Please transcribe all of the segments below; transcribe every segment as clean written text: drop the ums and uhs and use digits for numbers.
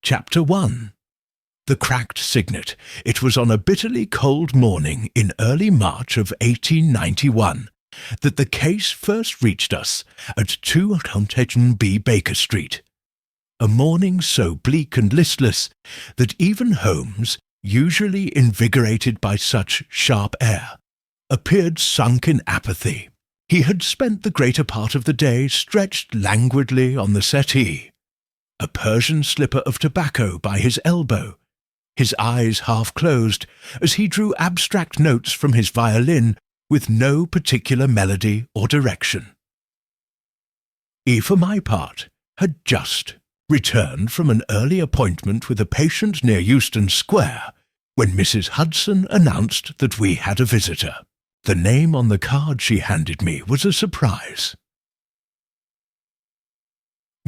Chapter 1. The Cracked Signet. It was on a bitterly cold morning in early March of 1891 that the case first reached us at 2 B Baker Street. A morning so bleak and listless that even Holmes, usually invigorated by such sharp air, appeared sunk in apathy. He had spent the greater part of the day stretched languidly on the settee, a Persian slipper of tobacco by his elbow, his eyes half closed as he drew abstract notes from his violin with no particular melody or direction. He, for my part, had just returned from an early appointment with a patient near Euston Square when Mrs. Hudson announced that we had a visitor. The name on the card she handed me was a surprise.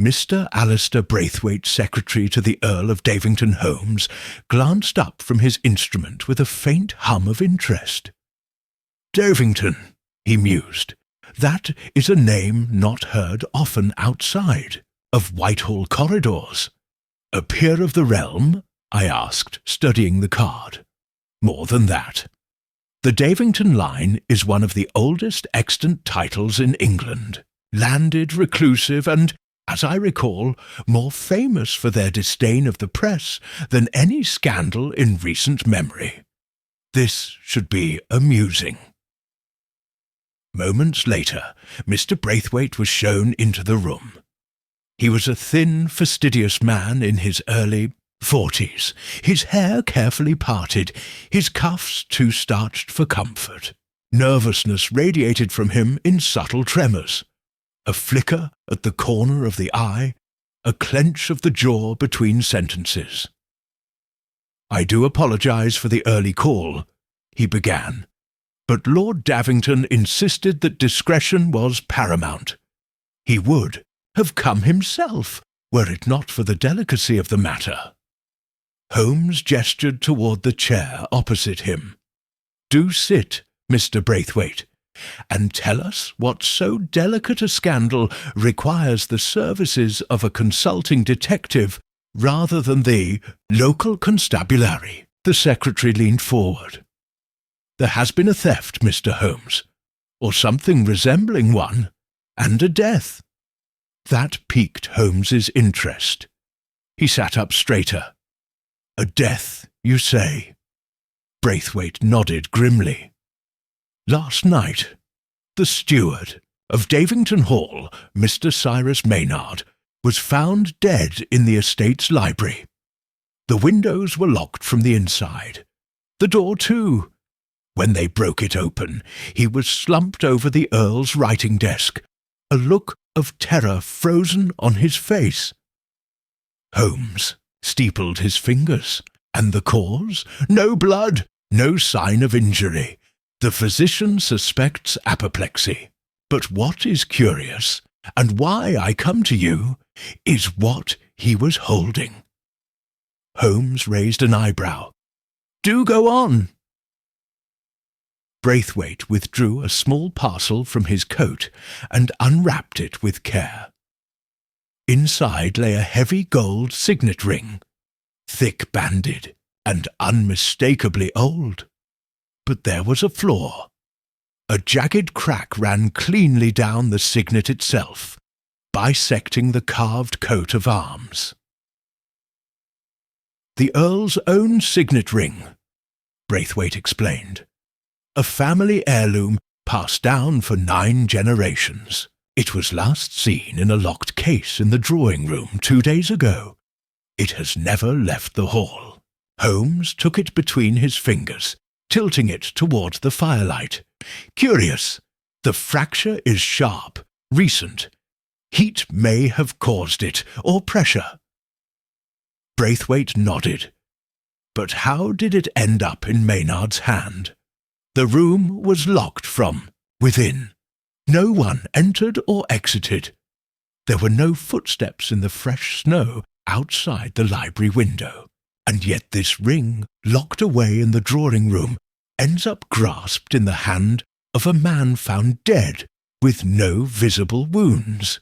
Mr. Alistair Braithwaite, secretary to the Earl of Davington Holmes, glanced up from his instrument with a faint hum of interest. "Davington," he mused, "that is a name not heard often outside of Whitehall corridors." "A peer of the realm?" I asked, studying the card. "More than that. The Davington line is one of the oldest extant titles in England, landed, reclusive, and, as I recall, more famous for their disdain of the press than any scandal in recent memory. This should be amusing." Moments later, Mr. Braithwaite was shown into the room. He was a thin, fastidious man in his early 40s, his hair carefully parted, his cuffs too starched for comfort. Nervousness radiated from him in subtle tremors, a flicker at the corner of the eye, a clench of the jaw between sentences. "I do apologize for the early call," he began, but Lord Davington insisted that discretion was paramount. He would have come himself, were it not for the delicacy of the matter. Holmes gestured toward the chair opposite him. "Do sit, Mr. Braithwaite, and tell us what so delicate a scandal requires the services of a consulting detective rather than the local constabulary." The secretary leaned forward. "There has been a theft, Mr. Holmes, or something resembling one, and a death." That piqued Holmes's interest. He sat up straighter. "A death, you say?" Braithwaite nodded grimly. "Last night, the steward of Davington Hall, Mr. Cyrus Maynard, was found dead in the estate's library. The windows were locked from the inside. The door, too. When they broke it open, he was slumped over the Earl's writing desk, a look of terror frozen on his face." Holmes steepled his fingers. "And the cause? No blood, no sign of injury. The physician suspects apoplexy. But what is curious, and why I come to you, is what he was holding." Holmes raised an eyebrow. "Do go on." Braithwaite withdrew a small parcel from his coat and unwrapped it with care. Inside lay a heavy gold signet ring, thick-banded and unmistakably old. But there was a flaw. A jagged crack ran cleanly down the signet itself, bisecting the carved coat of arms. "The Earl's own signet ring," Braithwaite explained. "A family heirloom passed down for 9 generations. It was last seen in a locked case in the drawing-room 2 days ago. It has never left the hall." Holmes took it between his fingers, tilting it toward the firelight. "Curious. The fracture is sharp, recent. Heat may have caused it, or pressure." Braithwaite nodded. "But how did it end up in Maynard's hand?" "The room was locked from within. No one entered or exited. There were no footsteps in the fresh snow outside the library window. And yet this ring, locked away in the drawing-room, ends up grasped in the hand of a man found dead with no visible wounds."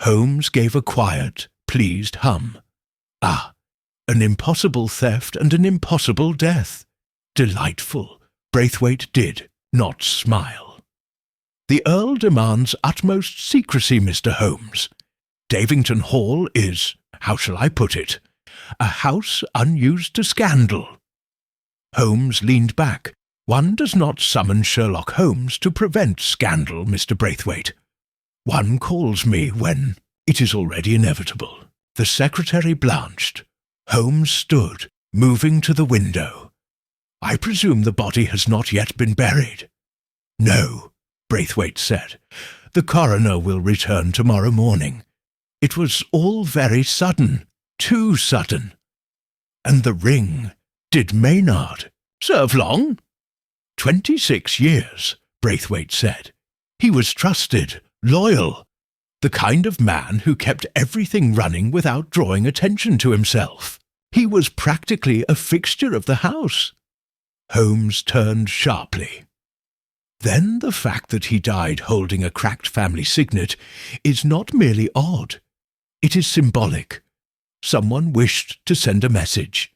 Holmes gave a quiet, pleased hum. Ah, an impossible theft and an impossible death. Delightful. Braithwaite did not smile. The Earl demands utmost secrecy, Mr. Holmes. Davington Hall is, how shall I put it, a house unused to scandal. Holmes leaned back. One does not summon Sherlock Holmes to prevent scandal, Mr. Braithwaite. One calls me when it is already inevitable. The secretary blanched. Holmes stood, moving to the window. I presume the body has not yet been buried. No, Braithwaite said. The coroner will return tomorrow morning. It was all very sudden, too sudden. And the ring, did Maynard serve long? 26 years, Braithwaite said. He was trusted, loyal, the kind of man who kept everything running without drawing attention to himself. He was practically a fixture of the house. Holmes turned sharply. Then the fact that he died holding a cracked family signet is not merely odd. It is symbolic. Someone wished to send a message.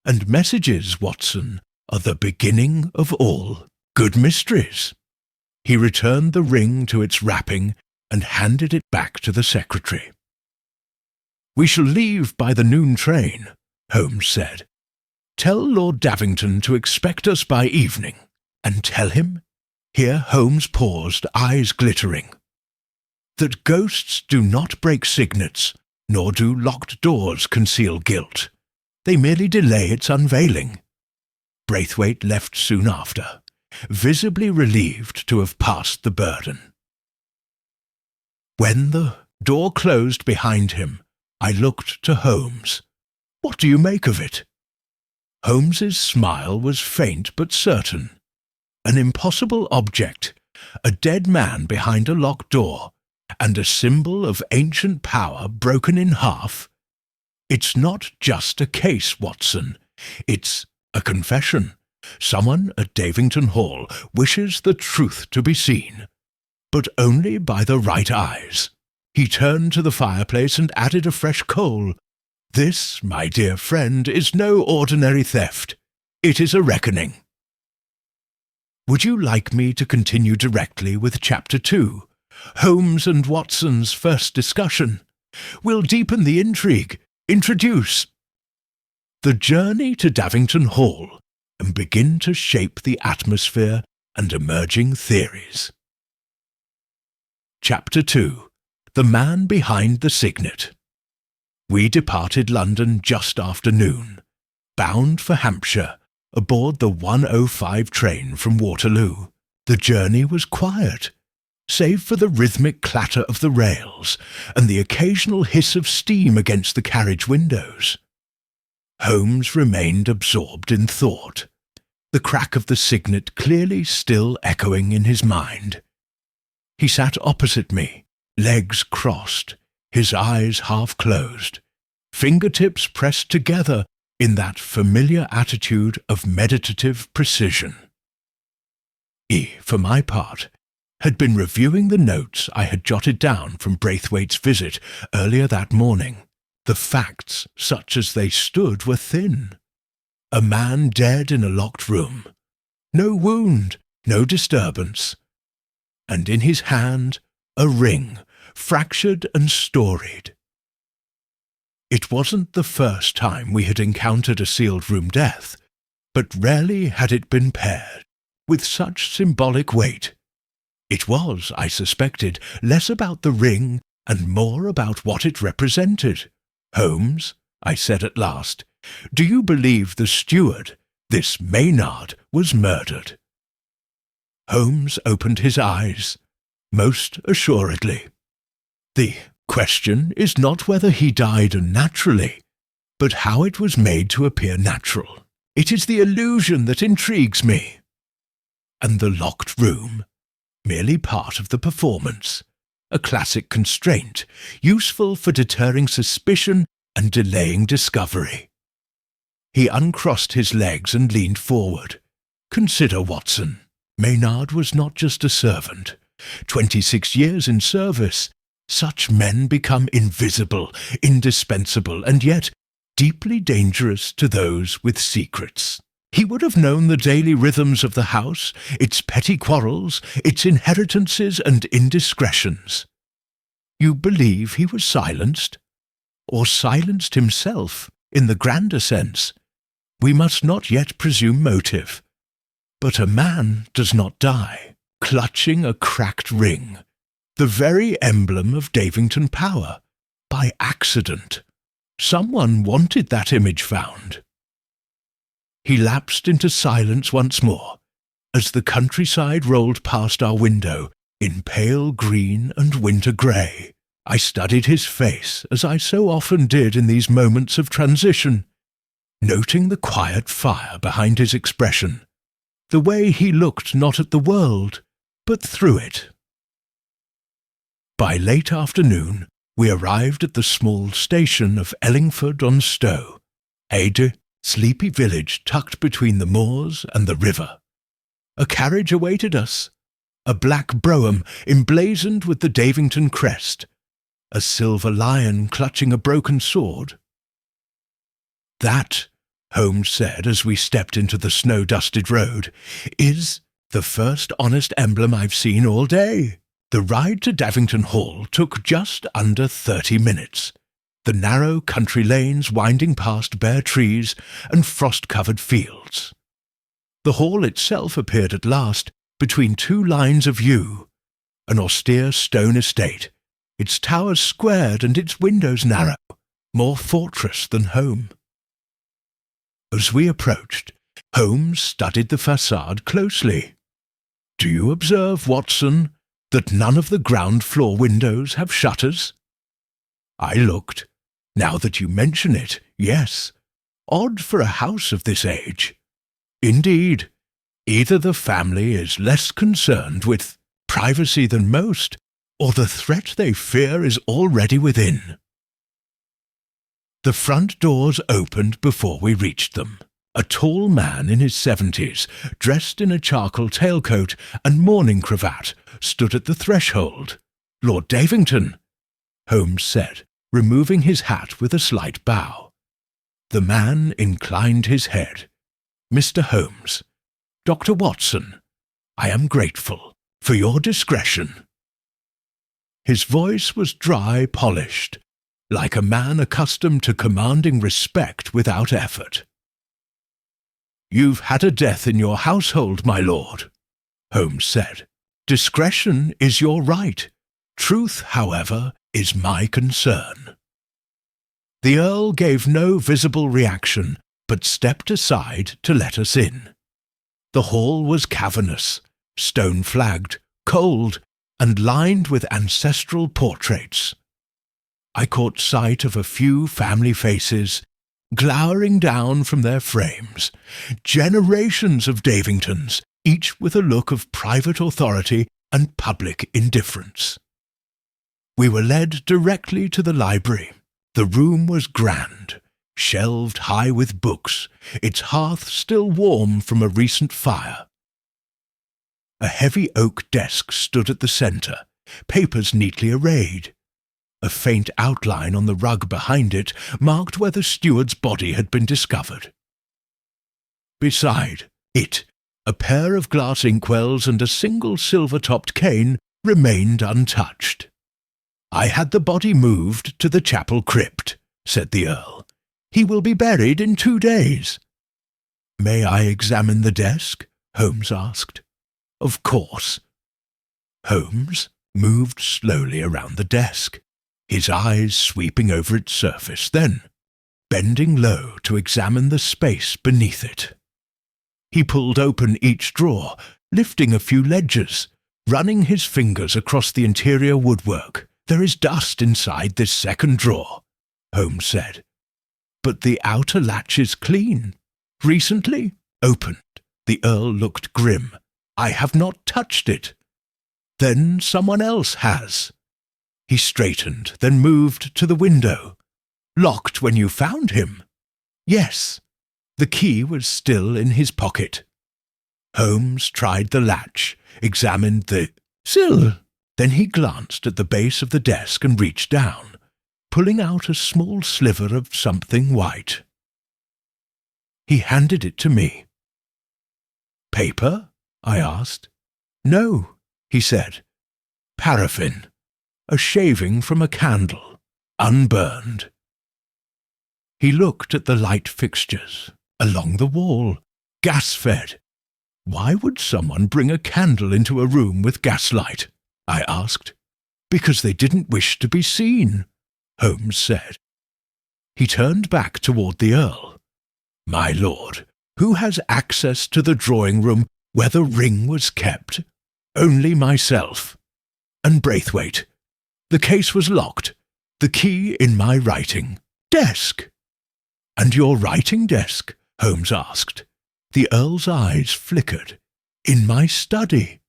And messages, Watson, are the beginning of all good mysteries. He returned the ring to its wrapping and handed it back to the secretary. We shall leave by the noon train, Holmes said. Tell Lord Davington to expect us by evening, and tell him, here Holmes paused, eyes glittering, that ghosts do not break signets, nor do locked doors conceal guilt. They merely delay its unveiling. Braithwaite left soon after, visibly relieved to have passed the burden. When the door closed behind him, I looked to Holmes. What do you make of it? Holmes's smile was faint but certain. An impossible object, a dead man behind a locked door, and a symbol of ancient power broken in half. It's not just a case, Watson. It's a confession. Someone at Davington Hall wishes the truth to be seen, but only by the right eyes. He turned to the fireplace and added a fresh coal. This, my dear friend, is no ordinary theft. It is a reckoning. Would you like me to continue directly with Chapter 2, Holmes and Watson's first discussion? We'll deepen the intrigue, introduce the journey to Davington Hall, and begin to shape the atmosphere and emerging theories. Chapter 2. The Man Behind the Signet. We departed London just after noon, bound for Hampshire, aboard the 1:05 train from Waterloo. The journey was quiet, save for the rhythmic clatter of the rails and the occasional hiss of steam against the carriage windows. Holmes remained absorbed in thought, the crack of the signet clearly still echoing in his mind. He sat opposite me, legs crossed, his eyes half closed, fingertips pressed together in that familiar attitude of meditative precision. He, for my part, had been reviewing the notes I had jotted down from Braithwaite's visit earlier that morning. The facts, such as they stood, were thin. A man dead in a locked room. No wound, no disturbance. And in his hand, a ring, fractured and storied. It wasn't the first time we had encountered a sealed-room death, but rarely had it been paired with such symbolic weight. It was, I suspected, less about the ring and more about what it represented. Holmes, I said at last, do you believe the steward, this Maynard, was murdered? Holmes opened his eyes. Most assuredly. The question is not whether he died naturally, but how it was made to appear natural. It is the illusion that intrigues me. And the locked room, merely part of the performance, a classic constraint, useful for deterring suspicion and delaying discovery. He uncrossed his legs and leaned forward. Consider, Watson, Maynard was not just a servant. 26 years in service. Such men become invisible, indispensable, and yet deeply dangerous to those with secrets. He would have known the daily rhythms of the house, its petty quarrels, its inheritances and indiscretions. You believe he was silenced? Or silenced himself, in the grander sense? We must not yet presume motive. But a man does not die, clutching a cracked ring, the very emblem of Davington power, by accident. Someone wanted that image found. He lapsed into silence once more, as the countryside rolled past our window in pale green and winter grey. I studied his face, as I so often did in these moments of transition, noting the quiet fire behind his expression, the way he looked not at the world, but through it. By late afternoon, we arrived at the small station of Ellingford-on-Stow, a sleepy village tucked between the moors and the river. A carriage awaited us, a black brougham emblazoned with the Davington crest, a silver lion clutching a broken sword. "That," Holmes said as we stepped into the snow-dusted road, "is the first honest emblem I've seen all day." The ride to Davington Hall took just under 30 minutes, the narrow country lanes winding past bare trees and frost-covered fields. The hall itself appeared at last between two lines of yew, an austere stone estate, its towers squared and its windows narrow, more fortress than home. As we approached, Holmes studied the façade closely. "Do you observe, Watson, that none of the ground-floor windows have shutters?" I looked. "Now that you mention it, yes. Odd for a house of this age. Indeed, either the family is less concerned with privacy than most, or the threat they fear is already within." The front doors opened before we reached them. A tall man in his 70s, dressed in a charcoal tailcoat and morning cravat, stood at the threshold. "Lord Davington," Holmes said, removing his hat with a slight bow. The man inclined his head. "Mr. Holmes, Dr. Watson, I am grateful for your discretion." His voice was dry, polished, like a man accustomed to commanding respect without effort. "You've had a death in your household, my lord," Holmes said. "Discretion is your right. Truth, however, is my concern." The Earl gave no visible reaction, but stepped aside to let us in. The hall was cavernous, stone-flagged, cold, and lined with ancestral portraits. I caught sight of a few family faces, glowering down from their frames, generations of Davingtons, each with a look of private authority and public indifference. We were led directly to the library. The room was grand, shelved high with books, its hearth still warm from a recent fire. A heavy oak desk stood at the centre, papers neatly arrayed. A faint outline on the rug behind it marked where the steward's body had been discovered. Beside it, a pair of glass inkwells and a single silver-topped cane remained untouched. "I had the body moved to the chapel crypt," said the Earl. "He will be buried in 2 days." "May I examine the desk?" Holmes asked. "Of course." Holmes moved slowly around the desk, his eyes sweeping over its surface, then bending low to examine the space beneath it. He pulled open each drawer, lifting a few ledgers, running his fingers across the interior woodwork. "There is dust inside this second drawer," Holmes said. "But the outer latch is clean. Recently opened." The Earl looked grim. "I have not touched it." "Then someone else has." He straightened, then moved to the window. "Locked when you found him?" "Yes." The key was still in his pocket. Holmes tried the latch, examined the sill. Then he glanced at the base of the desk and reached down. pulling out a small sliver of something white. He handed it to me. "Paper?" I asked. "No," he said. "Paraffin. A shaving from a candle, unburned." He looked at the light fixtures, along the wall, gas-fed. "Why would someone bring a candle into a room with gaslight?" I asked. "Because they didn't wish to be seen," Holmes said. He turned back toward the Earl. "My lord, who has access to the drawing-room where the ring was kept?" "Only myself. And Braithwaite. The case was locked. The key in my writing desk." "And your writing desk?" Holmes asked. The Earl's eyes flickered. "In my study."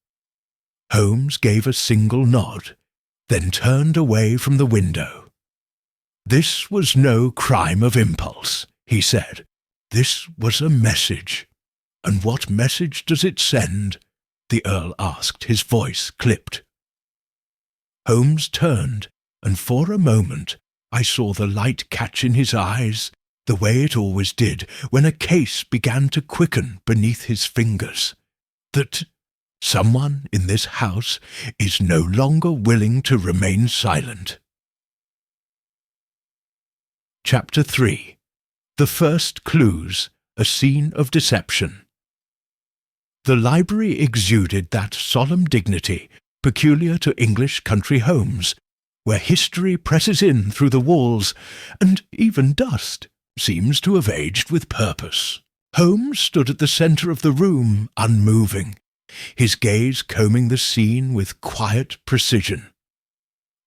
Holmes gave a single nod, then turned away from the window. "This was no crime of impulse," he said. "This was a message." "And what message does it send?" the Earl asked, his voice clipped. Holmes turned, and for a moment I saw the light catch in his eyes, the way it always did when a case began to quicken beneath his fingers. That someone in this house is no longer willing to remain silent. Chapter 3. The First Clues, a Scene of Deception. The library exuded that solemn dignity peculiar to English country homes, where history presses in through the walls, and even dust seems to have aged with purpose. Holmes stood at the centre of the room, unmoving, his gaze combing the scene with quiet precision.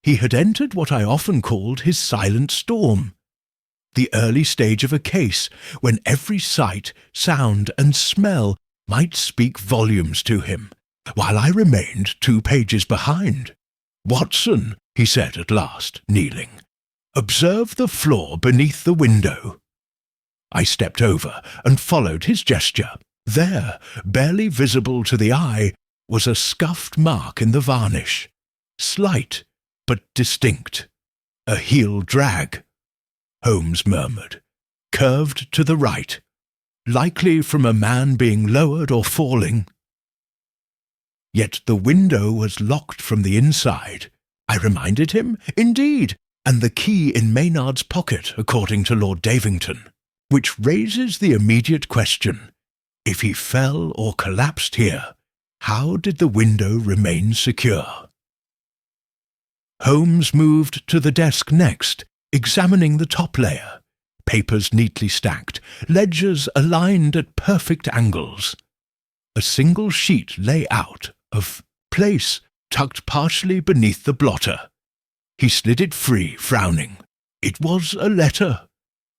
He had entered what I often called his silent storm, the early stage of a case when every sight, sound, and smell might speak volumes to him, while I remained 2 pages behind. "Watson," he said at last, kneeling, "observe the floor beneath the window." I stepped over and followed his gesture. There, barely visible to the eye, was a scuffed mark in the varnish, slight but distinct. "A heel drag," Holmes murmured, "curved to the right, likely from a man being lowered or falling." "Yet the window was locked from the inside," I reminded him. "Indeed, and the key in Maynard's pocket, according to Lord Davington, which raises the immediate question. If he fell or collapsed here, how did the window remain secure?" Holmes moved to the desk next, examining the top layer, papers neatly stacked, ledgers aligned at perfect angles. A single sheet lay out of place, tucked partially beneath the blotter. He slid it free, frowning. It was a letter,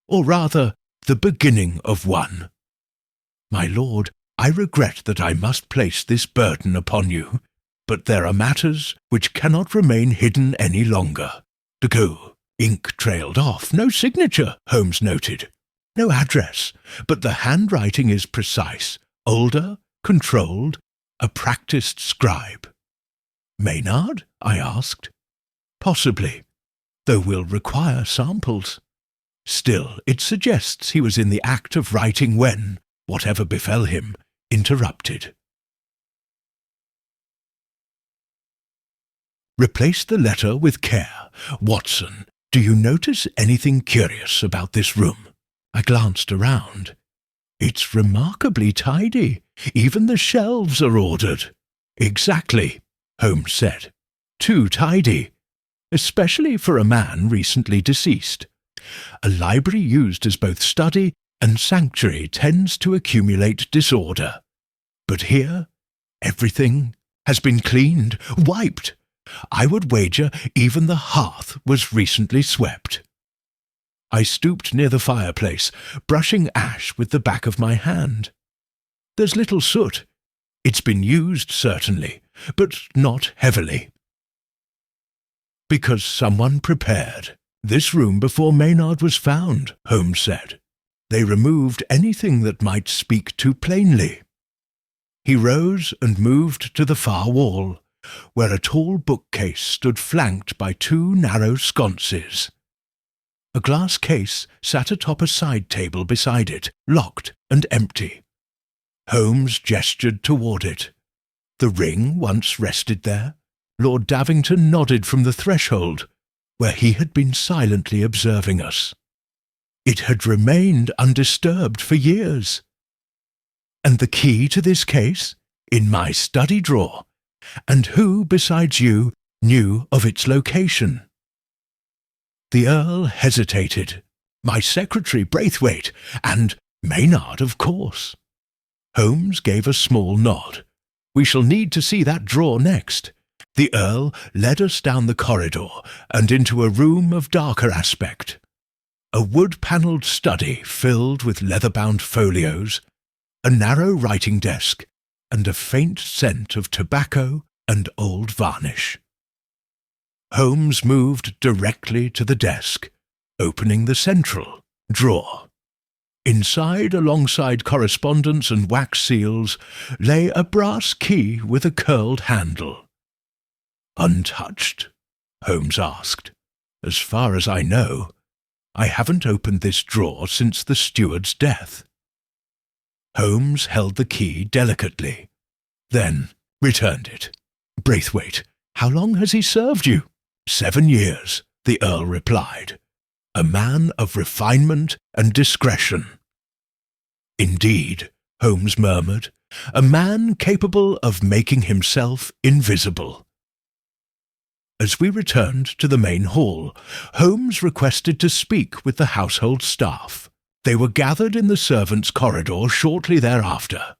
or rather, the beginning of one. "My lord, I regret that I must place this burden upon you, but there are matters which cannot remain hidden any longer." The go. Ink trailed off. "No signature," Holmes noted. "No address, but the handwriting is precise, older, controlled, a practised scribe." "Maynard?" I asked. "Possibly, though we'll require samples. Still, it suggests he was in the act of writing when, whatever befell him, interrupted." "Replace the letter with care. Watson, do you notice anything curious about this room?" I glanced around. "It's remarkably tidy. Even the shelves are ordered." "Exactly," Holmes said. "Too tidy, especially for a man recently deceased. A library used as both study and sanctuary tends to accumulate disorder. But here, everything has been cleaned, wiped. I would wager even the hearth was recently swept." I stooped near the fireplace, brushing ash with the back of my hand. "There's little soot. It's been used, certainly, but not heavily." "Because someone prepared this room before Maynard was found," Holmes said. "They removed anything that might speak too plainly." He rose and moved to the far wall, where a tall bookcase stood flanked by 2 narrow sconces. A glass case sat atop a side table beside it, locked and empty. Holmes gestured toward it. The ring once rested there. Lord Davington nodded from the threshold, where he had been silently observing us. It had remained undisturbed for years. And the key to this case? In my study drawer. And who, besides you, knew of its location? The Earl hesitated. My secretary, Braithwaite, and Maynard, of course. Holmes gave a small nod. We shall need to see that drawer next. The Earl led us down the corridor and into a room of darker aspect. A wood-panelled study filled with leather-bound folios, a narrow writing desk, and a faint scent of tobacco and old varnish. Holmes moved directly to the desk, opening the central drawer. Inside, alongside correspondence and wax seals, lay a brass key with a curled handle. "Untouched?" Holmes asked. "As far as I know, I haven't opened this drawer since the steward's death." Holmes held the key delicately, then returned it. "Braithwaite, how long has he served you?" 7 years, the Earl replied. "A man of refinement and discretion." "Indeed," Holmes murmured, "a man capable of making himself invisible." As we returned to the main hall, Holmes requested to speak with the household staff. They were gathered in the servants' corridor shortly thereafter.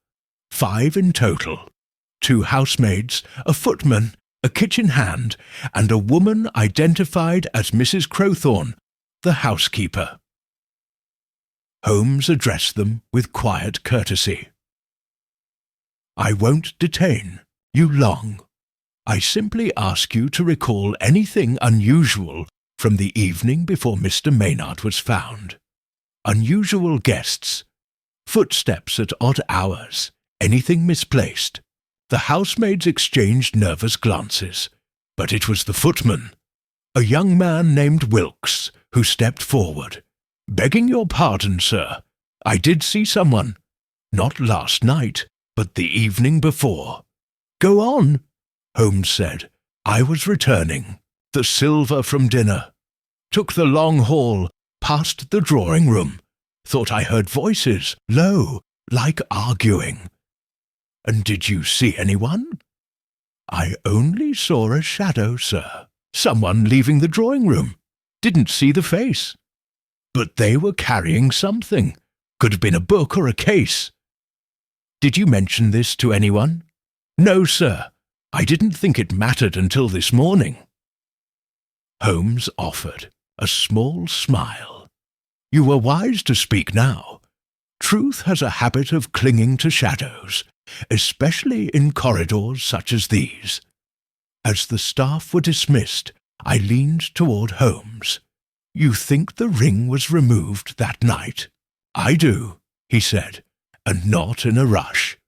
5 in total. 2 housemaids, a footman, a kitchen hand, and a woman identified as Mrs. Crowthorne, the housekeeper. Holmes addressed them with quiet courtesy. "I won't detain you long. I simply ask you to recall anything unusual from the evening before Mr. Maynard was found. Unusual guests, footsteps at odd hours, anything misplaced." The housemaids exchanged nervous glances, but it was the footman, a young man named Wilkes, who stepped forward. "Begging your pardon, sir, I did see someone. Not last night, but the evening before." "Go on," Holmes said. "I was returning. The silver from dinner. Took the long hall, past the drawing-room. Thought I heard voices, low, like arguing." "And did you see anyone?" "I only saw a shadow, sir. Someone leaving the drawing-room. Didn't see the face. But they were carrying something. Could have been a book or a case." "Did you mention this to anyone?" "No, sir. I didn't think it mattered until this morning." Holmes offered a small smile. "You were wise to speak now. Truth has a habit of clinging to shadows, especially in corridors such as these." As the staff were dismissed, I leaned toward Holmes. "You think the ring was removed that night?" "I do," he said, "and not in a rush.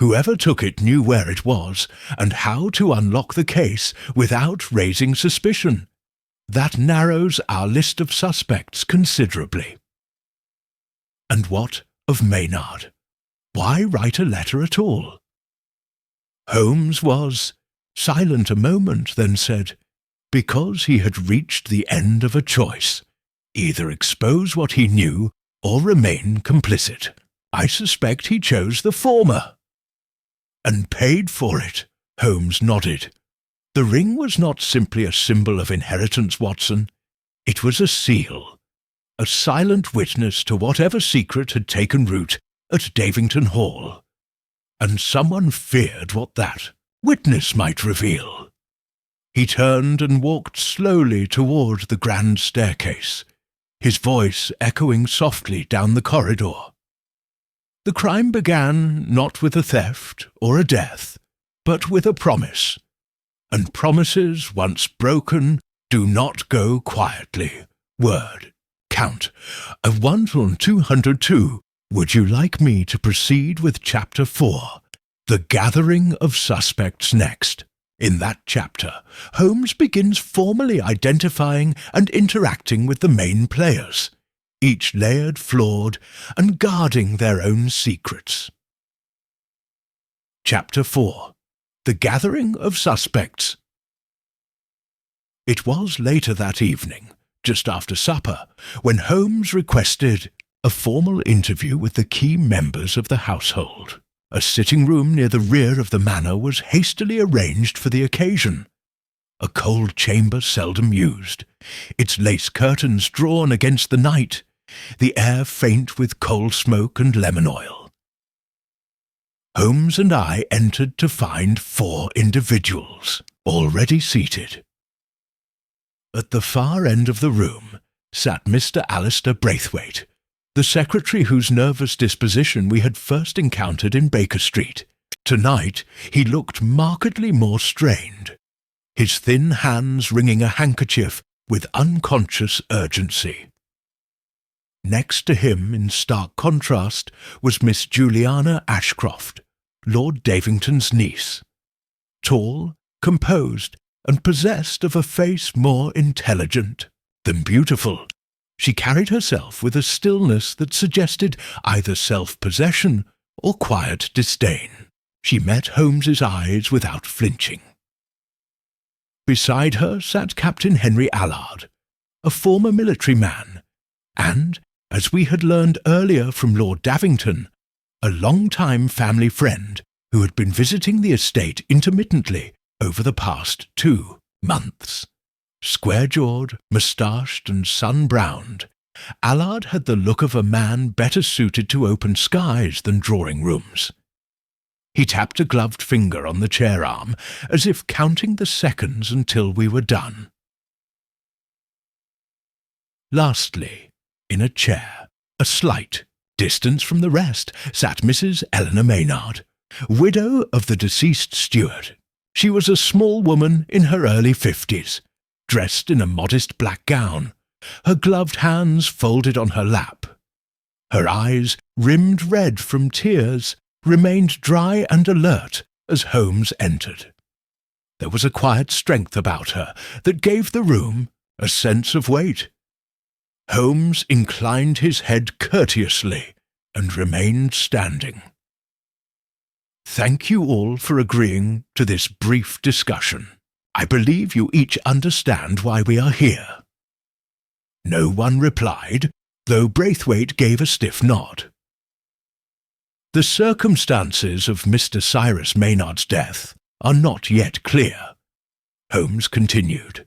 Whoever took it knew where it was and how to unlock the case without raising suspicion. That narrows our list of suspects considerably." "And what of Maynard? Why write a letter at all?" Holmes was silent a moment, then said, "Because he had reached the end of a choice. Either expose what he knew or remain complicit. I suspect he chose the former." "And paid for it," Holmes nodded. "The ring was not simply a symbol of inheritance, Watson. It was a seal, a silent witness to whatever secret had taken root at Davington Hall. And someone feared what that witness might reveal." He turned and walked slowly toward the grand staircase, his voice echoing softly down the corridor. "The crime began not with a theft or a death, but with a promise. And promises, once broken, do not go quietly. Word. Count. I've 1 on 202. Would you like me to proceed with Chapter 4, the gathering of suspects next? In that chapter, Holmes begins formally identifying and interacting with the main players, each layered, flawed, and guarding their own secrets. Chapter 4. The Gathering of Suspects. It was later that evening, just after supper, when Holmes requested a formal interview with the key members of the household. A sitting room near the rear of the manor was hastily arranged for the occasion. A cold chamber seldom used, its lace curtains drawn against the night, the air faint with coal smoke and lemon oil. Holmes and I entered to find 4 individuals, already seated. At the far end of the room sat Mr. Alistair Braithwaite, the secretary whose nervous disposition we had first encountered in Baker Street. Tonight he looked markedly more strained, his thin hands wringing a handkerchief with unconscious urgency. Next to him, in stark contrast, was Miss Juliana Ashcroft, Lord Davington's niece. Tall, composed, and possessed of a face more intelligent than beautiful, she carried herself with a stillness that suggested either self-possession or quiet disdain. She met Holmes's eyes without flinching. Beside her sat Captain Henry Allard, a former military man, and, as we had learned earlier from Lord Davington, a long-time family friend who had been visiting the estate intermittently over the past 2 months. Square-jawed, moustached, and sun-browned, Allard had the look of a man better suited to open skies than drawing-rooms. He tapped a gloved finger on the chair-arm, as if counting the seconds until we were done. Lastly, in a chair, a slight distance from the rest, sat Mrs. Eleanor Maynard, widow of the deceased steward. She was a small woman in her early 50s, dressed in a modest black gown, her gloved hands folded on her lap. Her eyes, rimmed red from tears, remained dry and alert as Holmes entered. There was a quiet strength about her that gave the room a sense of weight. Holmes inclined his head courteously and remained standing. "Thank you all for agreeing to this brief discussion. I believe you each understand why we are here." No one replied, though Braithwaite gave a stiff nod. "The circumstances of Mr. Cyrus Maynard's death are not yet clear," Holmes continued.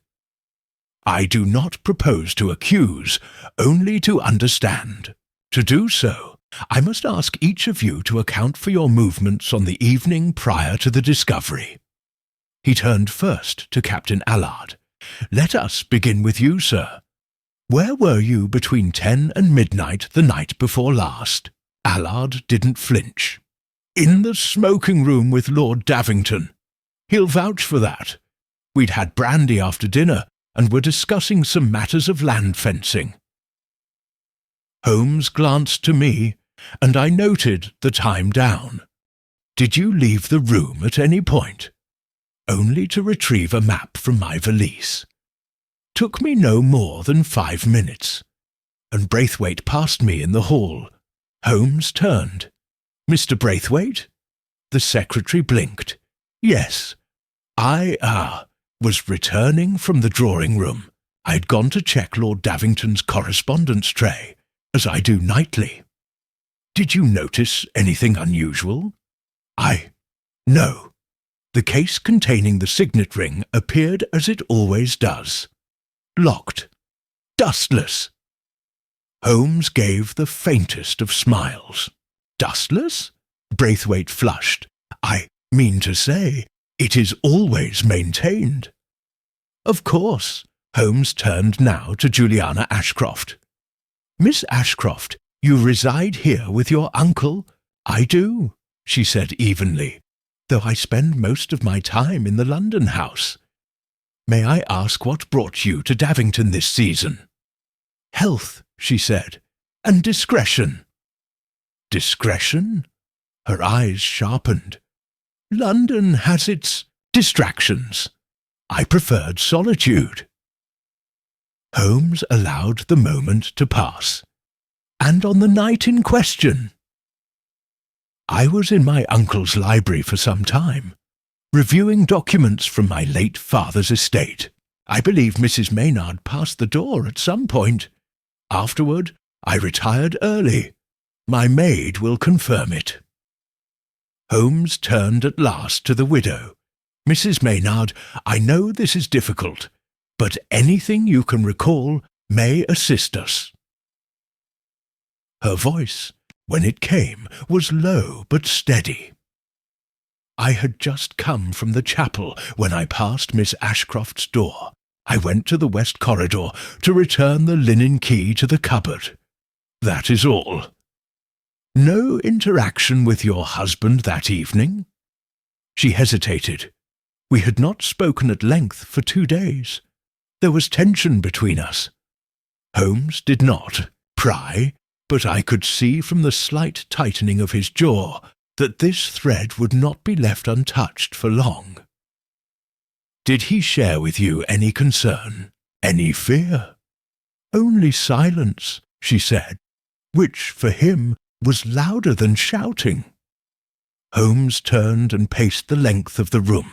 "I do not propose to accuse, only to understand. To do so, I must ask each of you to account for your movements on the evening prior to the discovery." He turned first to Captain Allard. "Let us begin with you, sir. Where were you between 10 and midnight the night before last?" Allard didn't flinch. "In the smoking room with Lord Davington. He'll vouch for that. We'd had brandy after dinner and were discussing some matters of land fencing." Holmes glanced to me, and I noted the time down. "Did you leave the room at any point?" "Only to retrieve a map from my valise. Took me no more than 5 minutes." And Braithwaite passed me in the hall. Holmes turned. "Mr. Braithwaite?" The secretary blinked. "Yes. I was returning from the drawing-room. I'd gone to check Lord Davington's correspondence tray, as I do nightly." "Did you notice anything unusual?" No. The case containing the signet ring appeared as it always does. Locked. Dustless." Holmes gave the faintest of smiles. "Dustless?" Braithwaite flushed. "I mean to say, it is always maintained." "Of course." Holmes turned now to Juliana Ashcroft. "Miss Ashcroft, you reside here with your uncle?" "I do," she said evenly, "though I spend most of my time in the London house. May I ask what brought you to Davington this season?" "Health," she said, "and discretion." "Discretion?" Her eyes sharpened. "London has its Distractions. I preferred solitude. Holmes allowed the moment to pass. And on the night in question, I was in my uncle's library for some time, reviewing documents from my late father's estate. I believe Mrs. Maynard passed the door at some point. Afterward, I retired early. My maid will confirm it. Holmes turned at last to the widow. Mrs. Maynard, I know this is difficult, but anything you can recall may assist us. Her voice, when it came, was low but steady. I had just come from the chapel when I passed Miss Ashcroft's door. I went to the west corridor to return the linen key to the cupboard. That is all. No interaction with your husband that evening? She hesitated. We had not spoken at length for 2 days. There was tension between us. Holmes did not pry, but I could see from the slight tightening of his jaw that this thread would not be left untouched for long. Did he share with you any concern, any fear? Only silence, she said, which, for him, was louder than shouting. Holmes turned and paced the length of the room.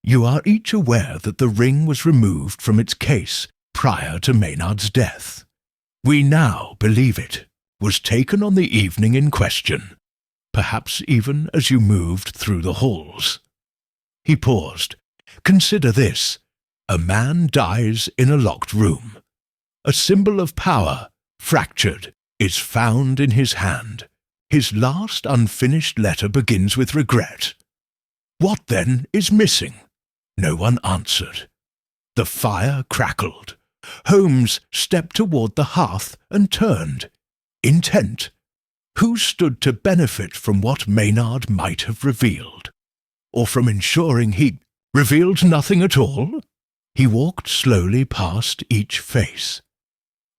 You are each aware that the ring was removed from its case prior to Maynard's death. We now believe it was taken on the evening in question, perhaps even as you moved through the halls. He paused. Consider this. A man dies in a locked room. A symbol of power, fractured, is found in his hand. His last unfinished letter begins with regret. What, then, is missing? No one answered. The fire crackled. Holmes stepped toward the hearth and turned, intent. Who stood to benefit from what Maynard might have revealed? Or from ensuring he revealed nothing at all? He walked slowly past each face.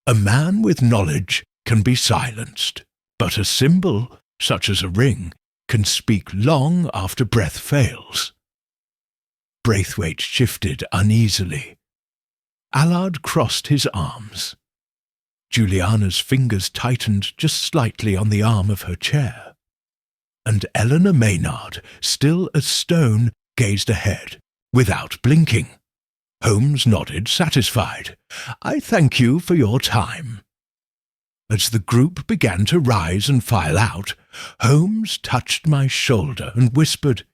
A man with knowledge can be silenced, but a symbol, such as a ring, can speak long after breath fails. Braithwaite shifted uneasily. Allard crossed his arms. Juliana's fingers tightened just slightly on the arm of her chair. And Eleanor Maynard, still as stone, gazed ahead, without blinking. Holmes nodded, satisfied. I thank you for your time. As the group began to rise and file out, Holmes touched my shoulder and whispered,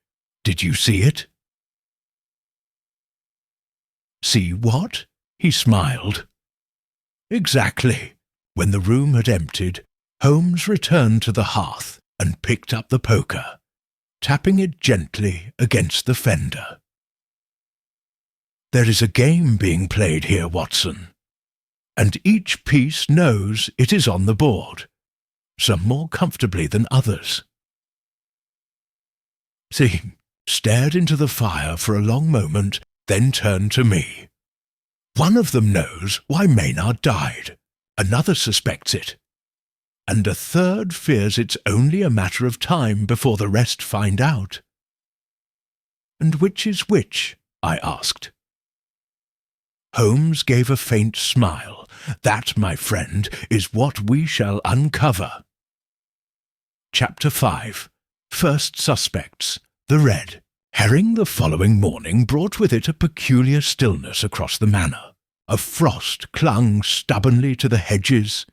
Did you see it? See what? He smiled. Exactly. When the room had emptied, Holmes returned to the hearth and picked up the poker, tapping it gently against the fender. There is a game being played here, Watson, and each piece knows it is on the board, some more comfortably than others. He stared into the fire for a long moment, then turned to me. One of them knows why Maynard died, another suspects it, and a third fears it's only a matter of time before the rest find out. And which is which? I asked. Holmes gave a faint smile. That, my friend, is what we shall uncover. Chapter 5. First Suspects. The Red. Herring the following morning brought with it a peculiar stillness across the manor. A frost clung stubbornly to the hedges,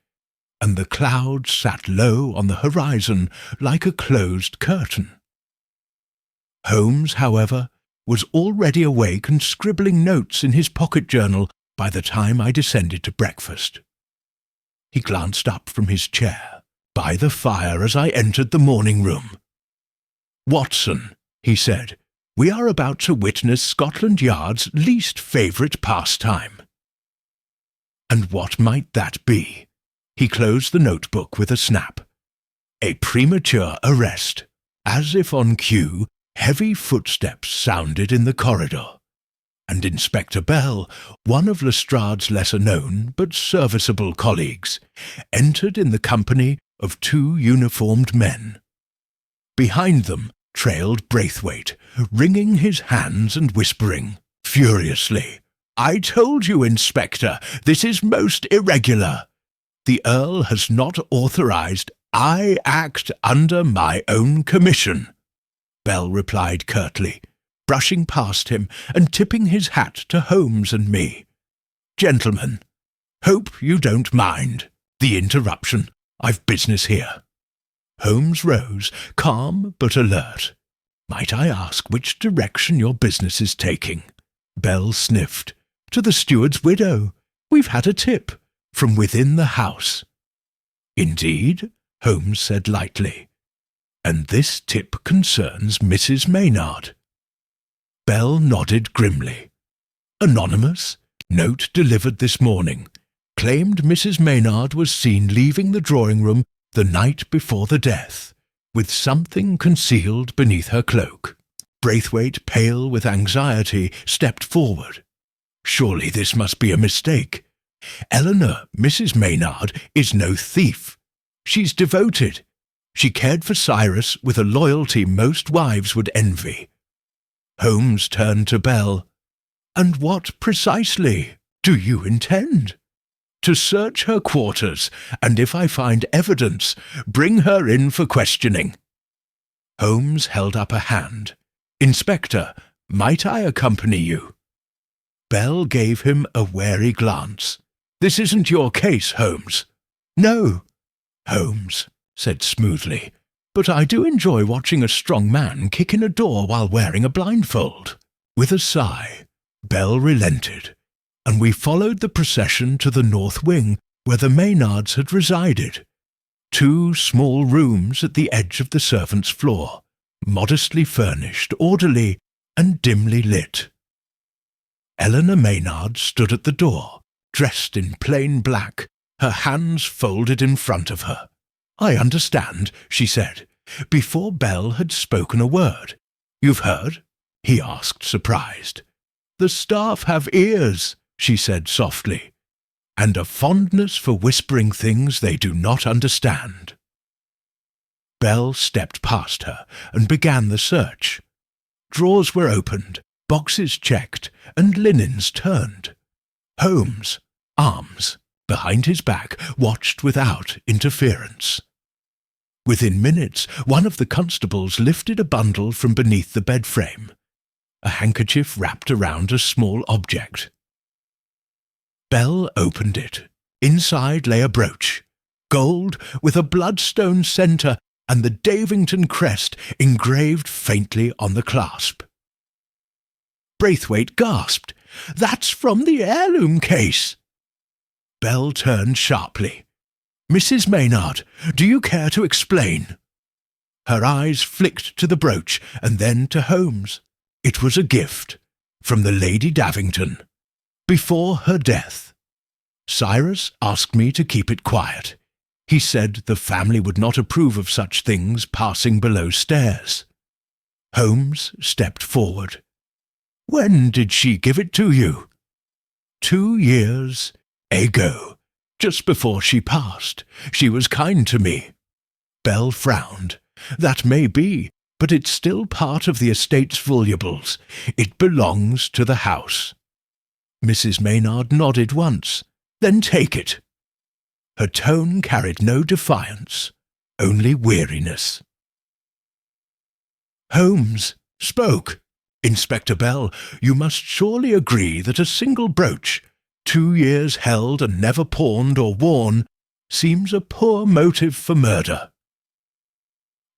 and the clouds sat low on the horizon like a closed curtain. Holmes, however, was already awake and scribbling notes in his pocket journal by the time I descended to breakfast. He glanced up from his chair, by the fire as I entered the morning room. Watson, he said, we are about to witness Scotland Yard's least favourite pastime. And what might that be? He closed the notebook with a snap. A premature arrest. As if on cue, heavy footsteps sounded in the corridor, and Inspector Bell, one of Lestrade's lesser-known but serviceable colleagues, entered in the company of 2 uniformed men. Behind them, trailed Braithwaite, wringing his hands and whispering furiously, "I told you, Inspector, this is most irregular. The Earl has not authorized. I act under my own commission," Bell replied curtly, brushing past him and tipping his hat to Holmes and me. "Gentlemen, hope you don't mind the interruption. I've business here." Holmes rose, calm but alert. "Might I ask which direction your business is taking?" Bell sniffed. "To the steward's widow. We've had a tip from within the house." "Indeed?" Holmes said lightly. "And this tip concerns Mrs. Maynard?" Bell nodded grimly. "Anonymous. Note delivered this morning. Claimed Mrs. Maynard was seen leaving the drawing-room the night before the death, with something concealed beneath her cloak." Braithwaite, pale with anxiety, stepped forward. "Surely this must be a mistake. Eleanor, Mrs. Maynard, is no thief. She's devoted. She cared for Cyrus with a loyalty most wives would envy." Holmes turned to Bell. "And what precisely do you intend?" "To search her quarters, and if I find evidence, bring her in for questioning." Holmes held up a hand. "Inspector, might I accompany you?" Bell gave him a wary glance. "This isn't your case, Holmes." "No," Holmes said smoothly, "but I do enjoy watching a strong man kick in a door while wearing a blindfold." With a sigh, Bell relented, and we followed the procession to the north wing where the Maynards had resided. 2 small rooms at the edge of the servants' floor, modestly furnished, orderly, and dimly lit. Eleanor Maynard stood at the door, dressed in plain black, her hands folded in front of her. "I understand," she said, before Bell had spoken a word. "You've heard?" he asked, surprised. "The staff have ears," she said softly, "and a fondness for whispering things they do not understand." Bell stepped past her and began the search. Drawers were opened, boxes checked, and linens turned. Holmes, arms behind his back, watched without interference. Within minutes, one of the constables lifted a bundle from beneath the bed frame, a handkerchief wrapped around a small object. Bell opened it. Inside lay a brooch, gold with a bloodstone centre and the Davington crest engraved faintly on the clasp. Braithwaite gasped. "That's from the heirloom case!" Bell turned sharply. "Mrs. Maynard, do you care to explain?" Her eyes flicked to the brooch and then to Holmes. It was a gift from the Lady Davington, before her death. Cyrus asked me to keep it quiet. He said the family would not approve of such things passing below stairs. Holmes stepped forward. "When did she give it to you?" 2 years ago, just before she passed. She was kind to me." Bell frowned. "That may be, but it's still part of the estate's valuables. It belongs to the house." Mrs. Maynard nodded once. "Then take it." Her tone carried no defiance, only weariness. Holmes spoke. "Inspector Bell, you must surely agree that a single brooch, 2 years held and never pawned or worn, seems a poor motive for murder."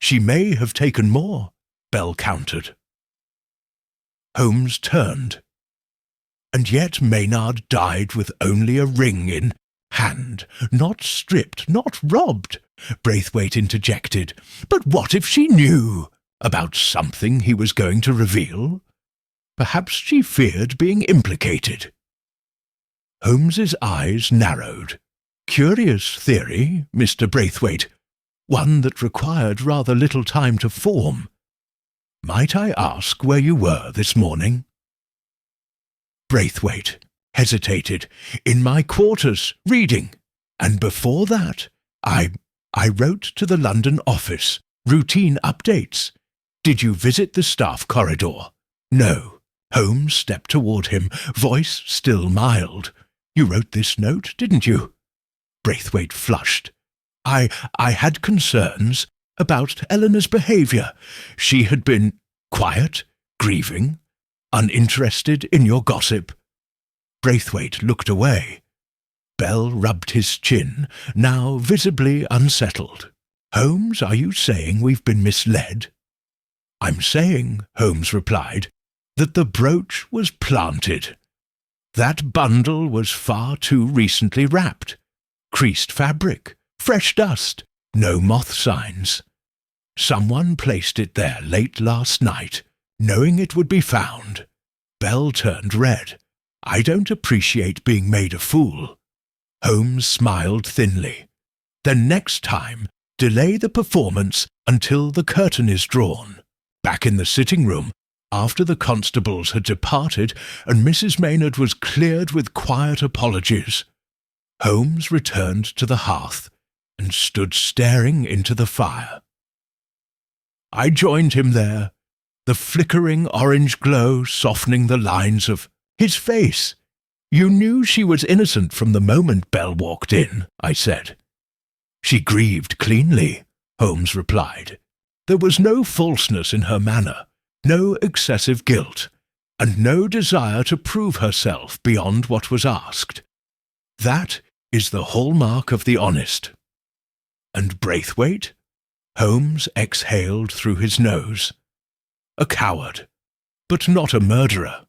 "She may have taken more," Bell countered. Holmes turned. "And yet Maynard died with only a ring in hand, not stripped, not robbed," Braithwaite interjected. "But what if she knew about something he was going to reveal? Perhaps she feared being implicated." Holmes's eyes narrowed. "Curious theory, Mr. Braithwaite. One that required rather little time to form. Might I ask where you were this morning?" Braithwaite hesitated. "In my quarters, reading. And before that, I wrote to the London office. Routine updates. Did you visit the staff corridor? No. Holmes stepped toward him, voice still mild. You wrote this note, didn't you? Braithwaite flushed. I had concerns about Eleanor's behaviour. She had been quiet, grieving, uninterested in your gossip. Braithwaite looked away. Bell rubbed his chin, now visibly unsettled. Holmes, are you saying we've been misled? I'm saying, Holmes replied, that the brooch was planted. That bundle was far too recently wrapped. Creased fabric, fresh dust, no moth signs. Someone placed it there late last night, knowing it would be found. Bell turned red. I don't appreciate being made a fool. Holmes smiled thinly. Then next time, delay the performance until the curtain is drawn. Back in the sitting room, after the constables had departed and Mrs. Maynard was cleared with quiet apologies, Holmes returned to the hearth and stood staring into the fire. I joined him there, the flickering orange glow softening the lines of his face. You knew she was innocent from the moment Bell walked in, I said. She grieved cleanly, Holmes replied. There was no falseness in her manner, no excessive guilt, and no desire to prove herself beyond what was asked. That is the hallmark of the honest. And Braithwaite? Holmes exhaled through his nose. A coward, but not a murderer.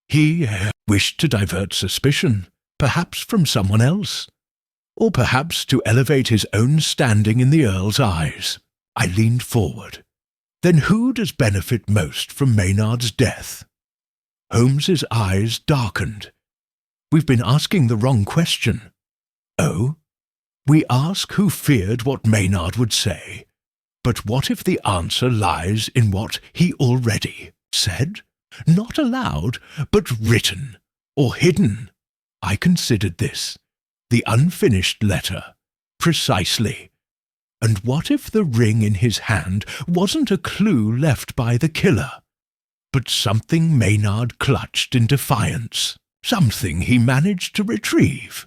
He wished to divert suspicion, perhaps from someone else, or perhaps to elevate his own standing in the Earl's eyes. I leaned forward. Then who does benefit most from Maynard's death? Holmes's eyes darkened. We've been asking the wrong question. Oh? We ask who feared what Maynard would say. But what if the answer lies in what he already said? Not aloud, but written, or hidden. I considered this. The unfinished letter. Precisely. And what if the ring in his hand wasn't a clue left by the killer, but something Maynard clutched in defiance, something he managed to retrieve?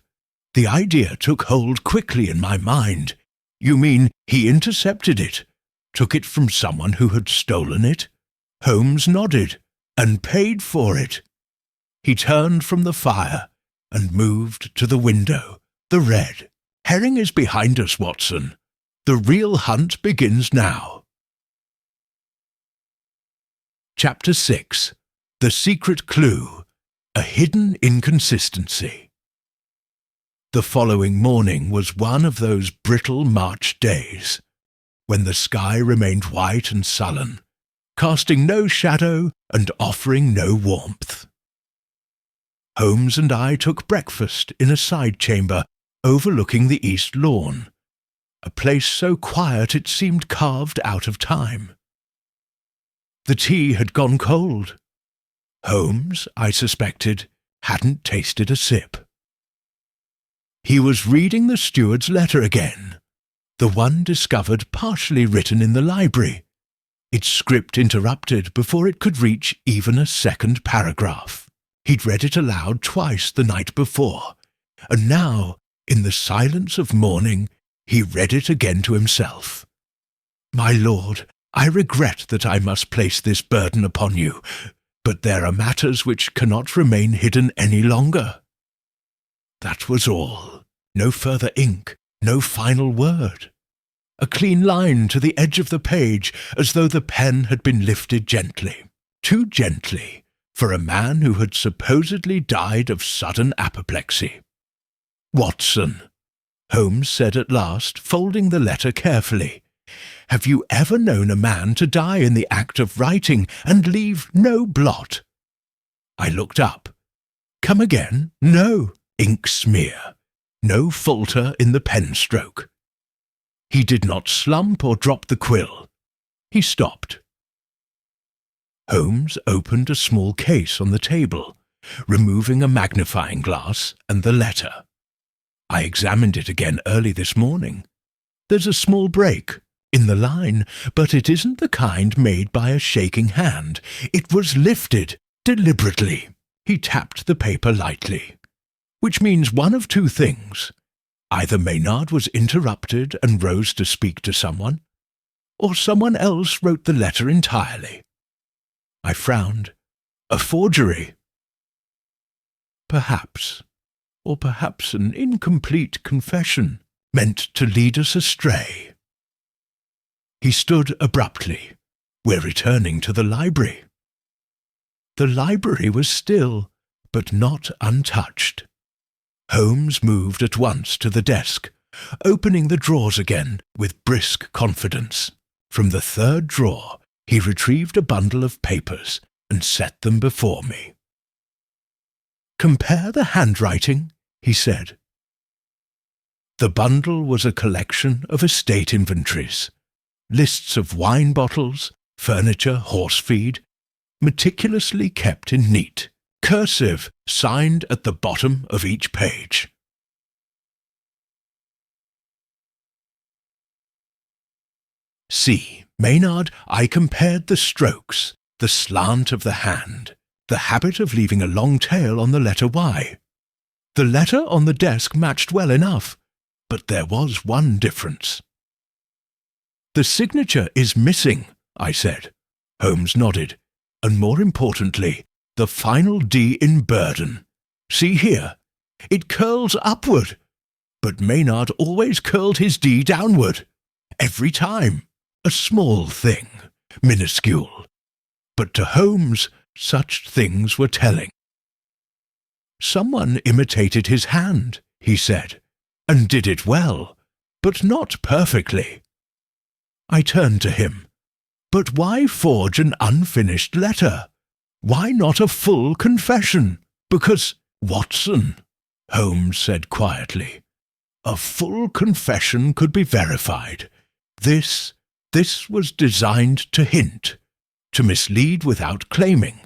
The idea took hold quickly in my mind. You mean he intercepted it, took it from someone who had stolen it? Holmes nodded. And paid for it. He turned from the fire and moved to the window. The red. Herring is behind us, Watson. The real hunt begins now. Chapter 6. The Secret Clue. A Hidden Inconsistency. The following morning was one of those brittle March days, when the sky remained white and sullen, casting no shadow and offering no warmth. Holmes and I took breakfast in a side chamber overlooking the east lawn, a place so quiet it seemed carved out of time. The tea had gone cold. Holmes, I suspected, hadn't tasted a sip. He was reading the steward's letter again, the one discovered partially written in the library, its script interrupted before it could reach even a second paragraph. He'd read it aloud twice the night before, and now, in the silence of morning, he read it again to himself. My lord, I regret that I must place this burden upon you, but there are matters which cannot remain hidden any longer. That was all. No further ink, no final word. A clean line to the edge of the page, as though the pen had been lifted gently. Too gently for a man who had supposedly died of sudden apoplexy. Watson, Holmes said at last, folding the letter carefully, have you ever known a man to die in the act of writing and leave no blot? I looked up. Come again? No. Ink smear. No falter in the pen stroke. He did not slump or drop the quill. He stopped. Holmes opened a small case on the table, removing a magnifying glass and the letter. I examined it again early this morning. There's a small break, in the line, but it isn't the kind made by a shaking hand. It was lifted, deliberately. He tapped the paper lightly. Which means one of two things. Either Maynard was interrupted and rose to speak to someone, or someone else wrote the letter entirely. I frowned. A forgery. Perhaps, or perhaps an incomplete confession, meant to lead us astray. He stood abruptly. We're returning to the library. The library was still, but not untouched. Holmes moved at once to the desk, opening the drawers again with brisk confidence. From the third drawer, he retrieved a bundle of papers and set them before me. "Compare the handwriting," he said. The bundle was a collection of estate inventories, lists of wine bottles, furniture, horse feed, meticulously kept in neat, cursive, signed at the bottom of each page. See, Maynard, I compared the strokes, the slant of the hand, the habit of leaving a long tail on the letter Y. The letter on the desk matched well enough, but there was one difference. "The signature is missing," I said. Holmes nodded, and more importantly, the final D in burden. "See here, it curls upward, but Maynard always curled his D downward. Every time. A small thing, minuscule. But to Holmes, such things were telling." "Someone imitated his hand," he said, "and did it well, but not perfectly." I turned to him. "But why forge an unfinished letter? Why not a full confession? Because, Watson," Holmes said quietly, "a full confession could be verified. This was designed to hint, to mislead without claiming.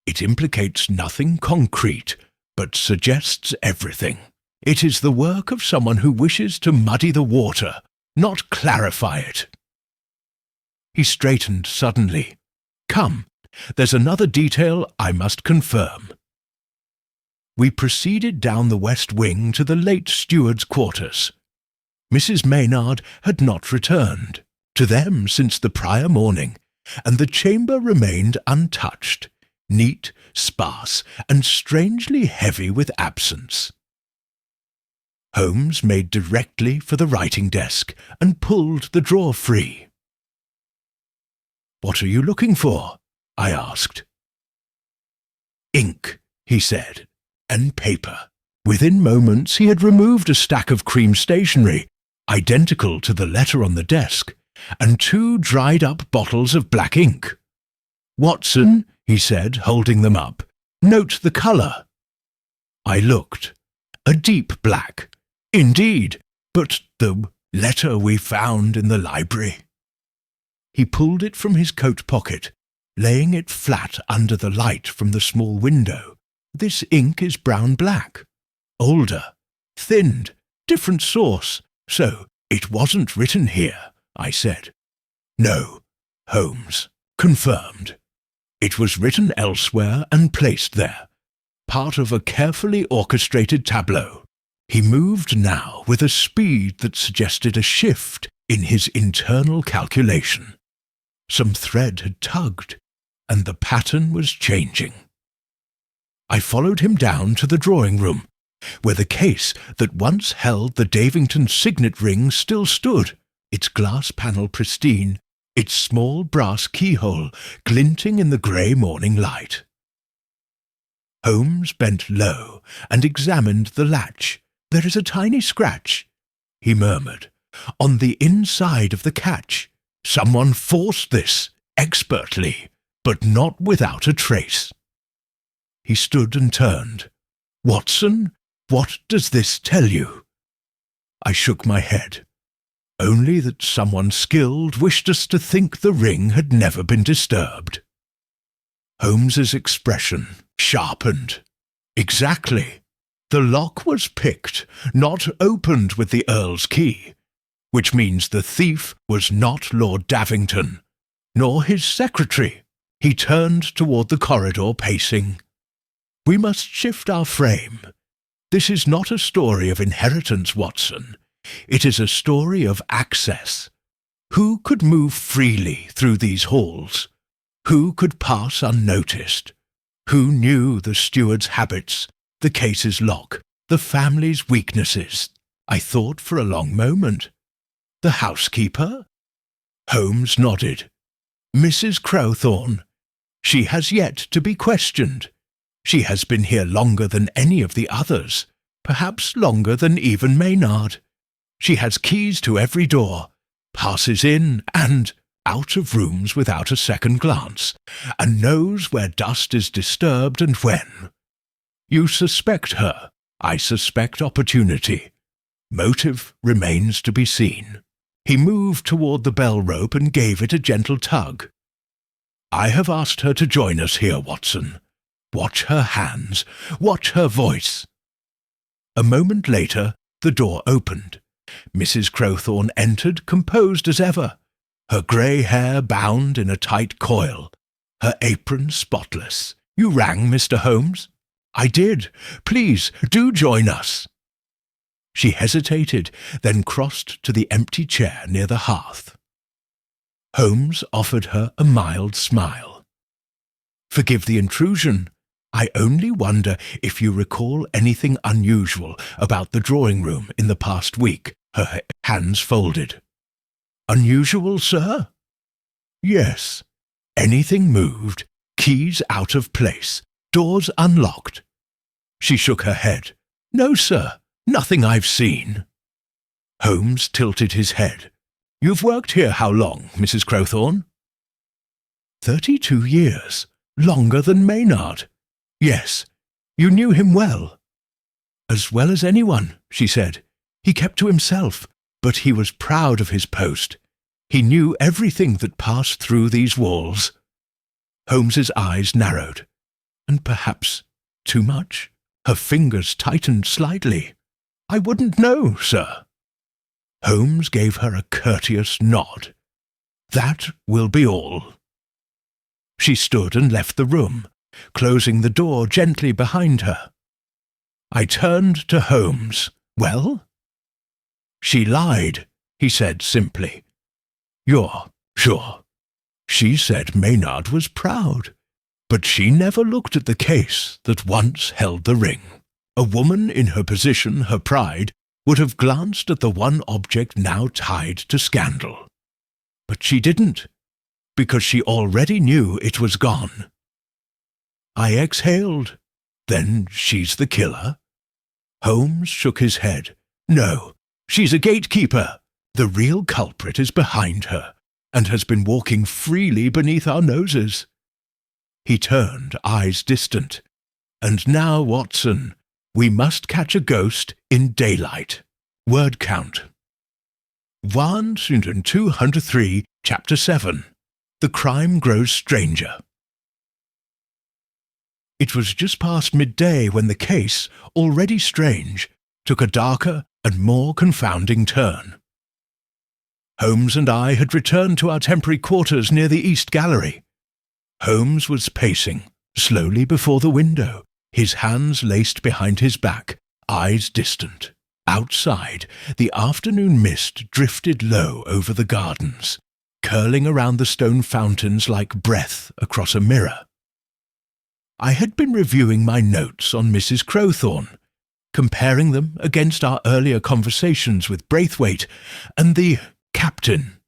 It implicates nothing concrete, but suggests everything. It is the work of someone who wishes to muddy the water, not clarify it." He straightened suddenly. "Come, there's another detail I must confirm." We proceeded down the west wing to the late steward's quarters. Mrs. Maynard had not returned, to them since the prior morning, and the chamber remained untouched, neat, sparse, and strangely heavy with absence. Holmes made directly for the writing desk and pulled the drawer free. "What are you looking for?" I asked. "Ink," he said, "and paper." Within moments he had removed a stack of cream stationery, identical to the letter on the desk, and 2 dried-up bottles of black ink. "Watson," he said, holding them up, "note the colour." I looked. A deep black. Indeed, but the letter we found in the library. He pulled it from his coat pocket, laying it flat under the light from the small window. "This ink is brown-black. Older, thinned, different source. So it wasn't written here," I said. "No," Holmes confirmed. "It was written elsewhere and placed there, part of a carefully orchestrated tableau." He moved now with a speed that suggested a shift in his internal calculation. Some thread had tugged, and the pattern was changing. I followed him down to the drawing-room, where the case that once held the Davington signet ring still stood, its glass panel pristine, its small brass keyhole glinting in the grey morning light. Holmes bent low and examined the latch. "There is a tiny scratch," he murmured, "on the inside of the catch. Someone forced this, expertly, but not without a trace." He stood and turned. "Watson, what does this tell you?" I shook my head. Only that someone skilled wished us to think the ring had never been disturbed. Holmes's expression sharpened. "Exactly. The lock was picked, not opened with the Earl's key. which means the thief was not Lord Davington, nor his secretary. He turned toward the corridor, pacing. We must shift our frame. This is not a story of inheritance, Watson. It is a story of access. Who could move freely through these halls? Who could pass unnoticed? Who knew the steward's habits, the case's lock, the family's weaknesses? I thought for a long moment. The housekeeper? Holmes nodded. Mrs. Crowthorne. She has yet to be questioned. She has been here longer than any of the others, perhaps longer than even Maynard. She has keys to every door, passes in and out of rooms without a second glance, and knows where dust is disturbed and when. You suspect her. I suspect opportunity. Motive remains to be seen. He moved toward the bell rope and gave it a gentle tug. I have asked her to join us here, Watson. Watch her hands. Watch her voice. A moment later, the door opened. Mrs. Crowthorne entered, composed as ever, her grey hair bound in a tight coil, her apron spotless. You rang, Mr. Holmes? I did. Please, do join us. She hesitated, then crossed to the empty chair near the hearth. Holmes offered her a mild smile. Forgive the intrusion. I only wonder if you recall anything unusual about the drawing-room in the past week. Her hands folded. Unusual, sir? Yes. Anything moved, keys out of place, doors unlocked. She shook her head. No, sir, nothing I've seen. Holmes tilted his head. You've worked here how long, Mrs. Crowthorne? 32 years. Longer than Maynard. Yes. You knew him well. As well as anyone, she said. He kept to himself, but he was proud of his post. He knew everything that passed through these walls. Holmes's eyes narrowed. And perhaps too much? Her fingers tightened slightly. I wouldn't know, sir. Holmes gave her a courteous nod. That will be all. She stood and left the room, closing the door gently behind her. I turned to Holmes. Well? She lied, he said simply. You're sure? She said Maynard was proud, but she never looked at the case that once held the ring. A woman in her position, her pride, would have glanced at the one object now tied to scandal. But she didn't, because she already knew it was gone. I exhaled. Then she's the killer? Holmes shook his head. No, she's a gatekeeper. The real culprit is behind her, and has been walking freely beneath our noses. He turned, eyes distant. And now, Watson, we must catch a ghost in daylight. Word count. 103, Chapter 7. The crime grows stranger. It was just past midday when the case, already strange, took a darker and more confounding turn. Holmes and I had returned to our temporary quarters near the East Gallery. Holmes was pacing, slowly before the window, his hands laced behind his back, eyes distant. Outside, the afternoon mist drifted low over the gardens, curling around the stone fountains like breath across a mirror. I had been reviewing my notes on Mrs. Crowthorne, comparing them against our earlier conversations with Braithwaite and the captain.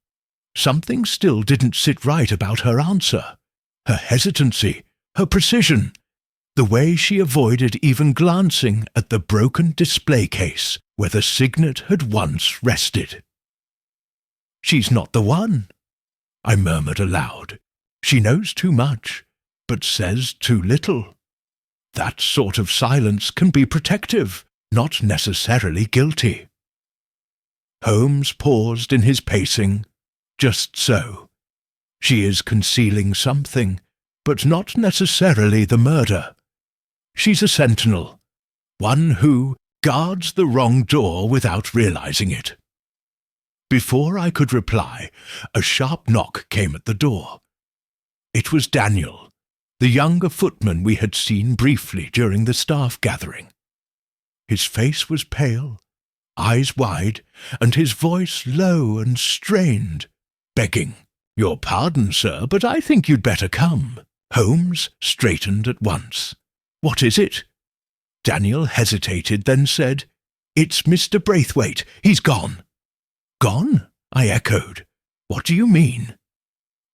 Something still didn't sit right about her answer, her hesitancy, her precision, the way she avoided even glancing at the broken display case where the signet had once rested. She's not the one, I murmured aloud. She knows too much, but says too little. That sort of silence can be protective, not necessarily guilty. Holmes paused in his pacing. Just so. She is concealing something, but not necessarily the murder. She's a sentinel, one who guards the wrong door without realizing it. Before I could reply, a sharp knock came at the door. It was Daniel, the younger footman we had seen briefly during the staff gathering. His face was pale, eyes wide, and his voice low and strained, begging, "Your pardon, sir, but I think you'd better come." Holmes straightened at once. "What is it?" Daniel hesitated, then said, "It's Mr. Braithwaite. He's gone." "Gone?" I echoed. "What do you mean?"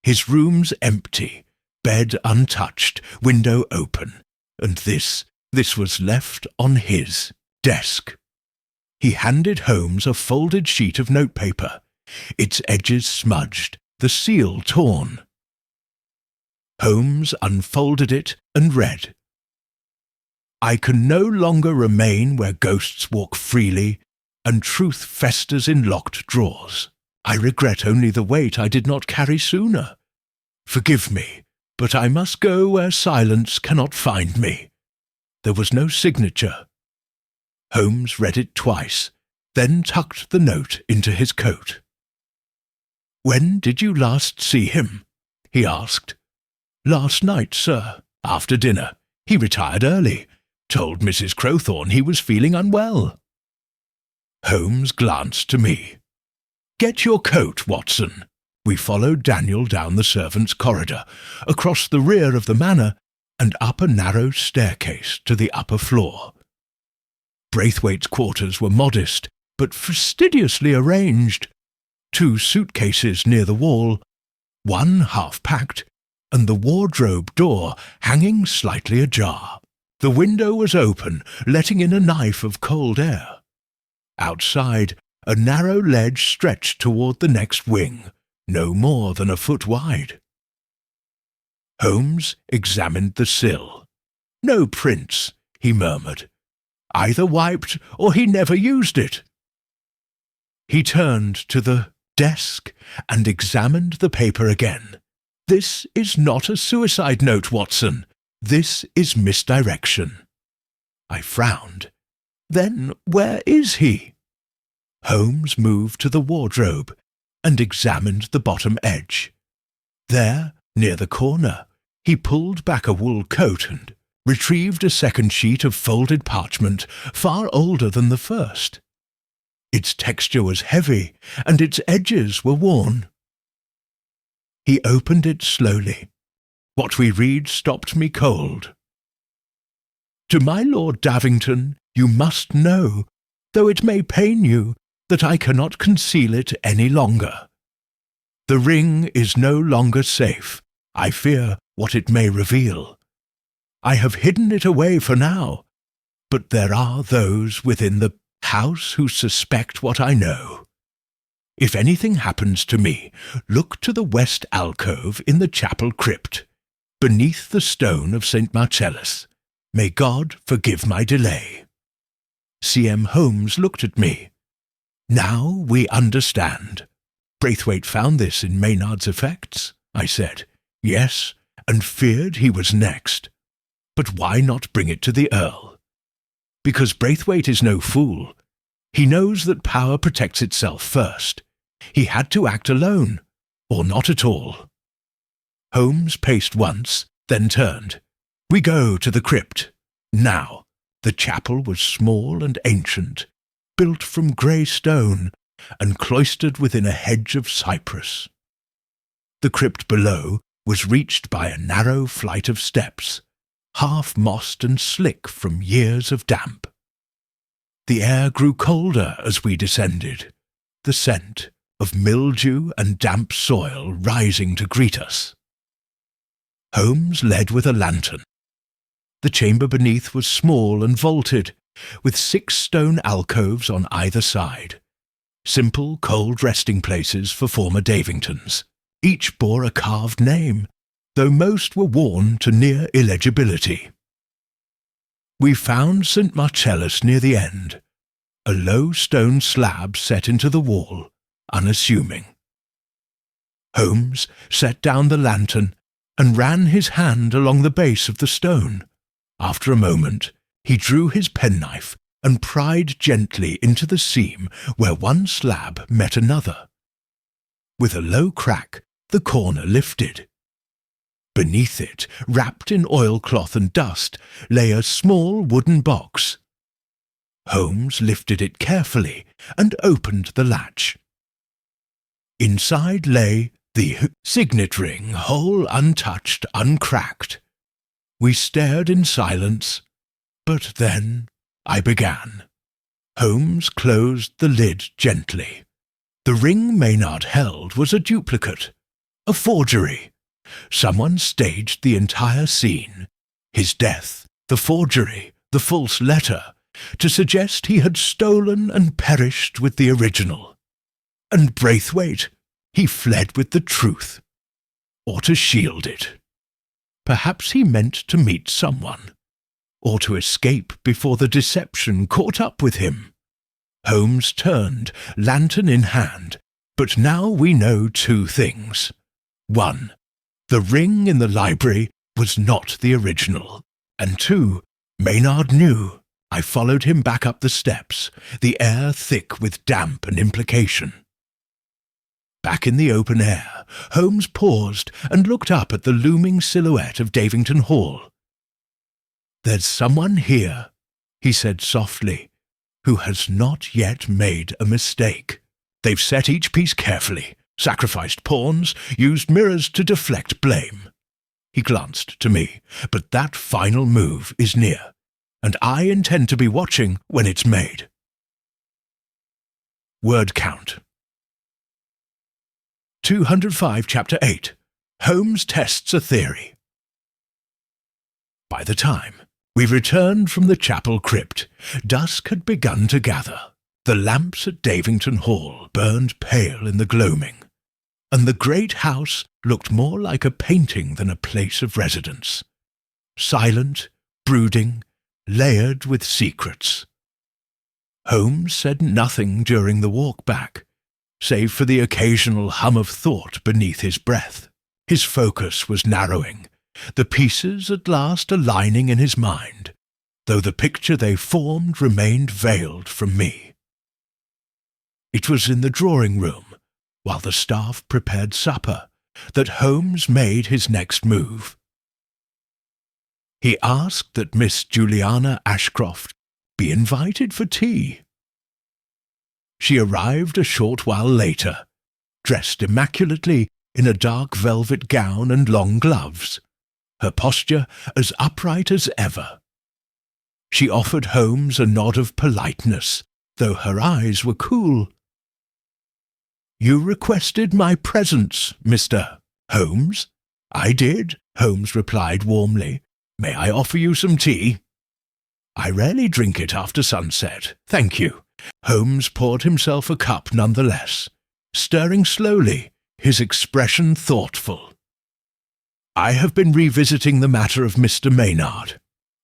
"His room's empty, bed untouched, window open, and this was left on his desk." He handed Holmes a folded sheet of notepaper, its edges smudged, the seal torn. Holmes unfolded it and read, "I can no longer remain where ghosts walk freely, and truth festers in locked drawers. I regret only the weight I did not carry sooner. Forgive me, but I must go where silence cannot find me." There was no signature. Holmes read it twice, then tucked the note into his coat. "When did you last see him?" he asked. "Last night, sir, after dinner. He retired early. Told Mrs. Crowthorne he was feeling unwell." Holmes glanced to me. "Get your coat, Watson." We followed Daniel down the servants' corridor, across the rear of the manor, and up a narrow staircase to the upper floor. Braithwaite's quarters were modest, but fastidiously arranged. 2 suitcases near the wall, one half-packed, and the wardrobe door hanging slightly ajar. The window was open, letting in a knife of cold air. Outside, a narrow ledge stretched toward the next wing, no more than a foot wide. Holmes examined the sill. "No prints," he murmured. "Either wiped or he never used it." He turned to the desk and examined the paper again. "This is not a suicide note, Watson. This is misdirection." I frowned. "Then where is he?" Holmes moved to the wardrobe and examined the bottom edge. There, near the corner, he pulled back a wool coat and retrieved a second sheet of folded parchment far older than the first. Its texture was heavy, and its edges were worn. He opened it slowly. What we read stopped me cold. "To my Lord Davington, you must know, though it may pain you, that I cannot conceal it any longer. The ring is no longer safe. I fear what it may reveal. I have hidden it away for now, but there are those within the house who suspect what I know. If anything happens to me, look to the west alcove in the chapel crypt, beneath the stone of St. Marcellus. May God forgive my delay." C.M. Holmes looked at me. "Now we understand. Braithwaite found this in Maynard's effects," I said. "Yes, and feared he was next. But why not bring it to the Earl? Because Braithwaite is no fool. He knows that power protects itself first. He had to act alone, or not at all." Holmes paced once, then turned. "We go to the crypt. Now." The chapel was small and ancient, built from grey stone, and cloistered within a hedge of cypress. The crypt below was reached by a narrow flight of steps, half mossed and slick from years of damp. The air grew colder as we descended, the scent of mildew and damp soil rising to greet us. Holmes led with a lantern. The chamber beneath was small and vaulted, with 6 stone alcoves on either side, simple cold resting places for former Davingtons. Each bore a carved name, though most were worn to near illegibility. We found St. Marcellus near the end, a low stone slab set into the wall, unassuming. Holmes set down the lantern and ran his hand along the base of the stone. After a moment, he drew his penknife and pried gently into the seam where one slab met another. With a low crack, the corner lifted. Beneath it, wrapped in oilcloth and dust, lay a small wooden box. Holmes lifted it carefully and opened the latch. Inside lay the signet ring, whole, untouched, uncracked. We stared in silence, but then I began. Holmes closed the lid gently. The ring Maynard held was a duplicate, a forgery. Someone staged the entire scene, his death, the forgery, the false letter, to suggest he had stolen and perished with the original. And Braithwaite, he fled with the truth, or to shield it. Perhaps he meant to meet someone, or to escape before the deception caught up with him. Holmes turned, lantern in hand, but now we know two things. 1. The ring in the library was not the original, and 2. Maynard knew. I followed him back up the steps, the air thick with damp and implication. Back in the open air, Holmes paused and looked up at the looming silhouette of Davington Hall. "There's someone here," he said softly, "who has not yet made a mistake. They've set each piece carefully, sacrificed pawns, used mirrors to deflect blame." He glanced to me, "But that final move is near, and I intend to be watching when it's made." Word count. 205, Chapter 8. Holmes tests a theory. By the time we returned from the chapel crypt, dusk had begun to gather. The lamps at Davington Hall burned pale in the gloaming, and the great house looked more like a painting than a place of residence. Silent, brooding, layered with secrets. Holmes said nothing during the walk back, save for the occasional hum of thought beneath his breath. His focus was narrowing, the pieces at last aligning in his mind, though the picture they formed remained veiled from me. It was in the drawing-room, while the staff prepared supper, that Holmes made his next move. He asked that Miss Juliana Ashcroft be invited for tea. She arrived a short while later, dressed immaculately in a dark velvet gown and long gloves, her posture as upright as ever. She offered Holmes a nod of politeness, though her eyes were cool. "You requested my presence, Mr. Holmes?" "I did," Holmes replied warmly. "May I offer you some tea?" "I rarely drink it after sunset, thank you." Holmes poured himself a cup nonetheless, stirring slowly, his expression thoughtful. "I have been revisiting the matter of Mr. Maynard,"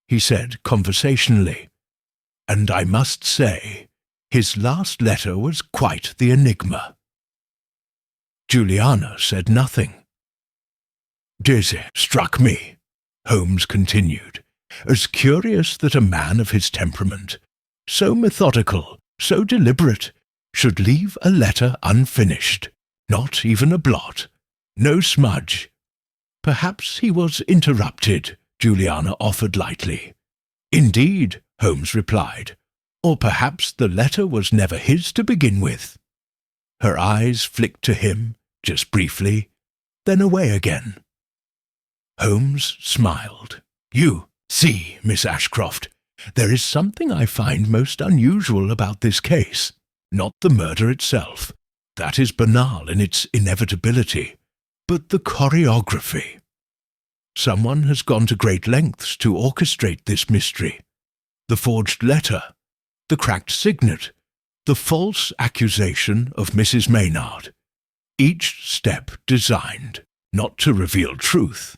he said conversationally, "and I must say, his last letter was quite the enigma." Juliana said nothing. "Dizzy struck me," Holmes continued, "as curious that a man of his temperament, so methodical, so deliberate, should leave a letter unfinished, not even a blot, no smudge. Perhaps he was interrupted," Juliana offered lightly. "Indeed," Holmes replied, "or perhaps the letter was never his to begin with." Her eyes flicked to him, just briefly, then away again. Holmes smiled. "You see, Miss Ashcroft, there is something I find most unusual about this case. Not the murder itself. That is banal in its inevitability. But the choreography. Someone has gone to great lengths to orchestrate this mystery. The forged letter, the cracked signet, the false accusation of Mrs. Maynard. Each step designed, not to reveal truth,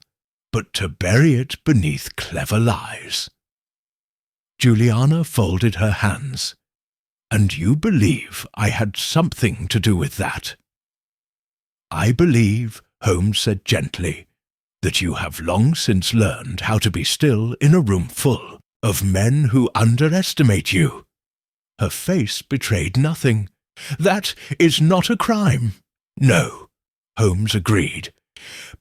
but to bury it beneath clever lies." Juliana folded her hands. "And you believe I had something to do with that?" "I believe," Holmes said gently, "that you have long since learned how to be still in a room full of men who underestimate you. Her face betrayed nothing. "That is not a crime." "No," Holmes agreed,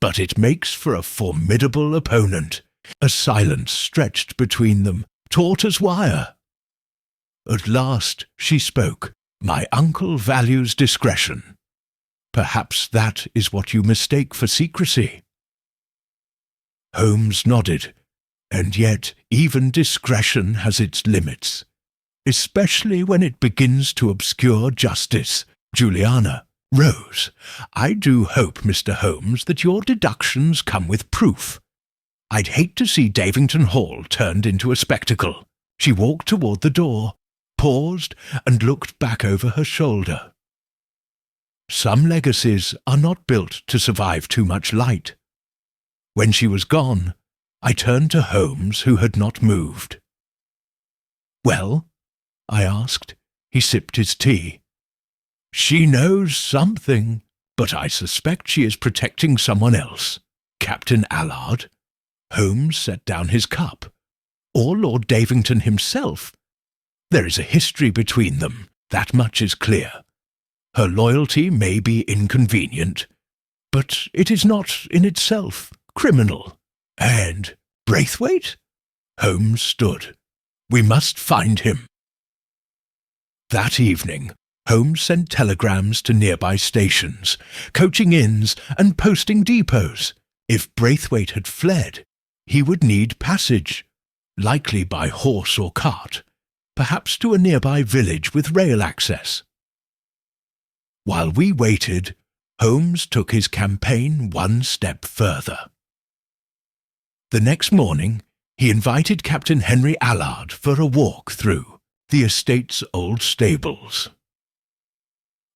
"but it makes for a formidable opponent." A silence stretched between them, taut as wire. At last she spoke. "My uncle values discretion. Perhaps that is what you mistake for secrecy." Holmes nodded. "And yet even discretion has its limits, especially when it begins to obscure justice." Juliana rose. "I do hope, Mr. Holmes, that your deductions come with proof. I'd hate to see Davington Hall turned into a spectacle." She walked toward the door, paused, and looked back over her shoulder. "Some legacies are not built to survive too much light." When she was gone, I turned to Holmes, who had not moved. "Well?" I asked. He sipped his tea. "She knows something, but I suspect she is protecting someone else. Captain Allard." Holmes set down his cup. "Or Lord Davington himself. There is a history between them, that much is clear. Her loyalty may be inconvenient, but it is not in itself criminal. And Braithwaite?" Holmes stood. "We must find him." That evening, Holmes sent telegrams to nearby stations, coaching inns and posting depots. If Braithwaite had fled, he would need passage, likely by horse or cart, perhaps to a nearby village with rail access. While we waited, Holmes took his campaign one step further. The next morning, he invited Captain Henry Allard for a walk through the estate's old stables.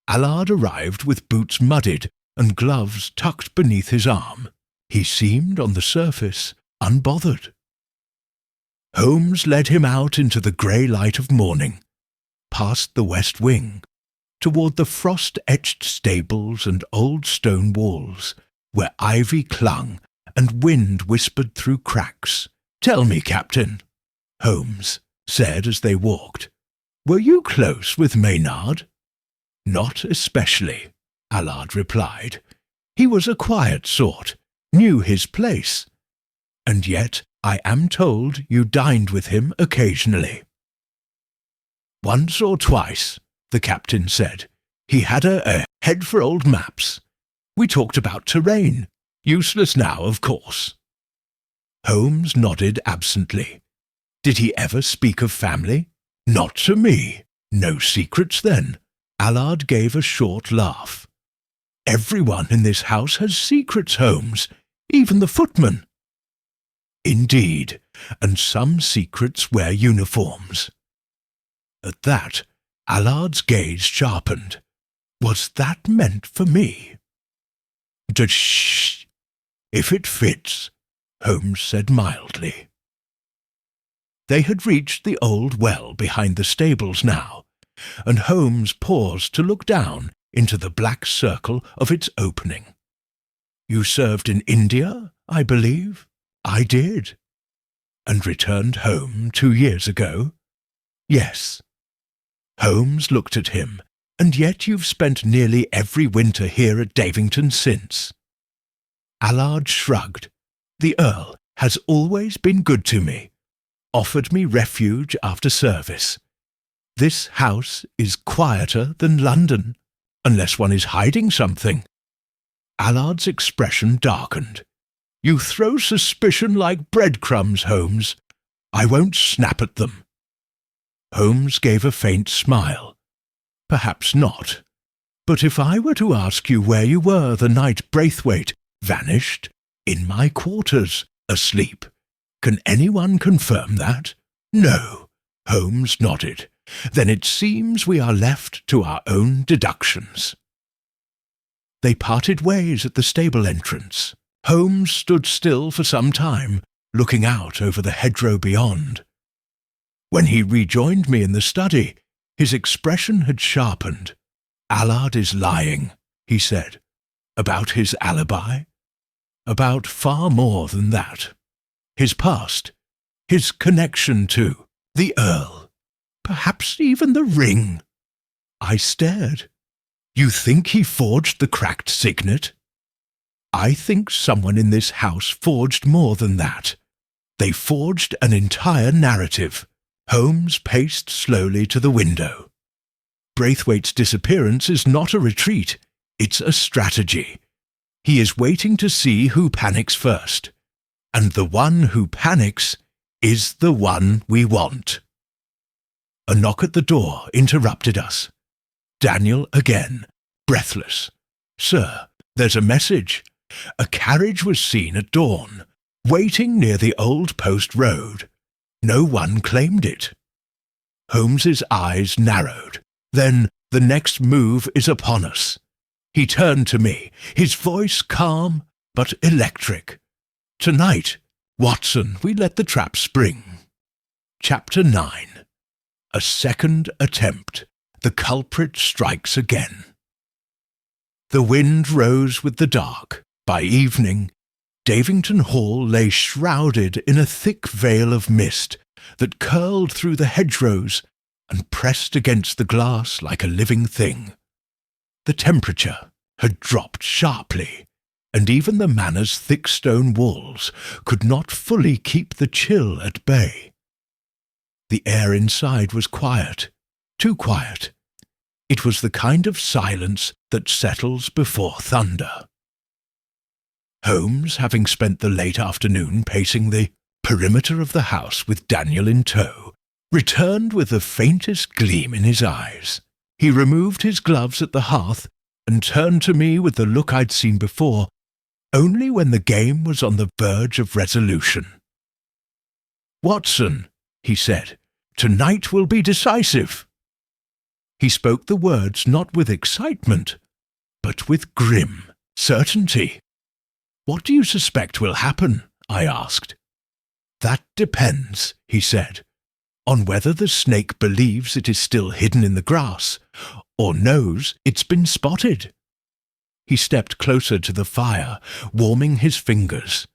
Allard arrived with boots muddied and gloves tucked beneath his arm. He seemed, on the surface, unbothered. Holmes led him out into the grey light of morning, past the west wing, toward the frost-etched stables and old stone walls, where ivy clung and wind whispered through cracks. "Tell me, Captain," Holmes said as they walked, "were you close with Maynard?" "Not especially," Allard replied. "He was a quiet sort, knew his place. And yet I am told you dined with him occasionally." "Once or twice," the captain said. "He had a head for old maps. We talked about terrain. Useless now, of course." Holmes nodded absently. "Did he ever speak of family?" "Not to me. No secrets, then." Allard gave a short laugh. "Everyone in this house has secrets, Holmes, even the footman." "Indeed, and some secrets wear uniforms." At that, Allard's gaze sharpened. "Was that meant for me?" "Shh, if it fits," Holmes said mildly. They had reached the old well behind the stables now, and Holmes paused to look down into the black circle of its opening. "You served in India, I believe?" "I did." "And returned home 2 years ago?" "Yes." Holmes looked at him. "And yet you've spent nearly every winter here at Davington since." Allard shrugged. "The Earl has always been good to me, offered me refuge after service. This house is quieter than London, unless one is hiding something." Allard's expression darkened. "You throw suspicion like breadcrumbs, Holmes. I won't snap at them." Holmes gave a faint smile. "Perhaps not. But if I were to ask you where you were the night Braithwaite vanished, in my quarters, asleep, can anyone confirm that?" "No." Holmes nodded. "Then it seems we are left to our own deductions." They parted ways at the stable entrance. Holmes stood still for some time, looking out over the hedgerow beyond. When he rejoined me in the study, his expression had sharpened. "Allard is lying," he said. "About his alibi? About far more than that. His past, his connection to the Earl. perhaps even the ring. I stared. You think he forged the cracked signet? I think someone in this house forged more than that. They forged an entire narrative. Holmes paced slowly to the window. Braithwaite's disappearance is not a retreat, it's a strategy. He is waiting to see who panics first. And the one who panics is the one we want. A knock at the door interrupted us. Daniel again, breathless. Sir, there's a message. A carriage was seen at dawn, waiting near the old post road. No one claimed it. Holmes's eyes narrowed. Then the next move is upon us. He turned to me, his voice calm but electric. Tonight, Watson, we let the trap spring. Chapter 9. A second attempt. The culprit strikes again. The wind rose with the dark. By evening, Davington Hall lay shrouded in a thick veil of mist that curled through the hedgerows and pressed against the glass like a living thing. The temperature had dropped sharply, and even the manor's thick stone walls could not fully keep the chill at bay. The air inside was quiet, too quiet. It was the kind of silence that settles before thunder. Holmes, having spent the late afternoon pacing the perimeter of the house with Daniel in tow, returned with the faintest gleam in his eyes. He removed his gloves at the hearth and turned to me with the look I'd seen before, only when the game was on the verge of resolution. "Watson," he said, "tonight will be decisive." He spoke the words not with excitement, but with grim certainty. "What do you suspect will happen?" I asked. "That depends," he said, "on whether the snake believes it is still hidden in the grass, or knows it's been spotted." He stepped closer to the fire, warming his fingers.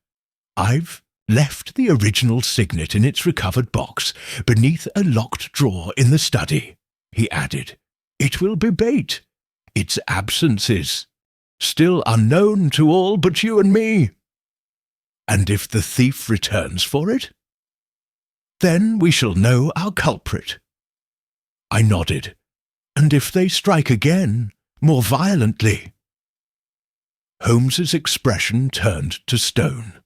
"I've left the original signet in its recovered box beneath a locked drawer in the study," he added. "It will be bait. Its absence is still unknown to all but you and me. And if the thief returns for it, then we shall know our culprit." I nodded. "And if they strike again, more violently?" Holmes's expression turned to stone.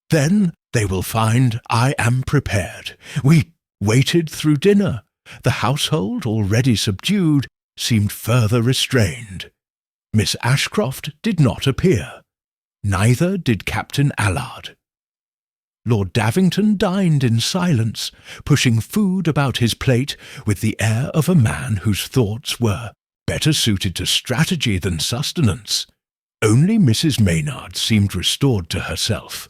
"Then they will find I am prepared. We waited through dinner. The household, already subdued, seemed further restrained. Miss Ashcroft did not appear. Neither did Captain Allard. Lord Davington dined in silence, pushing food about his plate with the air of a man whose thoughts were better suited to strategy than sustenance. Only Mrs. Maynard seemed restored to herself,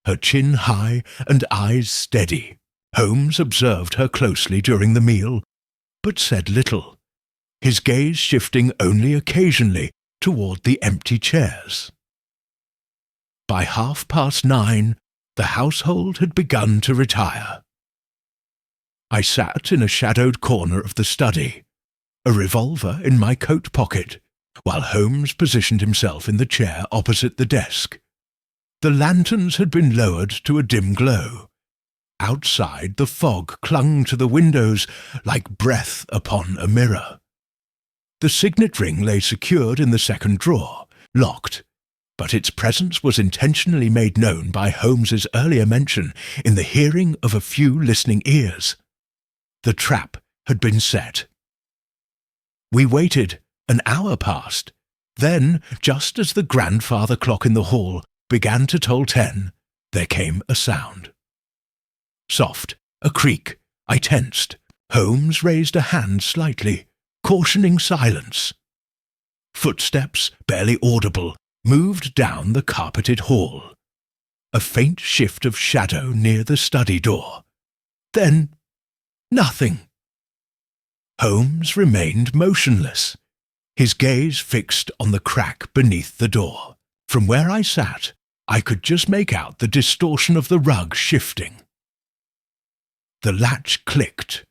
her chin high and eyes steady. Holmes observed her closely during the meal, but said little, his gaze shifting only occasionally toward the empty chairs. By 9:30, the household had begun to retire. I sat in a shadowed corner of the study, a revolver in my coat pocket, while Holmes positioned himself in the chair opposite the desk. The lanterns had been lowered to a dim glow. Outside, the fog clung to the windows like breath upon a mirror. The signet ring lay secured in the second drawer, locked, but its presence was intentionally made known by Holmes's earlier mention in the hearing of a few listening ears. The trap had been set. We waited. An hour passed. Then, just as the grandfather clock in the hall began to toll 10, there came a sound. Soft, a creak. I tensed. Holmes raised a hand slightly, cautioning silence. Footsteps, barely audible, moved down the carpeted hall. A faint shift of shadow near the study door. Then, nothing. Holmes remained motionless, his gaze fixed on the crack beneath the door. From where I sat, I could just make out the distortion of the rug shifting. The latch clicked,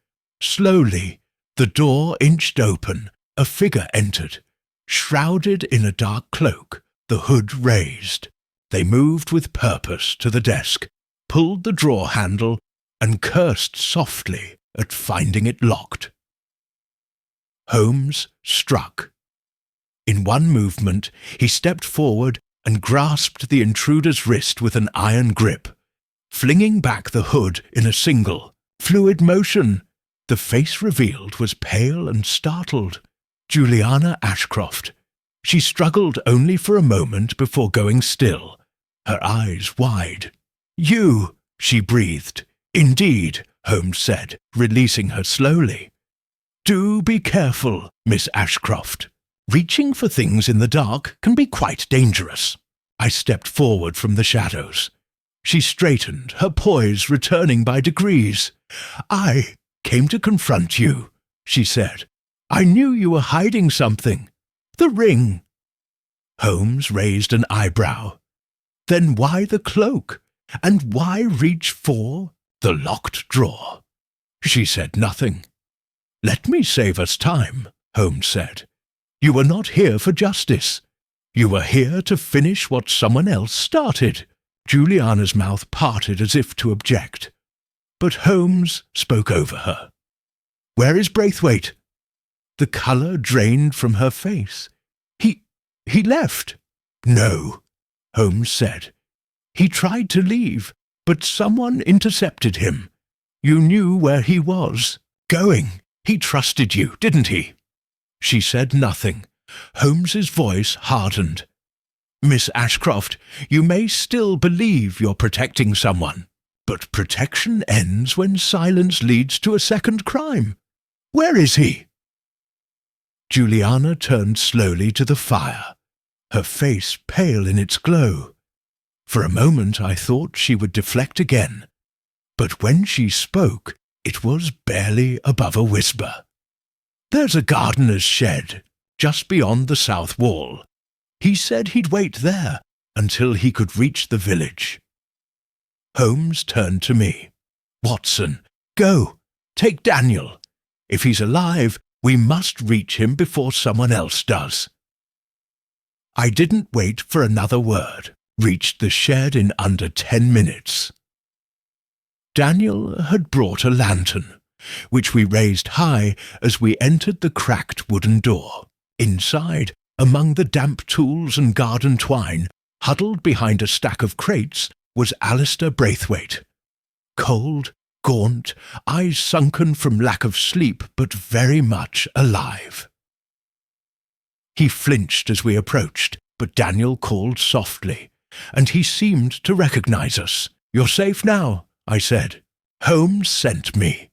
Slowly, the door inched open. A figure entered, shrouded in a dark cloak, the hood raised. They moved with purpose to the desk, pulled the drawer handle, and cursed softly at finding it locked. Holmes struck. In one movement, he stepped forward and grasped the intruder's wrist with an iron grip, flinging back the hood in a single, fluid motion. The face revealed was pale and startled. Juliana Ashcroft. She struggled only for a moment before going still, her eyes wide. "You," she breathed. "Indeed," Holmes said, releasing her slowly. "Do be careful, Miss Ashcroft. Reaching for things in the dark can be quite dangerous." I stepped forward from the shadows. She straightened, her poise returning by degrees. "I came to confront you," she said. "I knew you were hiding something. The ring." Holmes raised an eyebrow. "Then why the cloak? And why reach for the locked drawer?" She said nothing. "Let me save us time," Holmes said. "You were not here for justice. You were here to finish what someone else started." Juliana's mouth parted as if to object, but Holmes spoke over her. "Where is Braithwaite?" The colour drained from her face. He left." "No," Holmes said. "He tried to leave, but someone intercepted him. You knew where he was. Going. He trusted you, didn't he?" She said nothing. Holmes's voice hardened. "Miss Ashcroft, you may still believe you're protecting someone, but protection ends when silence leads to a second crime. Where is he?" Juliana turned slowly to the fire, her face pale in its glow. For a moment I thought she would deflect again, but when she spoke, it was barely above a whisper. "There's a gardener's shed, just beyond the south wall. He said he'd wait there until he could reach the village." Holmes turned to me. "Watson, go. Take Daniel. If he's alive, we must reach him before someone else does." I didn't wait for another word. Reached the shed in under 10 minutes. Daniel had brought a lantern, which we raised high as we entered the cracked wooden door. Inside, among the damp tools and garden twine, huddled behind a stack of crates, was Alistair Braithwaite. Cold, gaunt, eyes sunken from lack of sleep, but very much alive. He flinched as we approached, but Daniel called softly, and he seemed to recognize us. "You're safe now," I said. "Holmes sent me."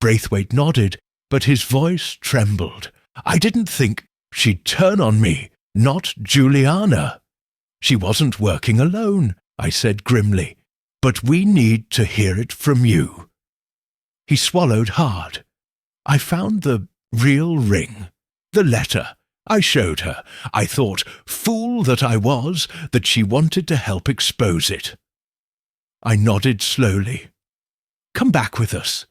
Braithwaite nodded, but his voice trembled. "I didn't think she'd turn on me, not Juliana." "She wasn't working alone," I said grimly, "but we need to hear it from you." He swallowed hard. "I found the real ring, the letter. I showed her. I thought, fool that I was, that she wanted to help expose it." I nodded slowly. "Come back with us.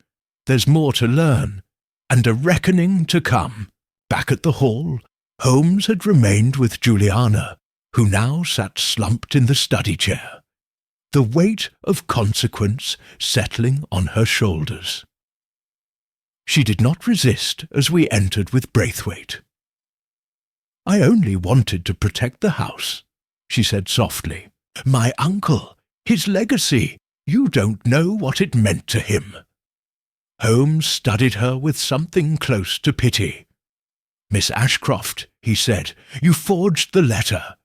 There's more to learn, and a reckoning to come." Back at the hall, Holmes had remained with Juliana, who now sat slumped in the study chair, the weight of consequence settling on her shoulders. She did not resist as we entered with Braithwaite. "I only wanted to protect the house," she said softly. "My uncle, his legacy, you don't know what it meant to him." Holmes studied her with something close to pity. "Miss Ashcroft," he said, "you forged the letter.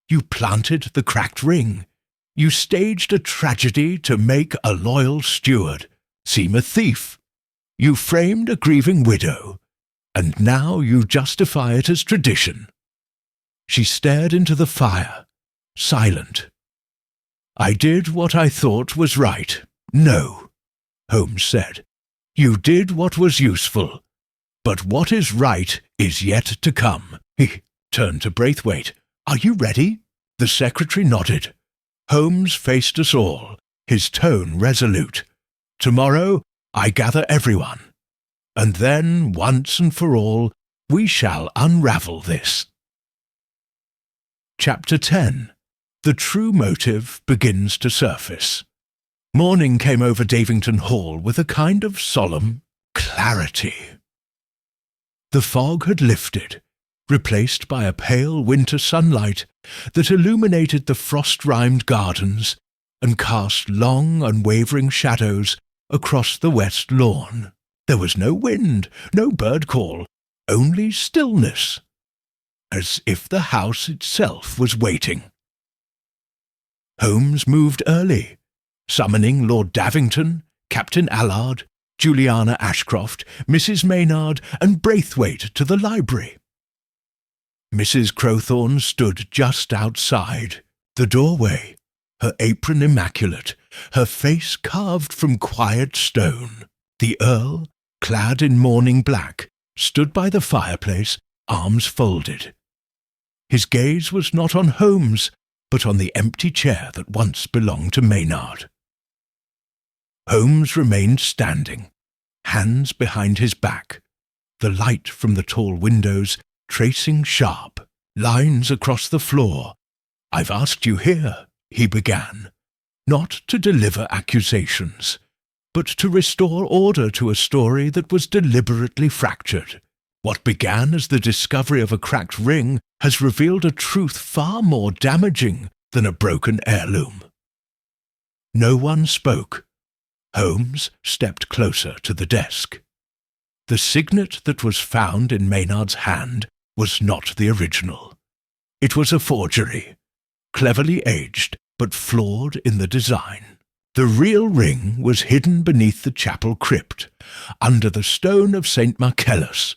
You planted the cracked ring. You staged a tragedy to make a loyal steward seem a thief. You framed a grieving widow, and now you justify it as tradition." She stared into the fire, silent. "I did what I thought was right." "No," Holmes said. "You did what was useful, but what is right is yet to come." He turned to Braithwaite. "Are you ready?" The secretary nodded. Holmes faced us all, his tone resolute. "Tomorrow I gather everyone. and then, once and for all, we shall unravel this. Chapter 10. The true motive begins to surface. Morning came over Davington Hall with a kind of solemn clarity. The fog had lifted, replaced by a pale winter sunlight that illuminated the frost-rimed gardens and cast long, unwavering shadows across the west lawn. There was no wind, no bird call, only stillness, as if the house itself was waiting. Holmes moved early, summoning Lord Davington, Captain Allard, Juliana Ashcroft, Mrs. Maynard, and Braithwaite to the library. Mrs. Crowthorne stood just outside the doorway, her apron immaculate, her face carved from quiet stone. The Earl, clad in mourning black, stood by the fireplace, arms folded. His gaze was not on Holmes, but on the empty chair that once belonged to Maynard. Holmes remained standing, hands behind his back, the light from the tall windows tracing sharp lines across the floor. "I've asked you here," he began, "not to deliver accusations, but to restore order to a story that was deliberately fractured. What began as the discovery of a cracked ring has revealed a truth far more damaging than a broken heirloom." No one spoke. Holmes stepped closer to the desk. The signet that was found in Maynard's hand was not the original. It was a forgery, cleverly aged but flawed in the design. The real ring was hidden beneath the chapel crypt, under the stone of St. Marcellus,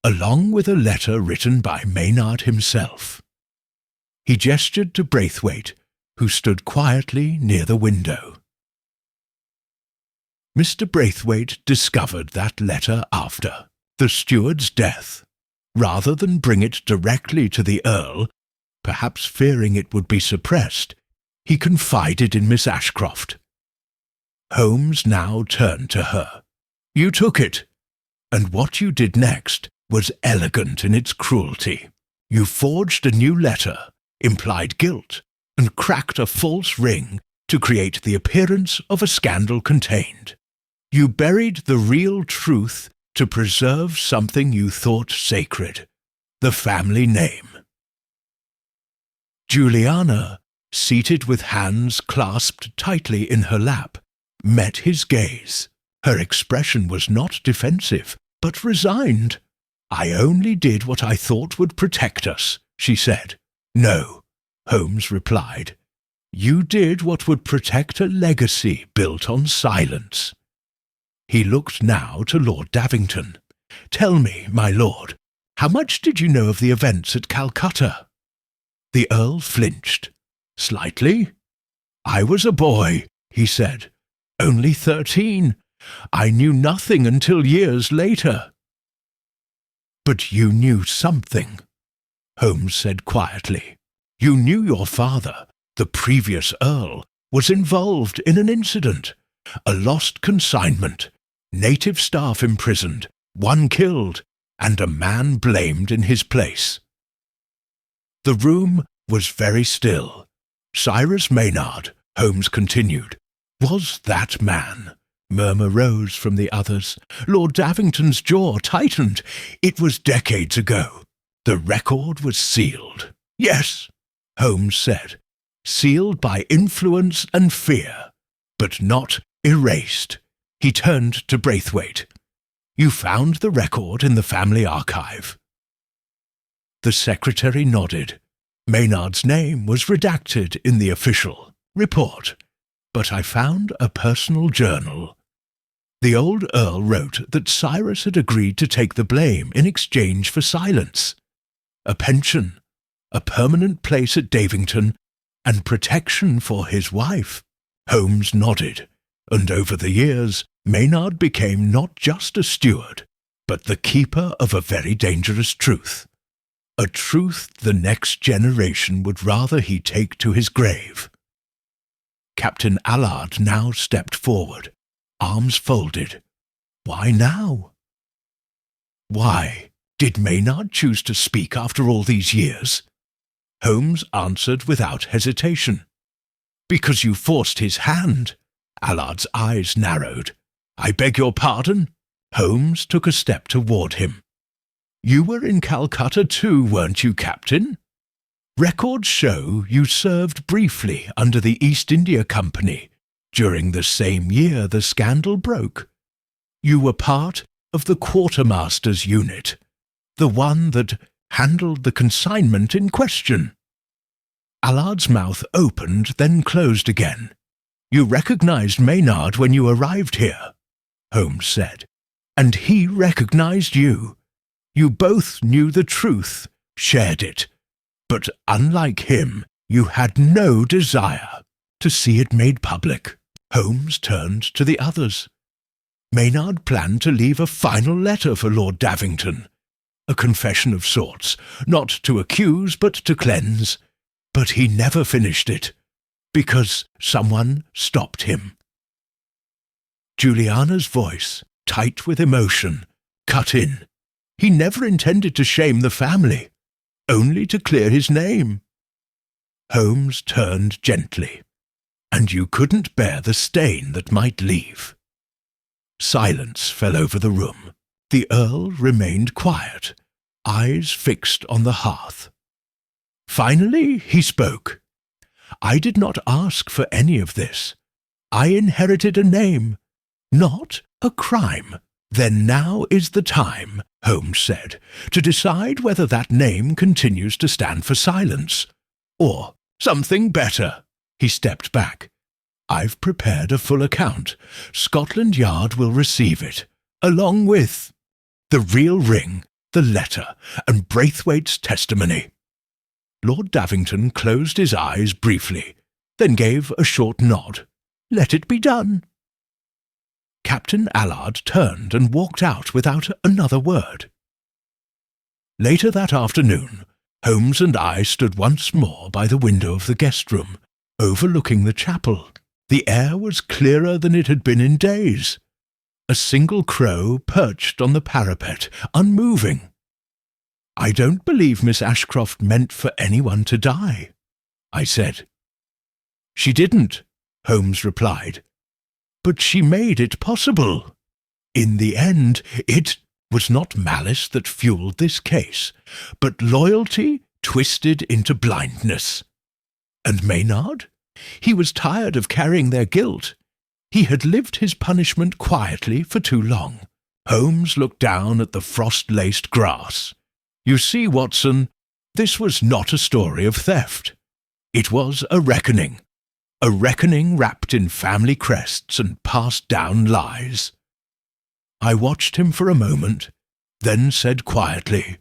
along with a letter written by Maynard himself. He gestured to Braithwaite, who stood quietly near the window. Mr. Braithwaite discovered that letter after the steward's death. Rather than bring it directly to the Earl, perhaps fearing it would be suppressed, he confided in Miss Ashcroft. Holmes now turned to her. "You took it, and what you did next was elegant in its cruelty. You forged a new letter, implied guilt, and cracked a false ring to create the appearance of a scandal contained. You buried the real truth to preserve something you thought sacred, the family name." Juliana, seated with hands clasped tightly in her lap, met his gaze. Her expression was not defensive, but resigned. "I only did what I thought would protect us," she said. "No," Holmes replied. "You did what would protect a legacy built on silence." He looked now to Lord Davington. "Tell me, my lord, how much did you know of the events at Calcutta?" The Earl flinched. "Slightly. I was a boy," he said. "Only 13. I knew nothing until years later." "But you knew something," Holmes said quietly. "You knew your father, the previous Earl, was involved in an incident, a lost consignment, native staff imprisoned, one killed, and a man blamed in his place." The room was very still. Cyrus Maynard, Holmes continued, was that man. Murmur rose from the others. Lord Davington's jaw tightened. It was decades ago. The record was sealed. "Yes," Holmes said, "sealed by influence and fear, but not erased." He turned to Braithwaite. "You found the record in the family archive?" The secretary nodded. "Maynard's name was redacted in the official report, but I found a personal journal. The old Earl wrote that Cyrus had agreed to take the blame in exchange for silence, a pension, a permanent place at Davington, and protection for his wife." Holmes nodded, and over the years Maynard became not just a steward, but the keeper of a very dangerous truth. A truth the next generation would rather he take to his grave. Captain Allard now stepped forward, arms folded. "Why now?" Why did Maynard choose to speak after all these years? Holmes answered without hesitation. Because you forced his hand. Allard's eyes narrowed. I beg your pardon? Holmes took a step toward him. You were in Calcutta too, weren't you, Captain? Records show you served briefly under the East India Company during the same year the scandal broke. You were part of the quartermaster's unit, the one that handled the consignment in question. Allard's mouth opened, then closed again. You recognized Maynard when you arrived here, Holmes said, and he recognized you. You both knew the truth, shared it, but unlike him, you had no desire to see it made public. Holmes turned to the others. Maynard planned to leave a final letter for Lord Davington, a confession of sorts, not to accuse but to cleanse. But he never finished it, because someone stopped him. Juliana's voice, tight with emotion, cut in. He never intended to shame the family, only to clear his name. Holmes turned gently. And you couldn't bear the stain that might leave. Silence fell over the room. The Earl remained quiet, eyes fixed on the hearth. Finally he spoke. I did not ask for any of this. I inherited a name, not a crime. Then now is the time, Holmes said, to decide whether that name continues to stand for silence, or something better. He stepped back. I've prepared a full account. Scotland Yard will receive it, along with the real ring, the letter, and Braithwaite's testimony. Lord Davington closed his eyes briefly, then gave a short nod. Let it be done. Captain Allard turned and walked out without another word. Later that afternoon, Holmes and I stood once more by the window of the guest room, overlooking the chapel. The air was clearer than it had been in days. A single crow perched on the parapet, unmoving. I don't believe Miss Ashcroft meant for anyone to die, I said. She didn't, Holmes replied. But she made it possible. In the end, it was not malice that fueled this case, but loyalty twisted into blindness. And Maynard? He was tired of carrying their guilt. He had lived his punishment quietly for too long. Holmes looked down at the frost-laced grass. You see, Watson, this was not a story of theft. It was a reckoning wrapped in family crests and passed-down lies. I watched him for a moment, then said quietly,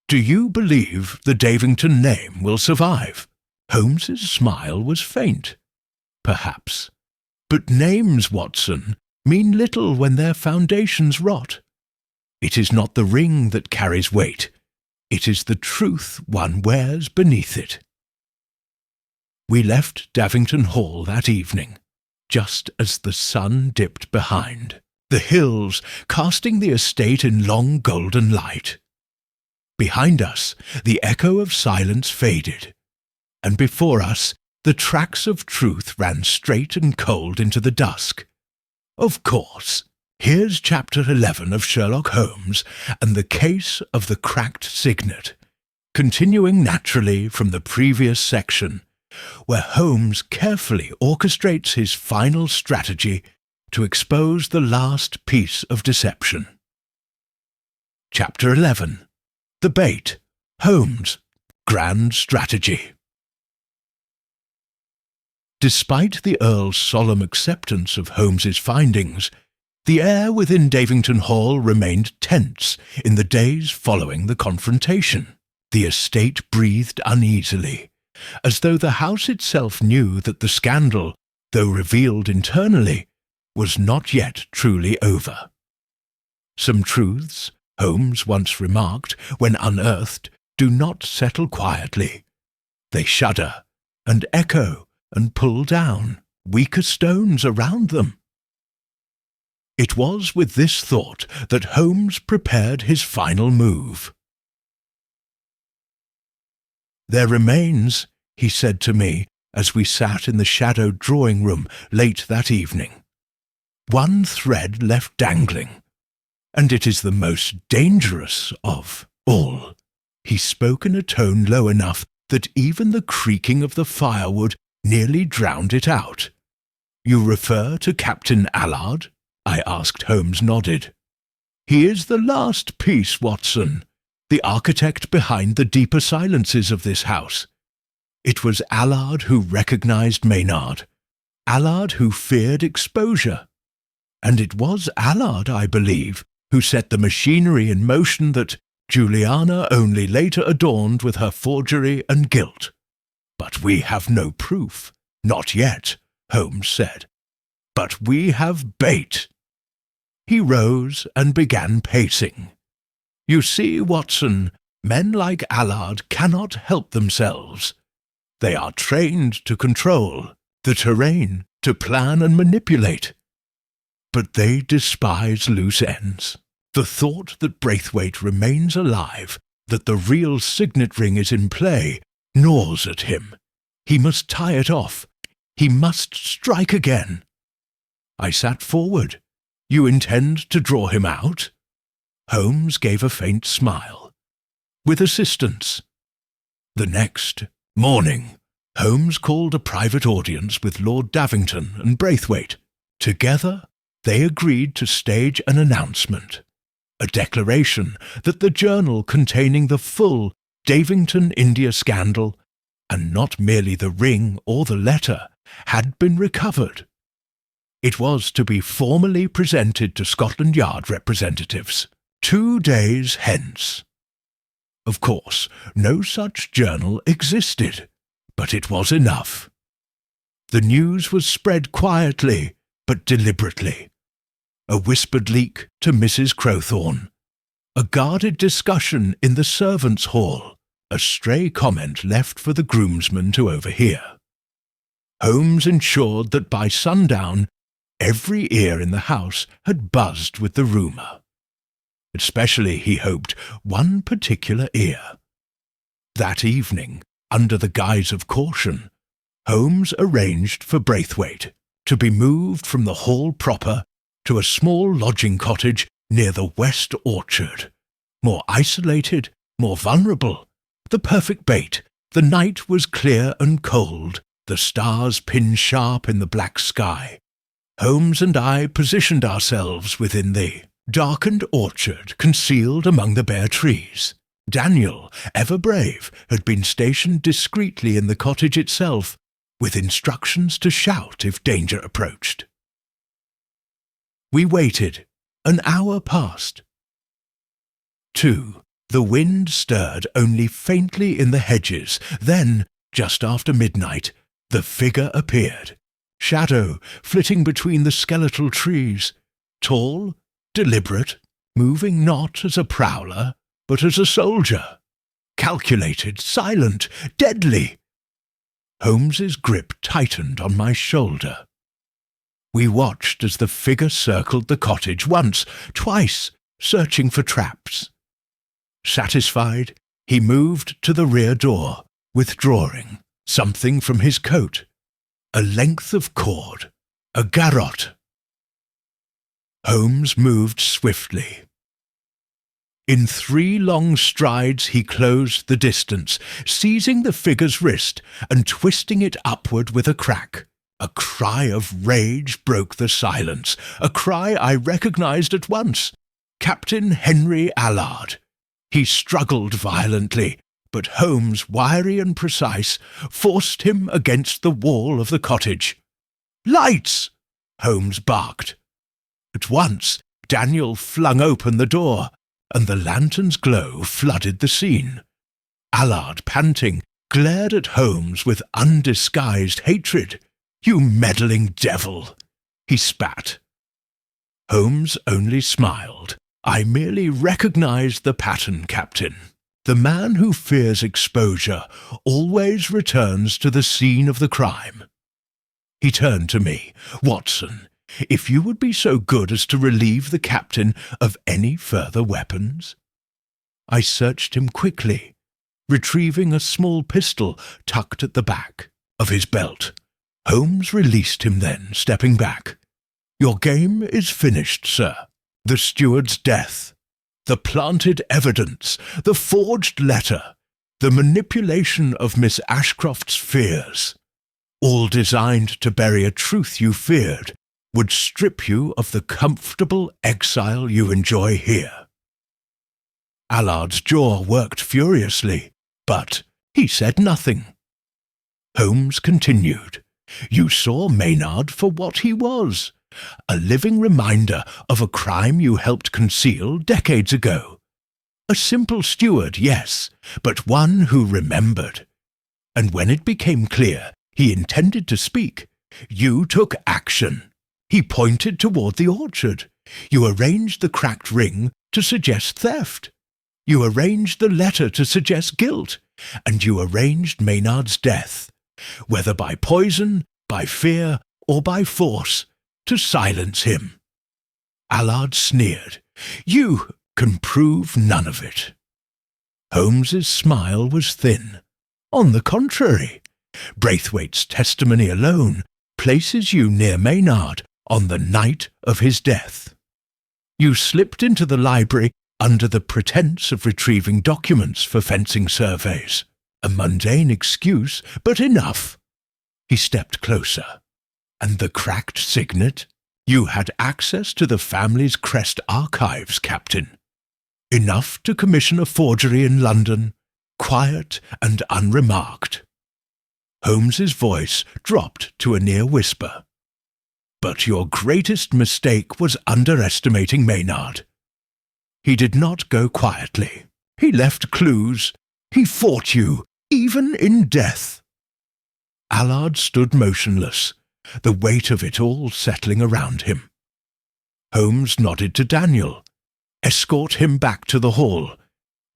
Do you believe the Davington name will survive? Holmes's smile was faint. Perhaps. But names, Watson, mean little when their foundations rot. It is not the ring that carries weight. It is the truth one wears beneath it. We left Davington Hall that evening, just as the sun dipped behind, the hills casting the estate in long golden light. Behind us, the echo of silence faded, and before us, the tracks of truth ran straight and cold into the dusk. Of course, here's Chapter 11 of Sherlock Holmes and the case of the cracked signet, continuing naturally from the previous section, where Holmes carefully orchestrates his final strategy to expose the last piece of deception. Chapter 11. The Bait. Holmes' Grand Strategy. Despite the Earl's solemn acceptance of Holmes's findings, the air within Davington Hall remained tense in the days following the confrontation. The estate breathed uneasily, as though the house itself knew that the scandal, though revealed internally, was not yet truly over. Some truths, Holmes once remarked, when unearthed, do not settle quietly. They shudder and echo and pull down weaker stones around them. It was with this thought that Holmes prepared his final move. "There remains," he said to me as we sat in the shadowed drawing-room late that evening, "one thread left dangling, and it is the most dangerous of all." He spoke in a tone low enough that even the creaking of the firewood nearly drowned it out. "You refer to Captain Allard?" I asked. Holmes nodded. "He is the last piece, Watson, the architect behind the deeper silences of this house. It was Allard who recognized Maynard, Allard who feared exposure, and it was Allard, I believe, who set the machinery in motion that Juliana only later adorned with her forgery and guilt. But we have no proof. Not yet," Holmes said. "But we have bait." He rose and began pacing. "You see, Watson, men like Allard cannot help themselves. They are trained to control the terrain, to plan and manipulate. But they despise loose ends. The thought that Braithwaite remains alive, that the real signet ring is in play, gnaws at him. He must tie it off. He must strike again." I sat forward. "You intend to draw him out?" Holmes gave a faint smile. "With assistance." The next morning, Holmes called a private audience with Lord Davington and Braithwaite. Together, they agreed to stage an announcement, a declaration that the journal containing the full Davington India scandal, and not merely the ring or the letter, had been recovered. It was to be formally presented to Scotland Yard representatives 2 days hence. Of course, no such journal existed, but it was enough. The news was spread quietly but deliberately. A whispered leak to Mrs. Crowthorne, a guarded discussion in the servants' hall, a stray comment left for the groomsmen to overhear. Holmes ensured that by sundown every ear in the house had buzzed with the rumour. Especially, he hoped, one particular ear. That evening, under the guise of caution, Holmes arranged for Braithwaite to be moved from the hall proper to a small lodging cottage near the West Orchard, more isolated, more vulnerable, the perfect bait. The night was clear and cold, the stars pinned sharp in the black sky. Holmes and I positioned ourselves within the darkened orchard, concealed among the bare trees. Daniel, ever brave, had been stationed discreetly in the cottage itself, with instructions to shout if danger approached. We waited. An hour passed. 2. The wind stirred only faintly in the hedges. Then, just after midnight, the figure appeared. Shadow flitting between the skeletal trees. Tall, deliberate, moving not as a prowler, but as a soldier. Calculated, silent, deadly. Holmes's grip tightened on my shoulder. We watched as the figure circled the cottage once, twice, searching for traps. Satisfied, he moved to the rear door, withdrawing something from his coat. A length of cord, a garrote. Holmes moved swiftly. In 3 long strides he closed the distance, seizing the figure's wrist and twisting it upward with a crack. A cry of rage broke the silence, a cry I recognized at once. Captain Henry Allard. He struggled violently, but Holmes, wiry and precise, forced him against the wall of the cottage. "Lights!" Holmes barked. At once, Daniel flung open the door, and the lantern's glow flooded the scene. Allard, panting, glared at Holmes with undisguised hatred. "You meddling devil!" he spat. Holmes only smiled. "I merely recognized the pattern, Captain. The man who fears exposure always returns to the scene of the crime." He turned to me. "Watson, if you would be so good as to relieve the captain of any further weapons." I searched him quickly, retrieving a small pistol tucked at the back of his belt. Holmes released him then, stepping back. "Your game is finished, sir. The steward's death, the planted evidence, the forged letter, the manipulation of Miss Ashcroft's fears, all designed to bury a truth you feared, would strip you of the comfortable exile you enjoy here." Allard's jaw worked furiously, but he said nothing. Holmes continued. "You saw Maynard for what he was, a living reminder of a crime you helped conceal decades ago. A simple steward, yes, but one who remembered. And when it became clear he intended to speak, you took action. He pointed toward the orchard. You arranged the cracked ring to suggest theft. You arranged the letter to suggest guilt, and you arranged Maynard's death, whether by poison, by fear, or by force, to silence him." Allard sneered. "You can prove none of it." Holmes's smile was thin. "On the contrary, Braithwaite's testimony alone places you near Maynard on the night of his death. You slipped into the library under the pretense of retrieving documents for fencing surveys. A mundane excuse, but enough." He stepped closer. "And the cracked signet? You had access to the family's crest archives, Captain. Enough to commission a forgery in London, quiet and unremarked." Holmes's voice dropped to a near whisper. "But your greatest mistake was underestimating Maynard. He did not go quietly. He left clues. He fought you, even in death." Allard stood motionless, the weight of it all settling around him. Holmes nodded to Daniel. "Escort him back to the hall.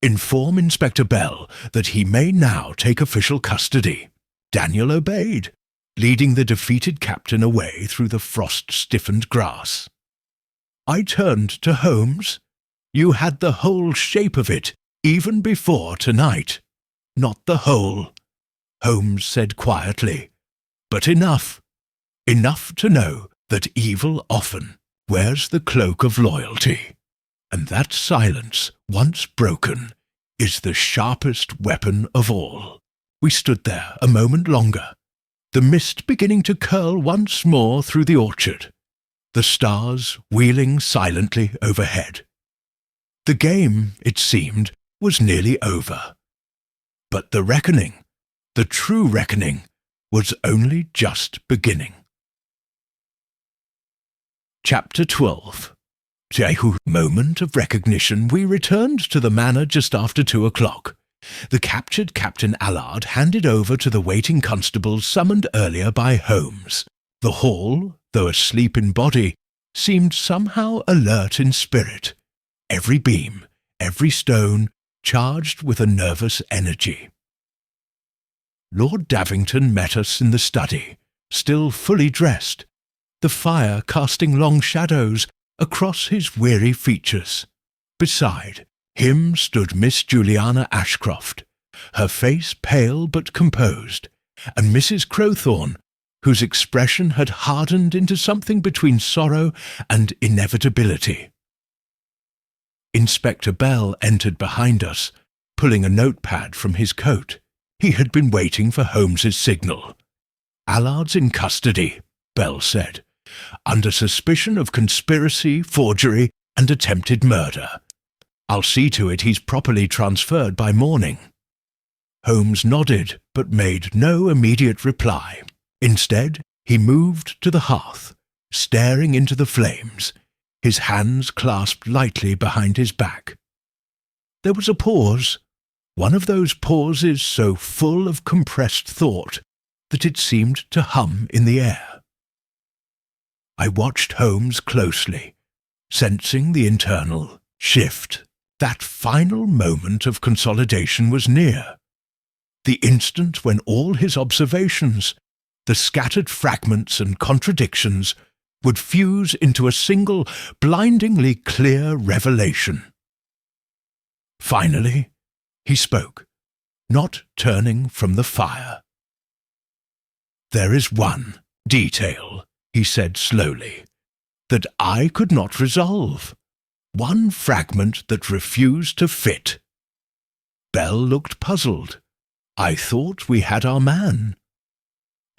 Inform Inspector Bell that he may now take official custody." Daniel obeyed, leading the defeated captain away through the frost-stiffened grass. I turned to Holmes. "You had the whole shape of it, even before tonight." "Not the whole," Holmes said quietly, "but enough. Enough to know that evil often wears the cloak of loyalty, and that silence, once broken, is the sharpest weapon of all." We stood there a moment longer, the mist beginning to curl once more through the orchard, the stars wheeling silently overhead. The game, it seemed, was nearly over. But the reckoning, the true reckoning, was only just beginning. Chapter 12. Jehu. Moment of recognition, we returned to the manor just after 2 o'clock. The captured Captain Allard handed over to the waiting constables summoned earlier by Holmes. The hall, though asleep in body, seemed somehow alert in spirit. Every beam, every stone, charged with a nervous energy. Lord Davington met us in the study, still fully dressed, the fire casting long shadows across his weary features. Beside him stood Miss Juliana Ashcroft, her face pale but composed, and Mrs. Crowthorne, whose expression had hardened into something between sorrow and inevitability. Inspector Bell entered behind us, pulling a notepad from his coat. He had been waiting for Holmes's signal. "Allard's in custody," Bell said, "under suspicion of conspiracy, forgery, and attempted murder. I'll see to it he's properly transferred by morning." Holmes nodded, but made no immediate reply. Instead, he moved to the hearth, staring into the flames, his hands clasped lightly behind his back. There was a pause, one of those pauses so full of compressed thought that it seemed to hum in the air. I watched Holmes closely, sensing the internal shift. That final moment of consolidation was near. The instant when all his observations, the scattered fragments and contradictions, would fuse into a single, blindingly clear revelation. Finally, he spoke, not turning from the fire. "There is one detail," he said slowly, "that I could not resolve. One fragment that refused to fit." Bell looked puzzled. "I thought we had our man."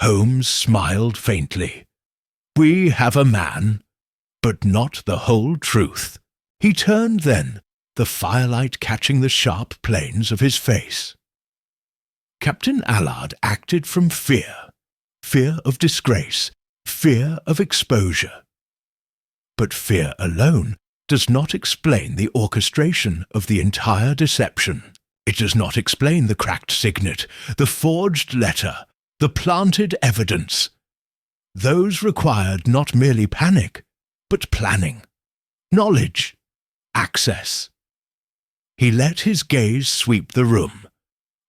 Holmes smiled faintly. "We have a man, but not the whole truth." He turned then, the firelight catching the sharp planes of his face. Captain Allard acted from fear of disgrace, fear of exposure. But fear alone does not explain the orchestration of the entire deception. It does not explain the cracked signet, the forged letter, the planted evidence. Those required not merely panic, but planning, knowledge, access. He let his gaze sweep the room,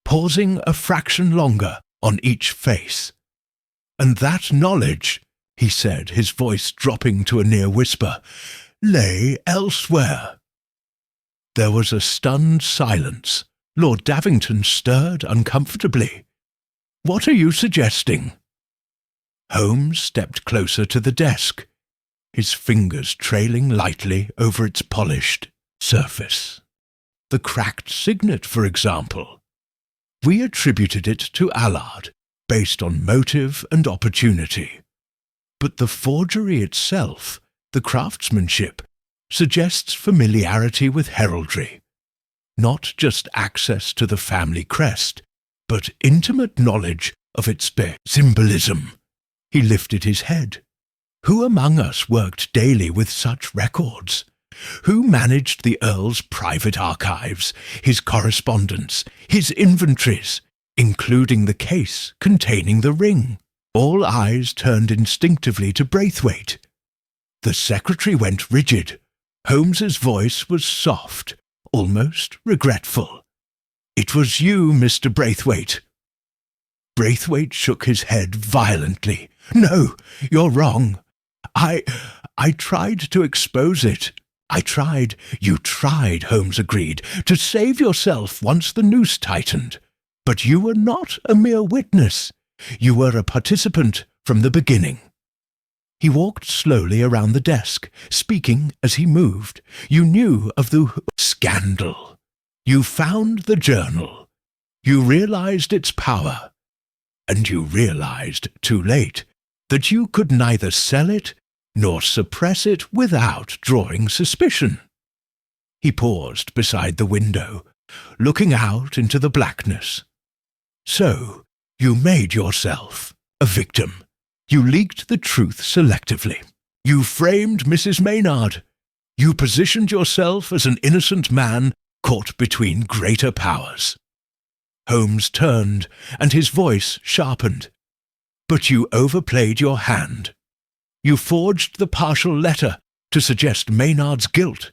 pausing a fraction longer on each face. "And that knowledge," he said, his voice dropping to a near whisper, "lay elsewhere." There was a stunned silence. Lord Davington stirred uncomfortably. "What are you suggesting?" Holmes stepped closer to the desk, his fingers trailing lightly over its polished surface. "The cracked signet, for example. We attributed it to Allard, based on motive and opportunity. But the forgery itself, the craftsmanship, suggests familiarity with heraldry. Not just access to the family crest, but intimate knowledge of its symbolism." He lifted his head. "Who among us worked daily with such records? Who managed the Earl's private archives, his correspondence, his inventories, including the case containing the ring?" All eyes turned instinctively to Braithwaite. The secretary went rigid. Holmes's voice was soft, almost regretful. "It was you, Mr. Braithwaite." Braithwaite shook his head violently. "No, you're wrong. I tried to expose it. I tried." "You tried," Holmes agreed, "to save yourself once the noose tightened. But you were not a mere witness. You were a participant from the beginning." He walked slowly around the desk, speaking as he moved. "You knew of the scandal. You found the journal. You realized its power. And you realized, too late, that you could neither sell it nor suppress it without drawing suspicion." He paused beside the window, looking out into the blackness. "So, you made yourself a victim. You leaked the truth selectively. You framed Mrs. Maynard. You positioned yourself as an innocent man caught between greater powers." Holmes turned, and his voice sharpened. "But you overplayed your hand. You forged the partial letter to suggest Maynard's guilt,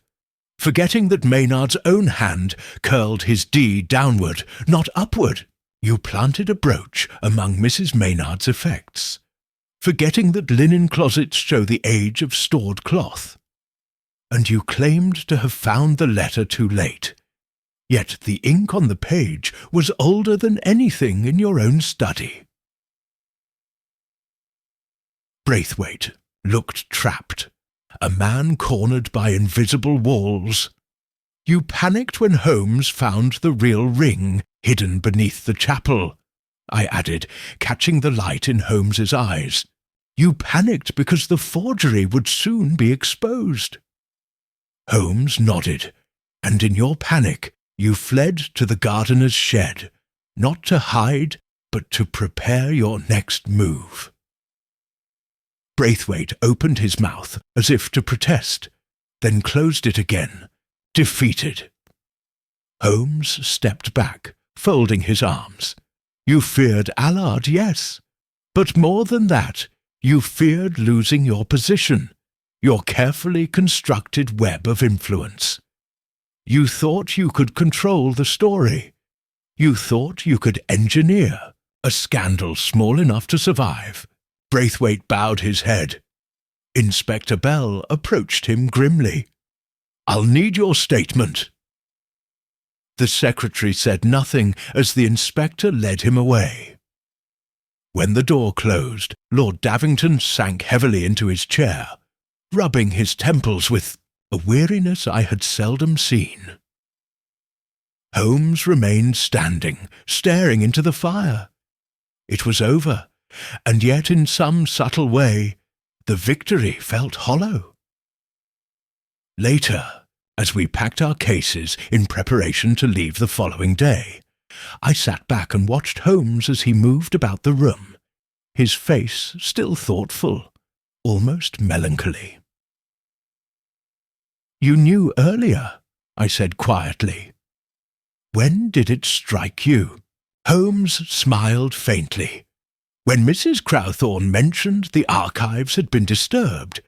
forgetting that Maynard's own hand curled his D downward, not upward. You planted a brooch among Mrs. Maynard's effects, forgetting that linen closets show the age of stored cloth. And you claimed to have found the letter too late. Yet the ink on the page was older than anything in your own study." Braithwaite looked trapped, a man cornered by invisible walls. "You panicked when Holmes found the real ring hidden beneath the chapel," I added, catching the light in Holmes's eyes. "You panicked because the forgery would soon be exposed." Holmes nodded. "And in your panic, you fled to the gardener's shed, not to hide, but to prepare your next move." Braithwaite opened his mouth as if to protest, then closed it again, defeated. Holmes stepped back, folding his arms. "You feared Allard, yes. But more than that, you feared losing your position, your carefully constructed web of influence. You thought you could control the story. You thought you could engineer a scandal small enough to survive." Braithwaite bowed his head. Inspector Bell approached him grimly. "I'll need your statement." The secretary said nothing as the inspector led him away. When the door closed, Lord Davington sank heavily into his chair, rubbing his temples with a weariness I had seldom seen. Holmes remained standing, staring into the fire. It was over, and yet in some subtle way the victory felt hollow. Later, as we packed our cases in preparation to leave the following day, I sat back and watched Holmes as he moved about the room, his face still thoughtful, almost melancholy. "You knew earlier," I said quietly. "When did it strike you?" Holmes smiled faintly. "When Mrs. Crowthorne mentioned the archives had been disturbed,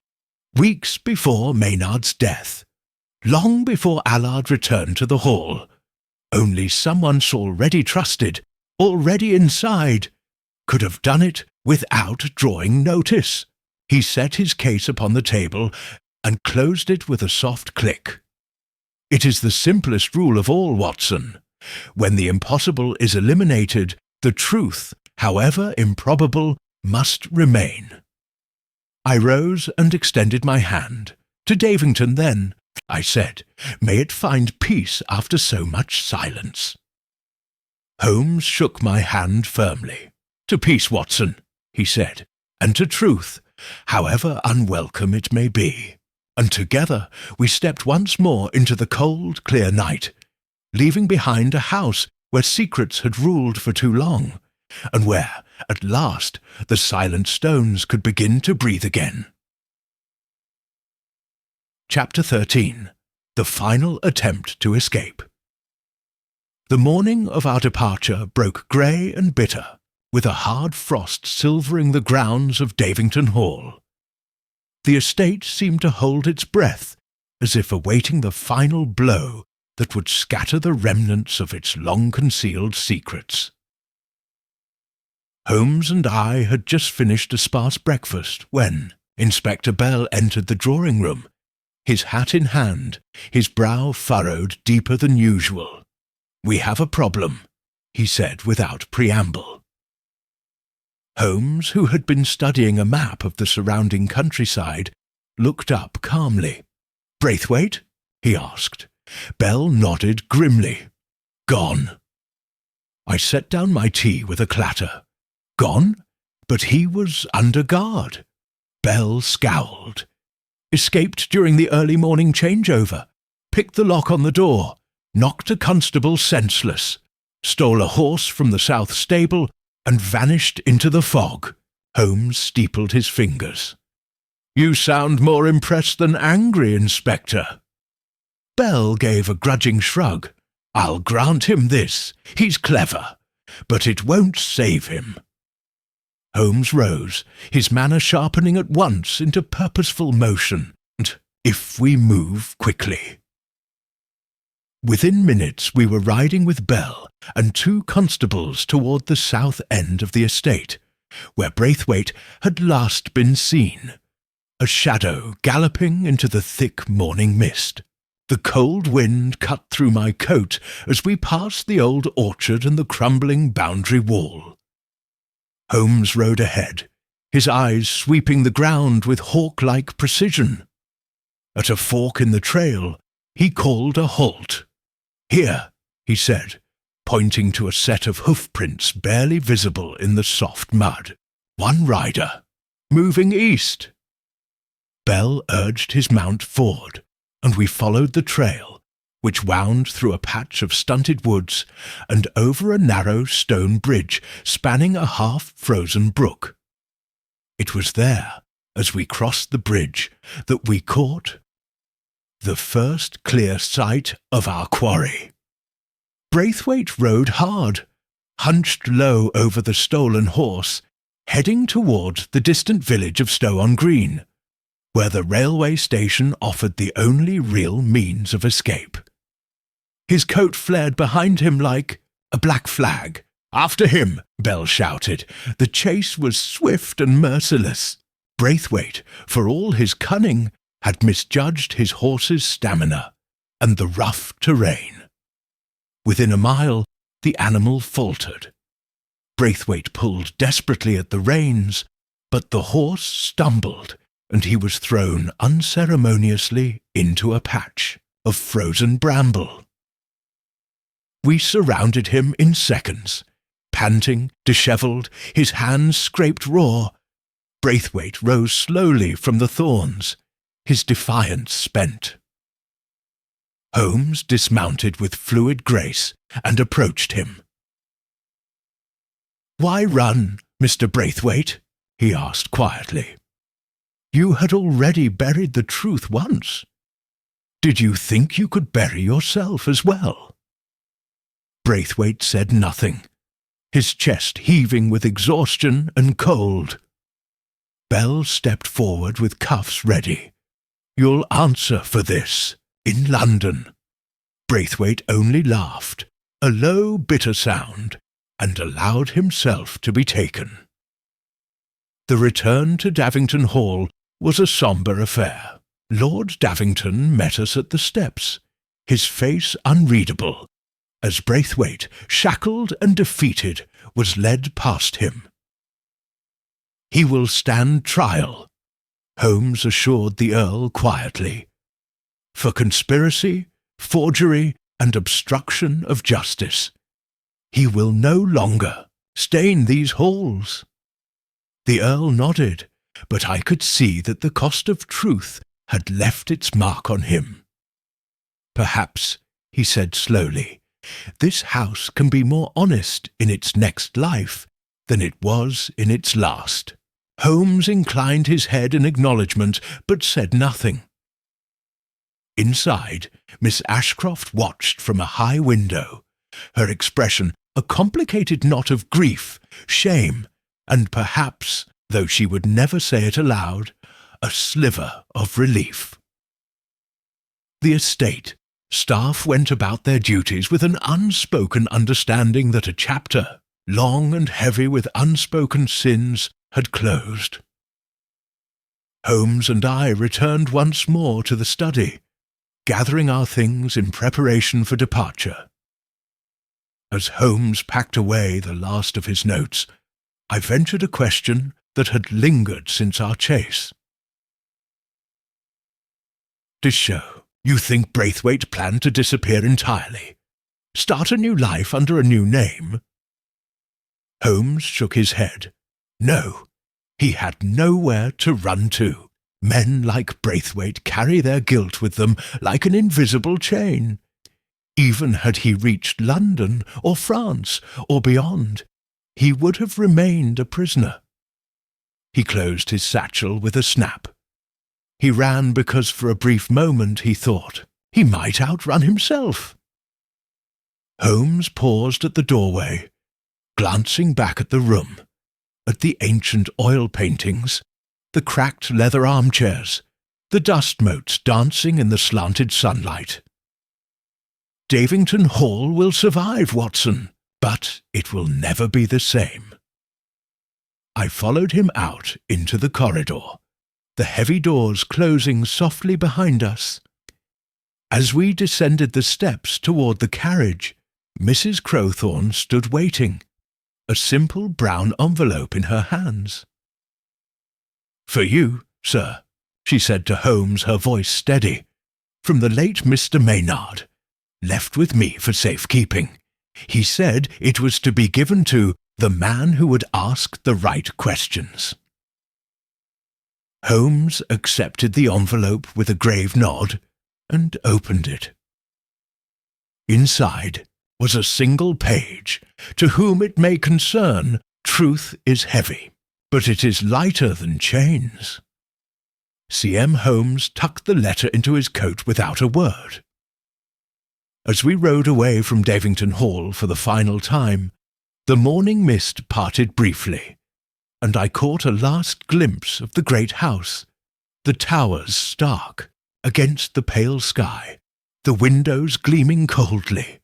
weeks before Maynard's death, long before Allard returned to the Hall. Only someone already trusted, already inside, could have done it without drawing notice." He set his case upon the table and closed it with a soft click. "It is the simplest rule of all, Watson. When the impossible is eliminated, the truth, however improbable, must remain." I rose and extended my hand. "To Davington, then," I said. "May it find peace after so much silence." Holmes shook my hand firmly. "To peace, Watson," he said, "and to truth, however unwelcome it may be." And together we stepped once more into the cold, clear night, leaving behind a house where secrets had ruled for too long, and where, at last, the silent stones could begin to breathe again. Chapter 13. The Final Attempt to Escape. The morning of our departure broke grey and bitter, with a hard frost silvering the grounds of Davington Hall. The estate seemed to hold its breath, as if awaiting the final blow that would scatter the remnants of its long-concealed secrets. Holmes and I had just finished a sparse breakfast when Inspector Bell entered the drawing-room, his hat in hand, his brow furrowed deeper than usual. "We have a problem," he said without preamble. Holmes, who had been studying a map of the surrounding countryside, looked up calmly. "Braithwaite?" he asked. Bell nodded grimly. "Gone." I set down my tea with a clatter. Gone? But he was under guard. Bell scowled. "Escaped during the early morning changeover. Picked the lock on the door. Knocked a constable senseless. Stole a horse from the south stable and vanished into the fog." Holmes steepled his fingers. "You sound more impressed than angry, Inspector." Bell gave a grudging shrug. "I'll grant him this. He's clever. But it won't save him." Holmes rose, his manner sharpening at once into purposeful motion. "And if we move quickly." Within minutes we were riding with Bell and two constables toward the south end of the estate, where Braithwaite had last been seen, a shadow galloping into the thick morning mist. The cold wind cut through my coat as we passed the old orchard and the crumbling boundary wall. Holmes rode ahead, his eyes sweeping the ground with hawk-like precision. At a fork in the trail, he called a halt. "Here," he said, pointing to a set of hoofprints barely visible in the soft mud. "One rider. Moving east." Bell urged his mount forward, and we followed the trail, which wound through a patch of stunted woods and over a narrow stone bridge spanning a half-frozen brook. It was there, as we crossed the bridge, that we caught the first clear sight of our quarry. Braithwaite rode hard, hunched low over the stolen horse, heading toward the distant village of Stow-on-Green, where the railway station offered the only real means of escape. His coat flared behind him like a black flag. "After him!" Bell shouted. The chase was swift and merciless. Braithwaite, for all his cunning, had misjudged his horse's stamina and the rough terrain. Within a mile, the animal faltered. Braithwaite pulled desperately at the reins, but the horse stumbled, and he was thrown unceremoniously into a patch of frozen bramble. We surrounded him in seconds. Panting, dishevelled, his hands scraped raw. Braithwaite rose slowly from the thorns, his defiance spent. Holmes dismounted with fluid grace and approached him. "Why run, Mr. Braithwaite?" he asked quietly. "You had already buried the truth once. Did you think you could bury yourself as well?" Braithwaite said nothing, his chest heaving with exhaustion and cold. Bell stepped forward with cuffs ready. "You'll answer for this, in London." Braithwaite only laughed, a low, bitter sound, and allowed himself to be taken. The return to Davington Hall was a sombre affair. Lord Davington met us at the steps, his face unreadable, as Braithwaite, shackled and defeated, was led past him. "He will stand trial," Holmes assured the Earl quietly, "for conspiracy, forgery, and obstruction of justice. He will no longer stain these halls." The Earl nodded, but I could see that the cost of truth had left its mark on him. "Perhaps," he said slowly, "this house can be more honest in its next life than it was in its last." Holmes inclined his head in acknowledgment, but said nothing. Inside, Miss Ashcroft watched from a high window, her expression a complicated knot of grief, shame, and perhaps, though she would never say it aloud, a sliver of relief. The estate. Staff went about their duties with an unspoken understanding that a chapter, long and heavy with unspoken sins, had closed. Holmes and I returned once more to the study, gathering our things in preparation for departure. As Holmes packed away the last of his notes, I ventured a question that had lingered since our chase. "To show, you think Braithwaite planned to disappear entirely? Start a new life under a new name?" Holmes shook his head. "No, he had nowhere to run to. Men like Braithwaite carry their guilt with them like an invisible chain. Even had he reached London or France or beyond, he would have remained a prisoner." He closed his satchel with a snap. He ran because for a brief moment he thought he might outrun himself. Holmes paused at the doorway, glancing back at the room, at the ancient oil paintings, the cracked leather armchairs, the dust motes dancing in the slanted sunlight. "Davington Hall will survive, Watson, but it will never be the same." I followed him out into the corridor, the heavy doors closing softly behind us. As we descended the steps toward the carriage, Mrs. Crowthorne stood waiting, a simple brown envelope in her hands. "For you, sir," she said to Holmes, her voice steady, "from the late Mr. Maynard, left with me for safekeeping. He said it was to be given to the man who would ask the right questions." Holmes accepted the envelope with a grave nod and opened it. Inside was a single page. "To whom it may concern, truth is heavy, but it is lighter than chains." C.M. Holmes tucked the letter into his coat without a word. As we rode away from Davington Hall for the final time, the morning mist parted briefly, and I caught a last glimpse of the great house, the towers stark against the pale sky, the windows gleaming coldly.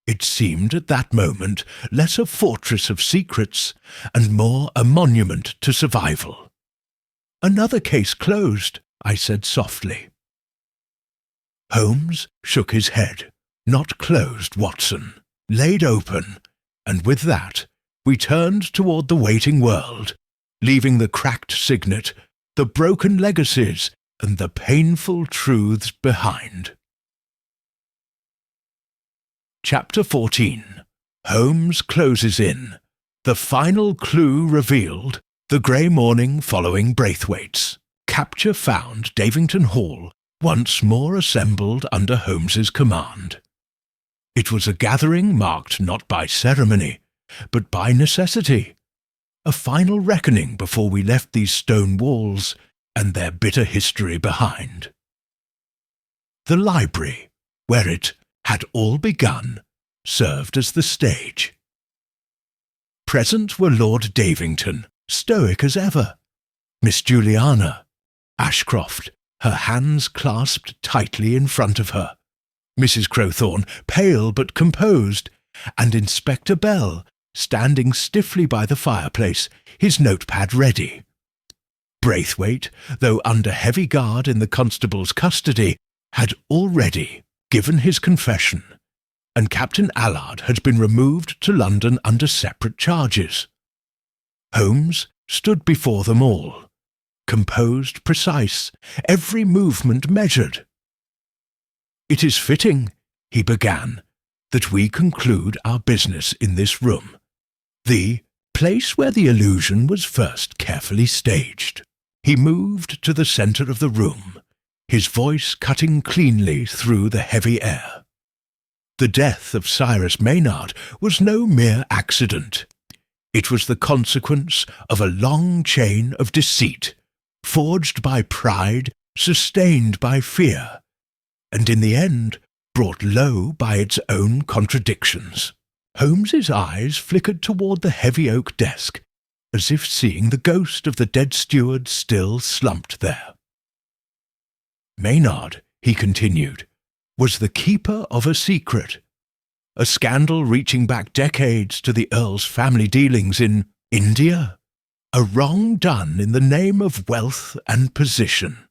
It seemed at that moment less a fortress of secrets and more a monument to survival. Another case closed, I said softly. Holmes shook his head. Not closed, Watson. Laid open, and with that we turned toward the waiting world, leaving the cracked signet, the broken legacies, and the painful truths behind. Chapter 14. Holmes closes in. The final clue revealed. The grey morning following Braithwaite's. Capture found Davington Hall once more assembled under Holmes's command. It was a gathering marked not by ceremony, but by necessity. A final reckoning before we left these stone walls and their bitter history behind. The library, where it had all begun, served as the stage. Present were Lord Davington, stoic as ever, Miss Juliana, Ashcroft, her hands clasped tightly in front of her, Mrs. Crowthorne, pale but composed, and Inspector Bell, standing stiffly by the fireplace, his notepad ready. Braithwaite, though under heavy guard in the constable's custody, had already given his confession, and Captain Allard had been removed to London under separate charges. Holmes stood before them all, composed, precise, every movement measured. "It is fitting," he began, "that we conclude our business in this room, the place where the illusion was first carefully staged." He moved to the centre of the room, his voice cutting cleanly through the heavy air. The death of Cyrus Maynard was no mere accident. It was the consequence of a long chain of deceit, forged by pride, sustained by fear, and in the end brought low by its own contradictions. Holmes's eyes flickered toward the heavy oak desk, as if seeing the ghost of the dead steward still slumped there. Maynard, he continued, was the keeper of a secret, a scandal reaching back decades to the Earl's family dealings in India, a wrong done in the name of wealth and position.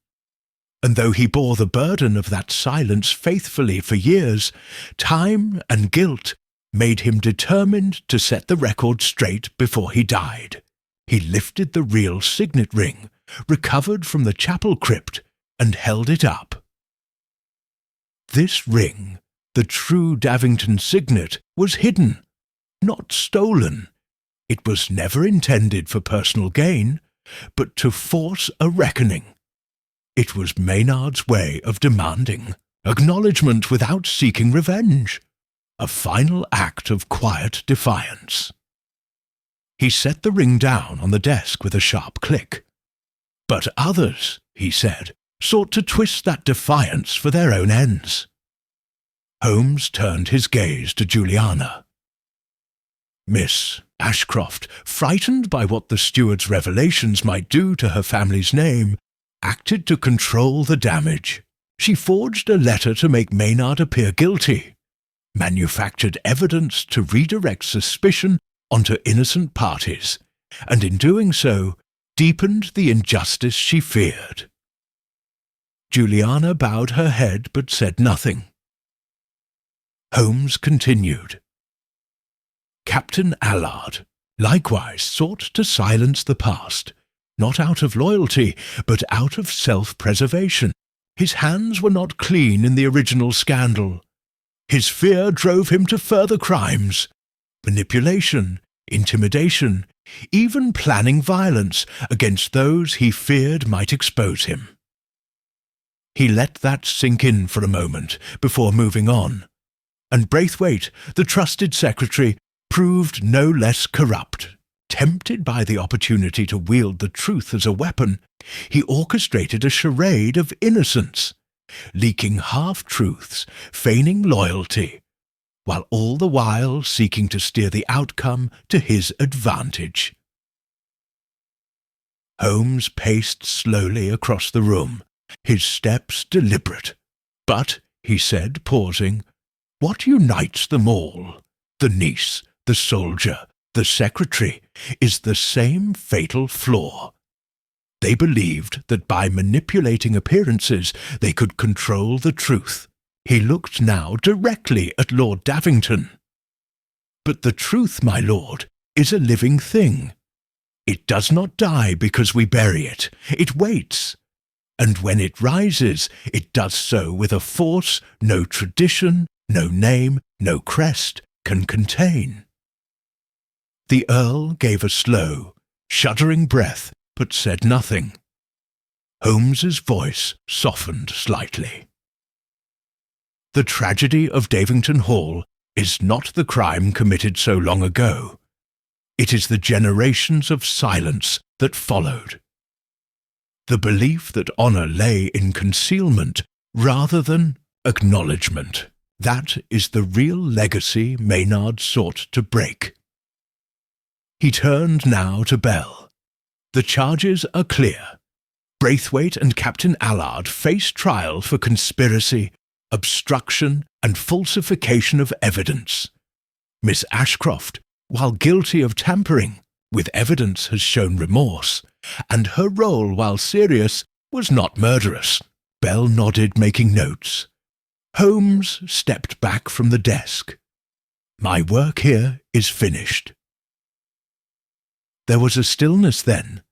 And though he bore the burden of that silence faithfully for years, time and guilt made him determined to set the record straight before he died. He lifted the real signet ring, recovered from the chapel crypt, and held it up. This ring, the true Davington signet, was hidden, not stolen. It was never intended for personal gain, but to force a reckoning. It was Maynard's way of demanding acknowledgment without seeking revenge, a final act of quiet defiance. He set the ring down on the desk with a sharp click. But others, he said, sought to twist that defiance for their own ends. Holmes turned his gaze to Juliana. Miss Ashcroft, frightened by what the steward's revelations might do to her family's name, acted to control the damage. She forged a letter to make Maynard appear guilty, manufactured evidence to redirect suspicion onto innocent parties, and in doing so, deepened the injustice she feared. Juliana bowed her head but said nothing. Holmes continued. Captain Allard likewise sought to silence the past, not out of loyalty, but out of self-preservation. His hands were not clean in the original scandal. His fear drove him to further crimes, manipulation, intimidation, even planning violence against those he feared might expose him. He let that sink in for a moment before moving on, and Braithwaite, the trusted secretary, proved no less corrupt. Tempted by the opportunity to wield the truth as a weapon, he orchestrated a charade of innocence, leaking half-truths, feigning loyalty, while all the while seeking to steer the outcome to his advantage. Holmes paced slowly across the room, his steps deliberate. But, he said, pausing, what unites them all, the niece, the soldier, the secretary, is the same fatal flaw. They believed that by manipulating appearances they could control the truth. He looked now directly at Lord Davington. "But the truth, my lord, is a living thing. It does not die because we bury it. It waits. And when it rises, it does so with a force no tradition, no name, no crest can contain." The Earl gave a slow, shuddering breath, but said nothing. Holmes's voice softened slightly. "The tragedy of Davington Hall is not the crime committed so long ago. It is the generations of silence that followed. The belief that honour lay in concealment rather than acknowledgment. That is the real legacy Maynard sought to break." He turned now to Bell. "The charges are clear. Braithwaite and Captain Allard face trial for conspiracy, obstruction, and falsification of evidence. Miss Ashcroft, while guilty of tampering with evidence, has shown remorse, and her role, while serious, was not murderous." Bell nodded, making notes. Holmes stepped back from the desk. "My work here is finished." There was a stillness then,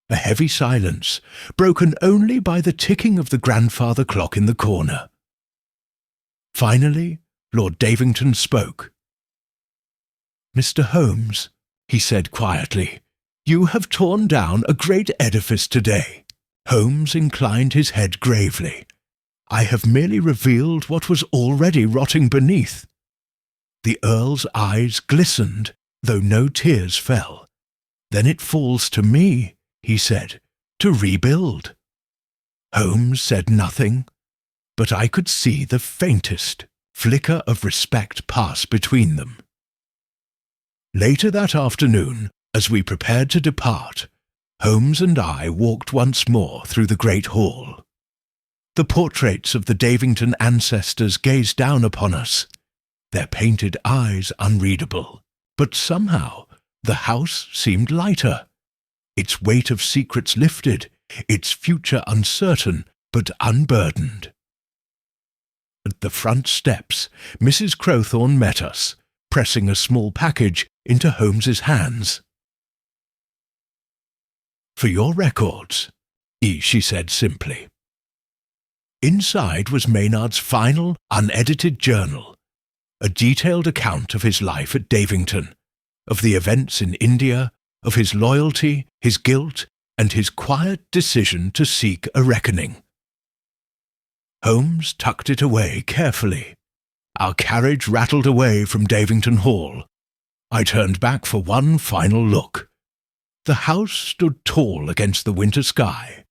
a heavy silence, broken only by the ticking of the grandfather clock in the corner. Finally, Lord Davington spoke. "Mr. Holmes," he said quietly, "you have torn down a great edifice today." Holmes inclined his head gravely. "I have merely revealed what was already rotting beneath." The Earl's eyes glistened, though no tears fell. "Then it falls to me," he said, "to rebuild." Holmes said nothing, but I could see the faintest flicker of respect pass between them. Later that afternoon, as we prepared to depart, Holmes and I walked once more through the great hall. The portraits of the Davington ancestors gazed down upon us, their painted eyes unreadable, but somehow the house seemed lighter, its weight of secrets lifted, its future uncertain but unburdened. At the front steps, Mrs. Crowthorne met us, pressing a small package into Holmes's hands. "For your records," she said simply. Inside was Maynard's final, unedited journal, a detailed account of his life at Davington, of the events in India, of his loyalty, his guilt, and his quiet decision to seek a reckoning. Holmes tucked it away carefully. Our carriage rattled away from Davington Hall. I turned back for one final look. The house stood tall against the winter sky,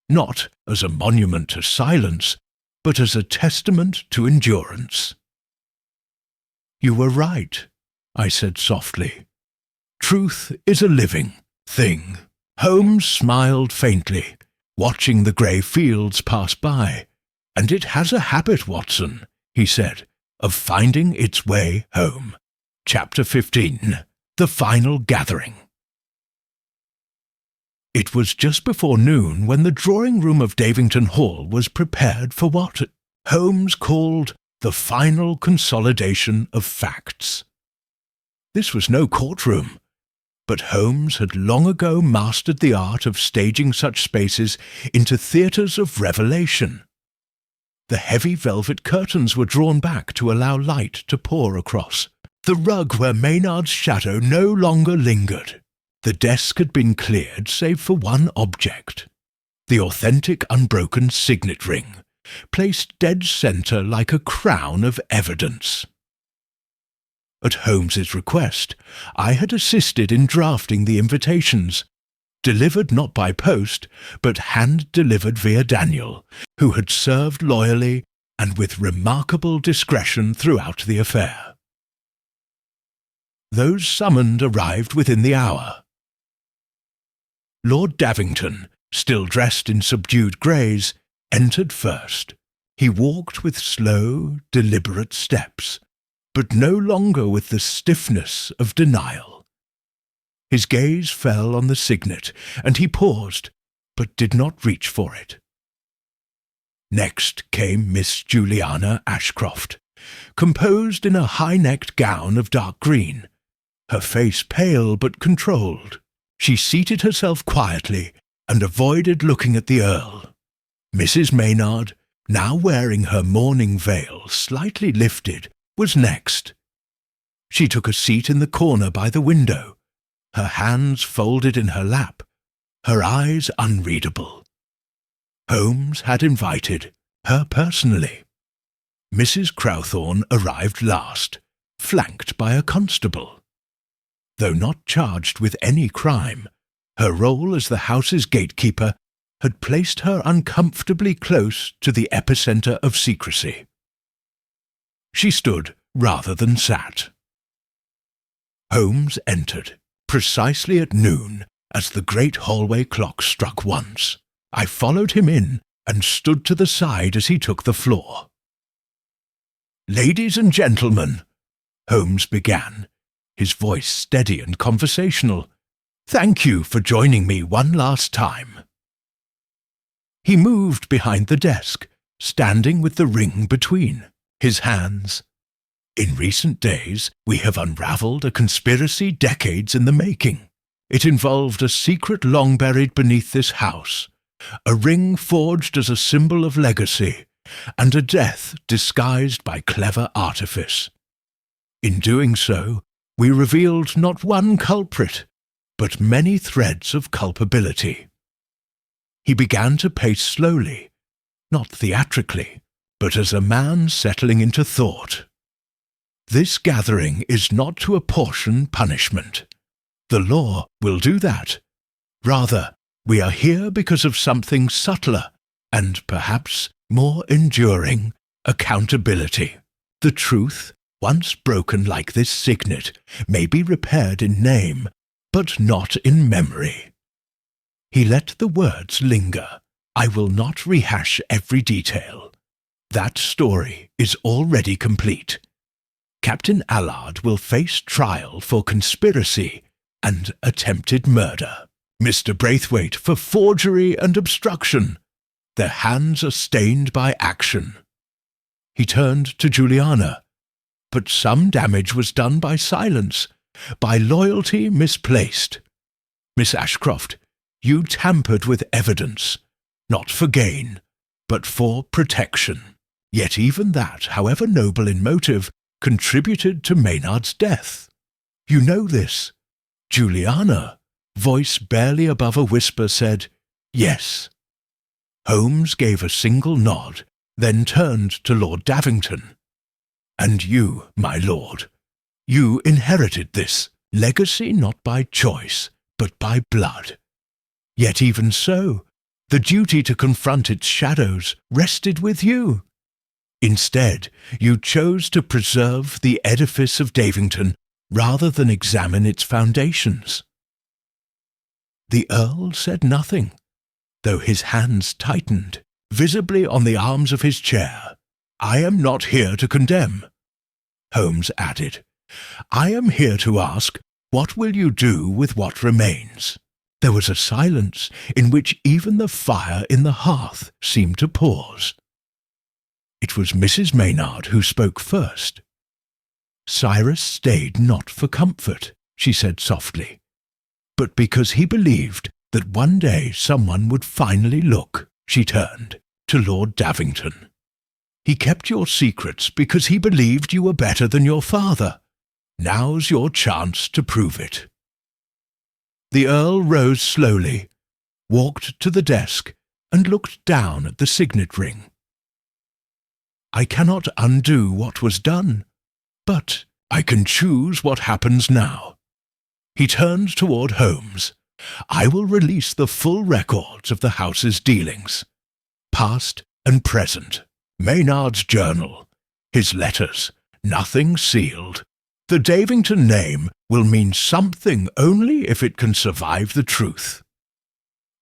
not as a monument to silence, but as a testament to endurance. "You were right," I said softly. "Truth is a living thing." Holmes smiled faintly, watching the grey fields pass by. "And it has a habit, Watson," he said, "of finding its way home." Chapter 15. The Final Gathering. It was just before noon when the drawing-room of Davington Hall was prepared for what Holmes called the final consolidation of facts. This was no courtroom, but Holmes had long ago mastered the art of staging such spaces into theatres of revelation. The heavy velvet curtains were drawn back to allow light to pour across. The rug where Maynard's shadow no longer lingered. The desk had been cleared save for one object, the authentic unbroken signet ring, placed dead centre like a crown of evidence. At Holmes's request, I had assisted in drafting the invitations, delivered not by post, but hand-delivered via Daniel, who had served loyally and with remarkable discretion throughout the affair. Those summoned arrived within the hour. Lord Davington, still dressed in subdued greys, entered first. He walked with slow, deliberate steps, but no longer with the stiffness of denial. His gaze fell on the signet, and he paused, but did not reach for it. Next came Miss Juliana Ashcroft, composed in a high-necked gown of dark green, her face pale but controlled. She seated herself quietly and avoided looking at the Earl. Mrs. Maynard, now wearing her mourning veil slightly lifted, was next. She took a seat in the corner by the window, her hands folded in her lap, her eyes unreadable. Holmes had invited her personally. Mrs. Crowthorne arrived last, flanked by a constable. Though not charged with any crime, her role as the house's gatekeeper had placed her uncomfortably close to the epicenter of secrecy. She stood rather than sat. Holmes entered, precisely at noon, as the great hallway clock struck once. I followed him in and stood to the side as he took the floor. "Ladies and gentlemen," Holmes began, his voice steady and conversational, "thank you for joining me one last time." He moved behind the desk, standing with the ring between his hands. "In recent days, we have unraveled a conspiracy decades in the making. It involved a secret long buried beneath this house, a ring forged as a symbol of legacy, and a death disguised by clever artifice. In doing so, we revealed not one culprit, but many threads of culpability." He began to pace slowly, not theatrically, but as a man settling into thought. "This gathering is not to apportion punishment. The law will do that. Rather, we are here because of something subtler and perhaps more enduring: accountability. The truth, once broken like this signet, may be repaired in name, but not in memory." He let the words linger. "I will not rehash every detail. That story is already complete. Captain Allard will face trial for conspiracy and attempted murder. Mr. Braithwaite for forgery and obstruction. Their hands are stained by action." He turned to Juliana. "But some damage was done by silence, by loyalty misplaced. Miss Ashcroft, you tampered with evidence, not for gain, but for protection. Yet even that, however noble in motive, contributed to Maynard's death. You know this." Juliana, voice barely above a whisper, said, "Yes." Holmes gave a single nod, then turned to Lord Davington. "And you, my lord, you inherited this legacy not by choice, but by blood. Yet even so, the duty to confront its shadows rested with you. Instead, you chose to preserve the edifice of Davington rather than examine its foundations." The Earl said nothing, though his hands tightened, visibly on the arms of his chair. "I am not here to condemn," Holmes added. "I am here to ask, what will you do with what remains?" There was a silence in which even the fire in the hearth seemed to pause. It was Mrs. Maynard who spoke first. "Cyrus stayed not for comfort," she said softly, "but because he believed that one day someone would finally look." She turned to Lord Davington. "He kept your secrets because he believed you were better than your father. Now's your chance to prove it." The Earl rose slowly, walked to the desk, and looked down at the signet ring. "I cannot undo what was done, but I can choose what happens now." He turned toward Holmes. "I will release the full records of the house's dealings, past and present, Maynard's journal, his letters, nothing sealed. The Davington name will mean something only if it can survive the truth."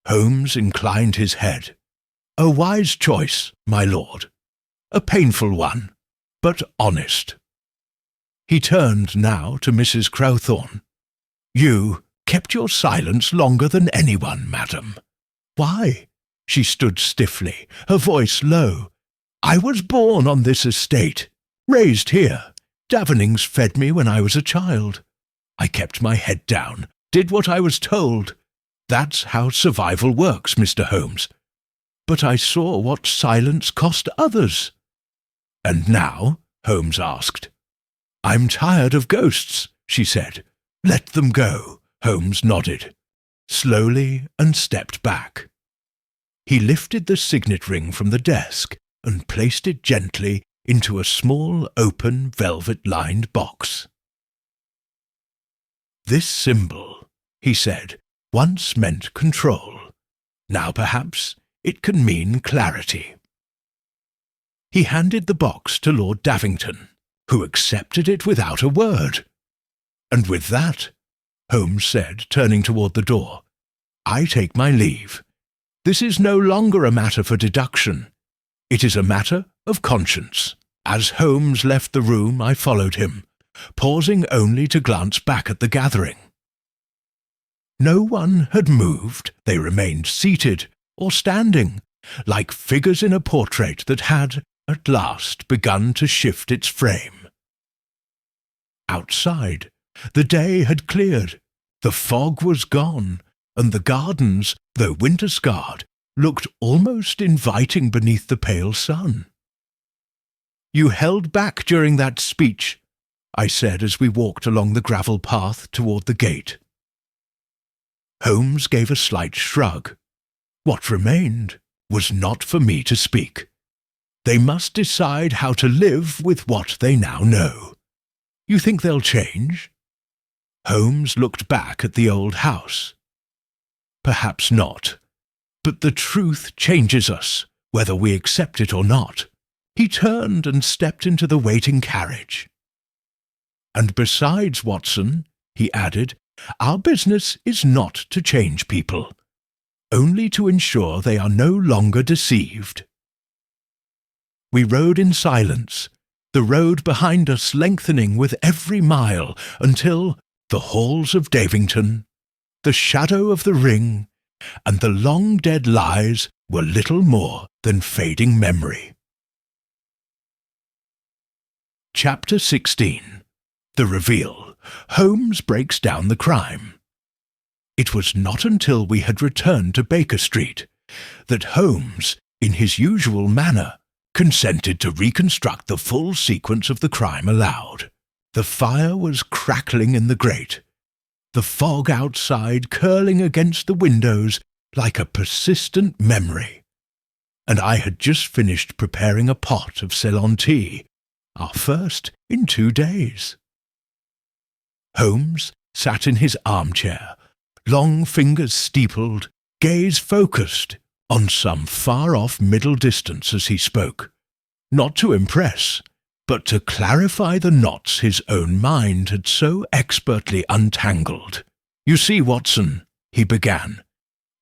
Holmes inclined his head. "A wise choice, my lord. A painful one, but honest." He turned now to Mrs. Crowthorne. "You kept your silence longer than anyone, madam. Why? She stood stiffly, her voice low. I was born on this estate, raised here. Davenings fed me when I was a child. I kept my head down, did what I was told. That's how survival works, Mr. Holmes. But I saw what silence cost others. And now? Holmes asked. I'm tired of ghosts, she said. Let them go, Holmes nodded, slowly, and stepped back. He lifted the signet ring from the desk and placed it gently into a small, open, velvet-lined box. This symbol, he said, once meant control. Now perhaps it can mean clarity. He handed the box to Lord Davington, who accepted it without a word. And with that, Holmes said, turning toward the door, I take my leave. This is no longer a matter for deduction. It is a matter of conscience. As Holmes left the room, I followed him, pausing only to glance back at the gathering. No one had moved. They remained seated or standing, like figures in a portrait that had, at last, begun to shift its frame. Outside, the day had cleared, the fog was gone, and the gardens, though winter-scarred, looked almost inviting beneath the pale sun. You held back during that speech, I said as we walked along the gravel path toward the gate. Holmes gave a slight shrug. What remained was not for me to speak. They must decide how to live with what they now know. You think they'll change? Holmes looked back at the old house. Perhaps not, but the truth changes us, whether we accept it or not. He turned and stepped into the waiting carriage. And besides, Watson, he added, our business is not to change people, only to ensure they are no longer deceived. We rode in silence, the road behind us lengthening with every mile until the halls of Davington, the shadow of the ring, and the long-dead lies were little more than fading memory. Chapter 16. The Reveal. Holmes breaks down the crime. It was not until we had returned to Baker Street that Holmes, in his usual manner, consented to reconstruct the full sequence of the crime aloud. The fire was crackling in the grate, the fog outside curling against the windows like a persistent memory, and I had just finished preparing a pot of Ceylon tea, our first in 2 days. Holmes sat in his armchair, long fingers steepled, gaze focused on some far-off middle distance as he spoke, not to impress, but to clarify the knots his own mind had so expertly untangled. You see, Watson, he began,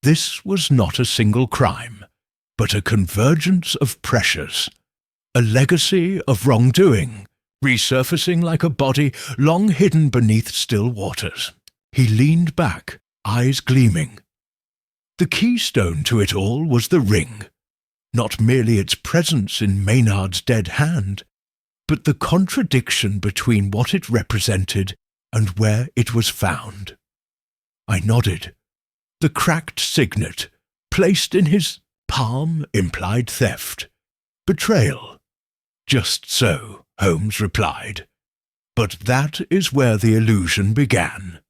this was not a single crime, but a convergence of pressures, a legacy of wrongdoing, resurfacing like a body long hidden beneath still waters. He leaned back, eyes gleaming. The keystone to it all was the ring, not merely its presence in Maynard's dead hand, but the contradiction between what it represented and where it was found. I nodded. The cracked signet, placed in his palm, implied theft, betrayal. Just so, Holmes replied. But that is where the illusion began.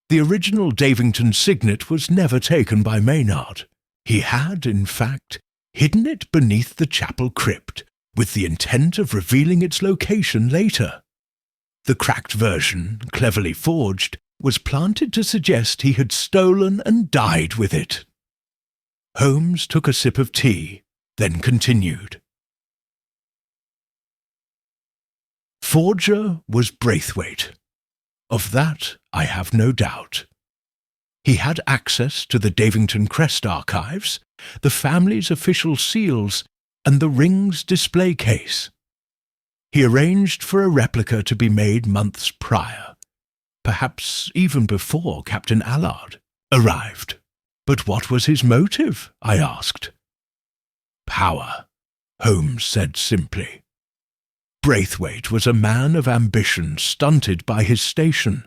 The original Davington signet was never taken by Maynard. He had, in fact, hidden it beneath the chapel crypt, with the intent of revealing its location later. The cracked version, cleverly forged, was planted to suggest he had stolen and died with it. Holmes took a sip of tea, then continued. Forger was Braithwaite. Of that I have no doubt. He had access to the Davington Crest archives, the family's official seals, and the ring's display case. He arranged for a replica to be made months prior, perhaps even before Captain Allard arrived. But what was his motive? I asked. Power, Holmes said simply. Braithwaite was a man of ambition stunted by his station.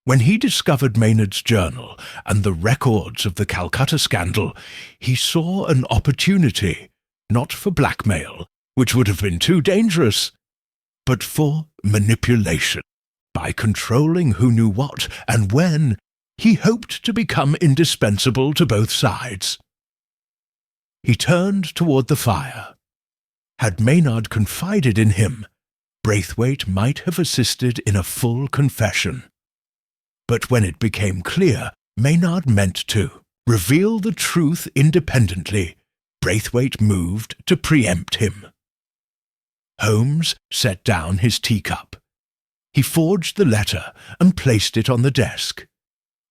When he discovered Maynard's journal and the records of the Calcutta scandal, he saw an opportunity, not for blackmail, which would have been too dangerous, but for manipulation. By controlling who knew what and when, he hoped to become indispensable to both sides. He turned toward the fire. Had Maynard confided in him, Braithwaite might have assisted in a full confession. But when it became clear Maynard meant to reveal the truth independently, Braithwaite moved to preempt him. Holmes set down his teacup. He forged the letter and placed it on the desk.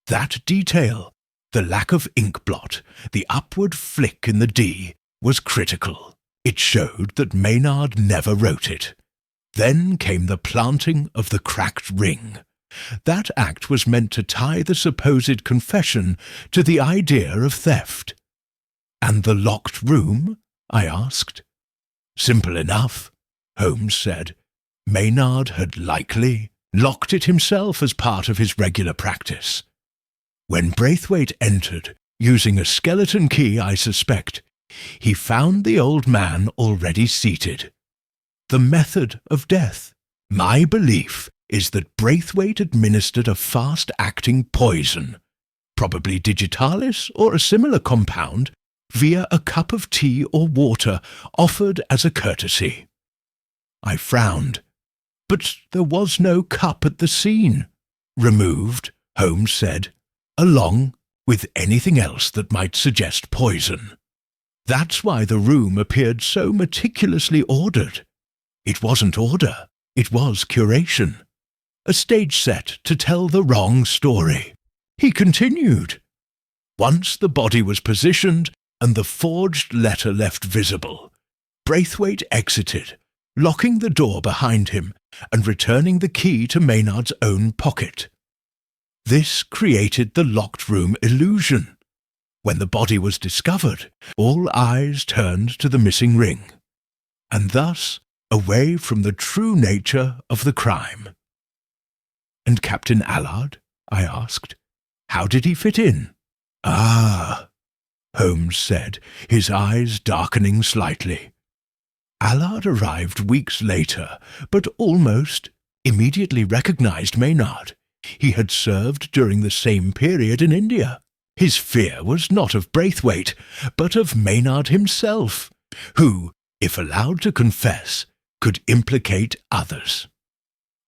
That detail, the lack of ink blot, the upward flick in the D, was critical. It showed that Maynard never wrote it. Then came the planting of the cracked ring. That act was meant to tie the supposed confession to the idea of theft. And the locked room? I asked. Simple enough, Holmes said. Maynard had likely locked it himself as part of his regular practice. When Braithwaite entered, using a skeleton key, I suspect, he found the old man already seated. The method of death. My belief is that Braithwaite administered a fast-acting poison, probably digitalis or a similar compound, via a cup of tea or water offered as a courtesy. I frowned. But there was no cup at the scene. Removed, Holmes said, along with anything else that might suggest poison. That's why the room appeared so meticulously ordered. It wasn't order, it was curation. A stage set to tell the wrong story. He continued. Once the body was positioned and the forged letter left visible, Braithwaite exited, locking the door behind him and returning the key to Maynard's own pocket. This created the locked room illusion. When the body was discovered, all eyes turned to the missing ring, and thus away from the true nature of the crime. And Captain Allard? I asked. How did he fit in? Ah, Holmes said, his eyes darkening slightly. Allard arrived weeks later, but almost immediately recognized Maynard. He had served during the same period in India. His fear was not of Braithwaite, but of Maynard himself, who, if allowed to confess, could implicate others.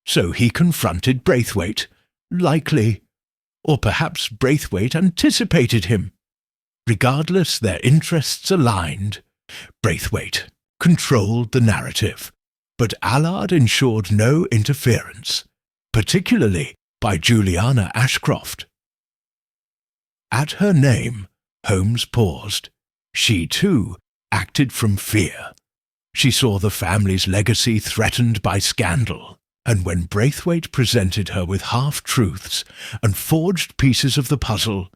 So he confronted Braithwaite, likely, or perhaps Braithwaite anticipated him. Regardless, their interests aligned. Braithwaite controlled the narrative, but Allard ensured no interference, particularly by Juliana Ashcroft. At her name, Holmes paused. She, too, acted from fear. She saw the family's legacy threatened by scandal, and when Braithwaite presented her with half-truths and forged pieces of the puzzle,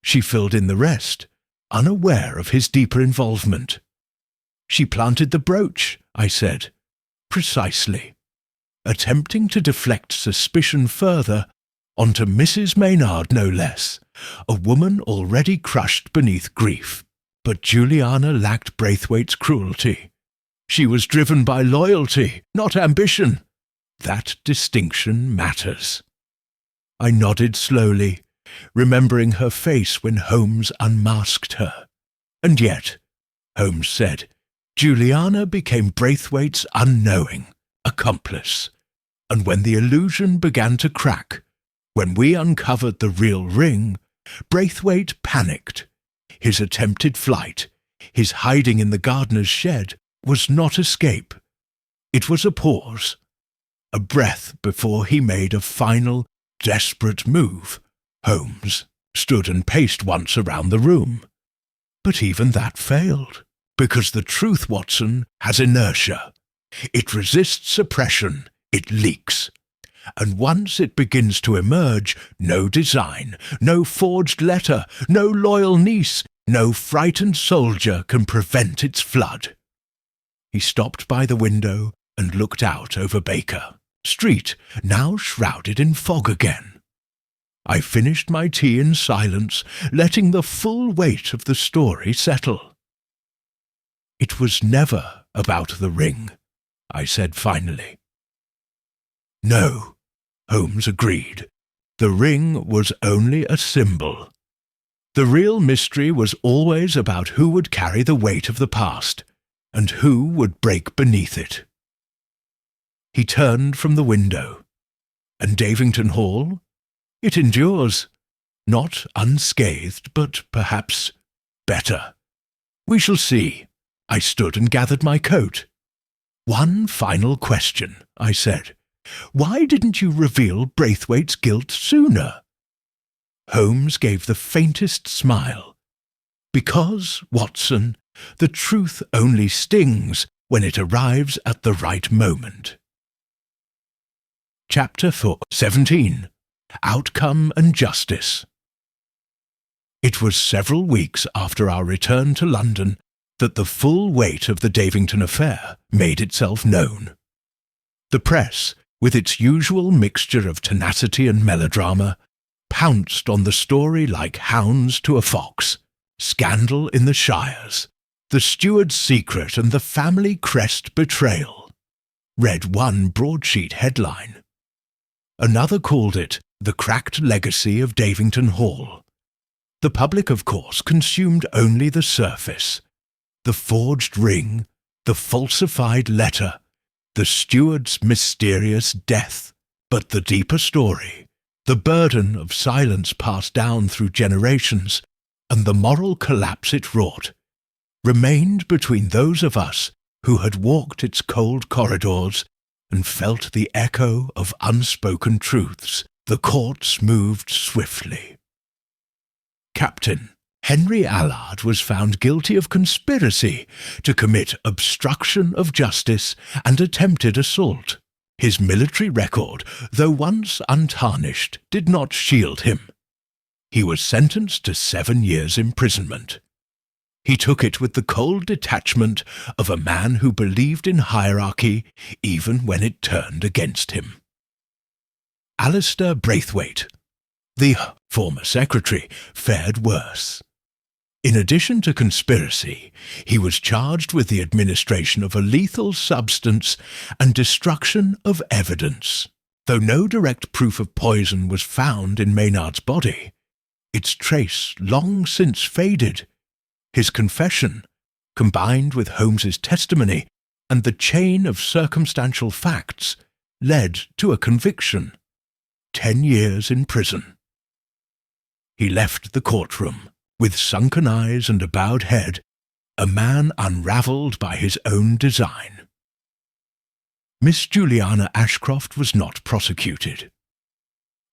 she filled in the rest, unaware of his deeper involvement. She planted the brooch, I said. Precisely. Attempting to deflect suspicion further onto Mrs. Maynard, no less, a woman already crushed beneath grief. But Juliana lacked Braithwaite's cruelty. She was driven by loyalty, not ambition. That distinction matters. I nodded slowly, remembering her face when Holmes unmasked her. And yet, Holmes said, Juliana became Braithwaite's unknowing accomplice. And when the illusion began to crack, when we uncovered the real ring, Braithwaite panicked. His attempted flight, his hiding in the gardener's shed, was not escape. It was a pause, a breath before he made a final, desperate move. Holmes stood and paced once around the room. But even that failed, because the truth, Watson, has inertia. It resists suppression. It leaks. and once it begins to emerge, no design, no forged letter, no loyal niece, no frightened soldier can prevent its flood." He stopped by the window and looked out over Baker Street, now shrouded in fog again. I finished my tea in silence, letting the full weight of the story settle. "It was never about the ring," I said finally. "No," Holmes agreed. "The ring was only a symbol. The real mystery was always about who would carry the weight of the past, and who would break beneath it." He turned from the window. "And Davington Hall? It endures. Not unscathed, but perhaps better. We shall see." I stood and gathered my coat. "One final question," I said. "Why didn't you reveal Braithwaite's guilt sooner?" Holmes gave the faintest smile. "Because, Watson, the truth only stings when it arrives at the right moment." Chapter 17. Outcome and Justice. It was several weeks after our return to London that the full weight of the Davington affair made itself known. The press, with its usual mixture of tenacity and melodrama, pounced on the story like hounds to a fox. Scandal in the Shires, the steward's secret and the family crest betrayal, read one broadsheet headline. Another called it the cracked legacy of Davington Hall. The public, of course, consumed only the surface. The forged ring, the falsified letter, the steward's mysterious death. But the deeper story, the burden of silence passed down through generations, and the moral collapse it wrought, remained between those of us who had walked its cold corridors and felt the echo of unspoken truths. The courts moved swiftly. Captain Henry Allard was found guilty of conspiracy to commit obstruction of justice and attempted assault. His military record, though once untarnished, did not shield him. He was sentenced to 7 years' imprisonment. He took it with the cold detachment of a man who believed in hierarchy even when it turned against him. Alistair Braithwaite, the former secretary, fared worse. In addition to conspiracy, he was charged with the administration of a lethal substance and destruction of evidence. Though no direct proof of poison was found in Maynard's body, its trace long since faded. His confession, combined with Holmes's testimony and the chain of circumstantial facts, led to a conviction. 10 years in prison. He left the courtroom, with sunken eyes and a bowed head, a man unravelled by his own design. Miss Juliana Ashcroft was not prosecuted.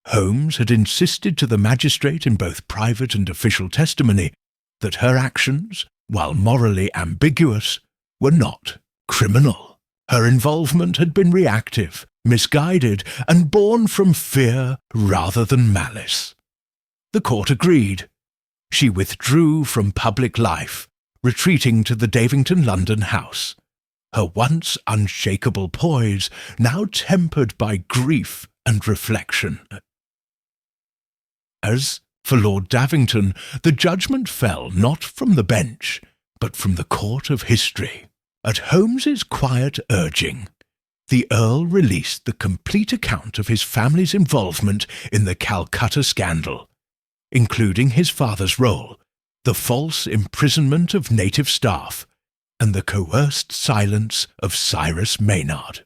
Holmes had insisted to the magistrate in both private and official testimony that her actions, while morally ambiguous, were not criminal. Her involvement had been reactive, misguided, and born from fear rather than malice. The court agreed. She withdrew from public life, retreating to the Davington London house, her once unshakable poise now tempered by grief and reflection. As for Lord Davington, the judgment fell not from the bench, but from the court of history. At Holmes's quiet urging, the Earl released the complete account of his family's involvement in the Calcutta scandal, including his father's role, the false imprisonment of native staff, and the coerced silence of Cyrus Maynard.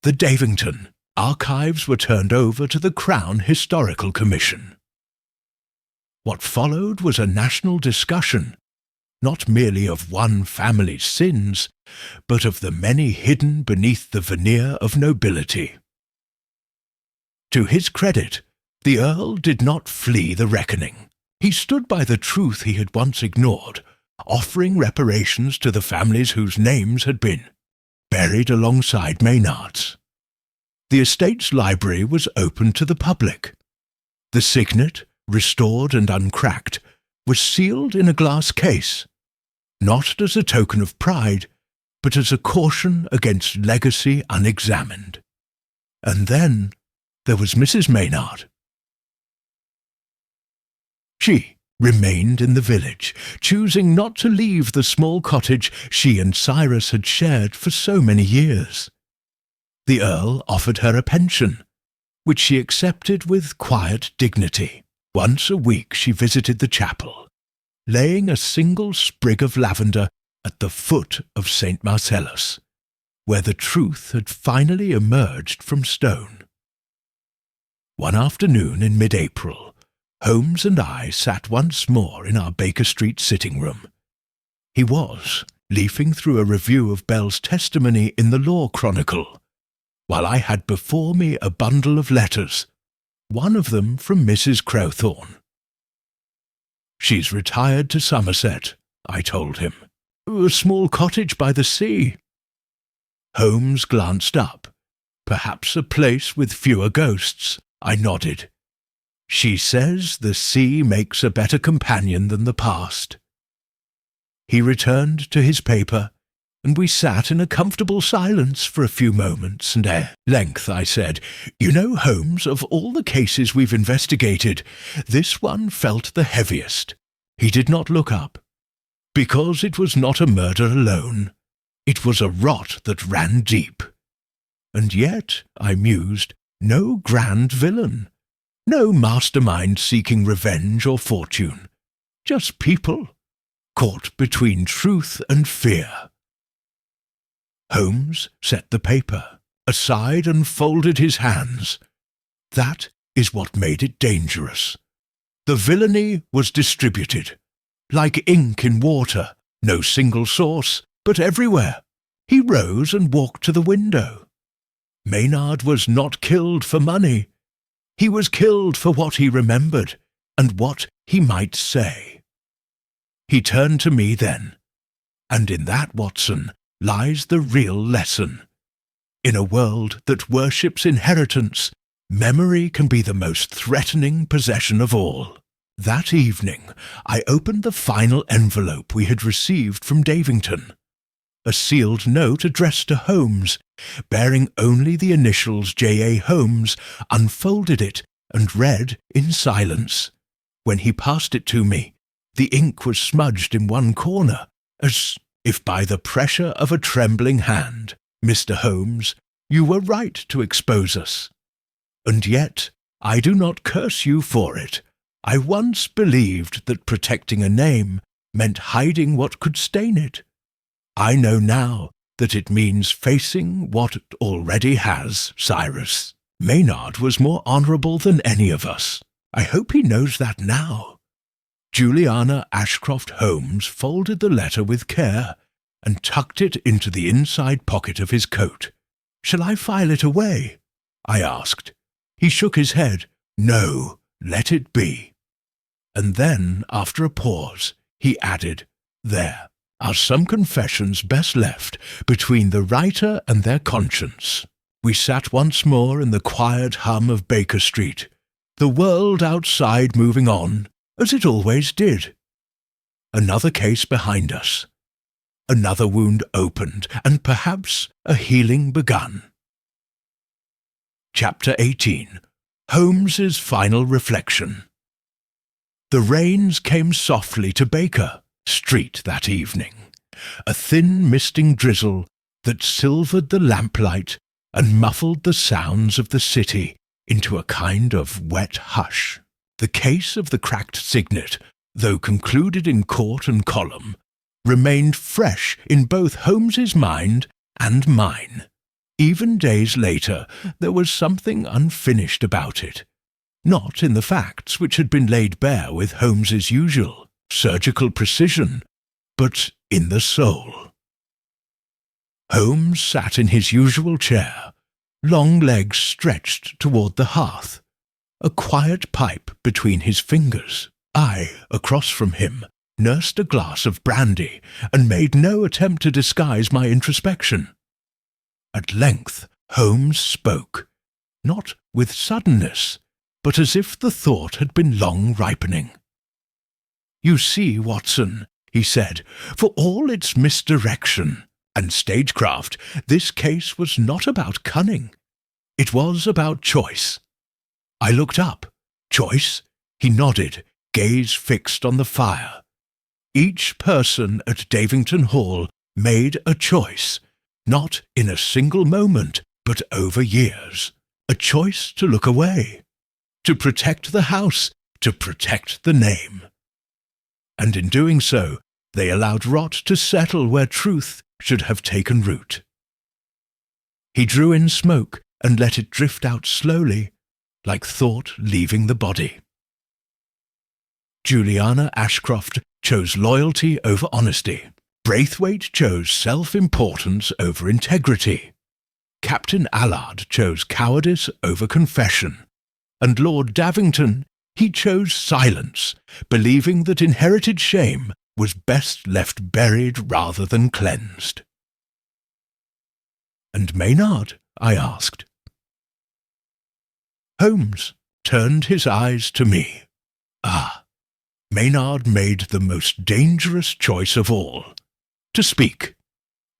The Davington archives were turned over to the Crown Historical Commission. What followed was a national discussion, not merely of one family's sins, but of the many hidden beneath the veneer of nobility. To his credit, the Earl did not flee the reckoning. He stood by the truth he had once ignored, offering reparations to the families whose names had been buried alongside Maynard's. The estate's library was open to the public. The signet, restored and uncracked, was sealed in a glass case, not as a token of pride, but as a caution against legacy unexamined. And then there was Mrs. Maynard. She remained in the village, choosing not to leave the small cottage she and Cyrus had shared for so many years. The Earl offered her a pension, which she accepted with quiet dignity. Once a week she visited the chapel, laying a single sprig of lavender at the foot of St. Marcellus, where the truth had finally emerged from stone. One afternoon in mid-April, Holmes and I sat once more in our Baker Street sitting-room. He was leafing through a review of Bell's testimony in the Law Chronicle, while I had before me a bundle of letters, one of them from Mrs. Crowthorne. "She's retired to Somerset," I told him. "A small cottage by the sea." Holmes glanced up. "Perhaps a place with fewer ghosts," I nodded. "She says the sea makes a better companion than the past." He returned to his paper, and we sat in a comfortable silence for a few moments, and at length I said, "You know, Holmes, of all the cases we've investigated, this one felt the heaviest." He did not look up. "Because it was not a murder alone. It was a rot that ran deep. And yet," I mused, "no grand villain. No mastermind seeking revenge or fortune. Just people, caught between truth and fear." Holmes set the paper aside and folded his hands. That is what made it dangerous. The villainy was distributed, like ink in water, no single source, but everywhere. He rose and walked to the window. Maynard was not killed for money. He was killed for what he remembered, and what he might say. He turned to me then, and in that, Watson, lies the real lesson. In a world that worships inheritance, memory can be the most threatening possession of all. That evening, I opened the final envelope we had received from Davington. A sealed note addressed to Holmes, bearing only the initials J.A. Holmes, unfolded it and read in silence. When he passed it to me, the ink was smudged in one corner, as if by the pressure of a trembling hand. "Mr. Holmes, you were right to expose us. And yet I do not curse you for it. I once believed that protecting a name meant hiding what could stain it. I know now that it means facing what it already has, Cyrus. Maynard was more honourable than any of us. I hope he knows that now." Juliana Ashcroft Holmes folded the letter with care and tucked it into the inside pocket of his coat. "Shall I file it away?" I asked. He shook his head. "No, let it be." And then, after a pause, he added, "There are some confessions best left between the writer and their conscience." We sat once more in the quiet hum of Baker Street, the world outside moving on, as it always did. Another case behind us. Another wound opened, and perhaps a healing begun. Chapter 18. Holmes's Final Reflection. The rains came softly to Baker Street that evening, a thin misting drizzle that silvered the lamplight and muffled the sounds of the city into a kind of wet hush. The case of the cracked signet, though concluded in court and column, remained fresh in both Holmes's mind and mine. Even days later, there was something unfinished about it, not in the facts which had been laid bare with Holmes's usual surgical precision, but in the soul. Holmes sat in his usual chair, long legs stretched toward the hearth, a quiet pipe between his fingers. I, across from him, nursed a glass of brandy and made no attempt to disguise my introspection. At length Holmes spoke, not with suddenness, but as if the thought had been long ripening. "You see, Watson," he said, "for all its misdirection and stagecraft, this case was not about cunning. It was about choice." I looked up. "Choice?" He nodded, gaze fixed on the fire. "Each person at Davington Hall made a choice, not in a single moment, but over years. A choice to look away, to protect the house, to protect the name. And in doing so, they allowed rot to settle where truth should have taken root." He drew in smoke and let it drift out slowly, like thought leaving the body. Juliana Ashcroft chose loyalty over honesty. Braithwaite chose self-importance over integrity. Captain Allard chose cowardice over confession. And Lord Davington, he chose silence, believing that inherited shame was best left buried rather than cleansed. "And Maynard?" I asked. Holmes turned his eyes to me. "Ah, Maynard made the most dangerous choice of all, to speak.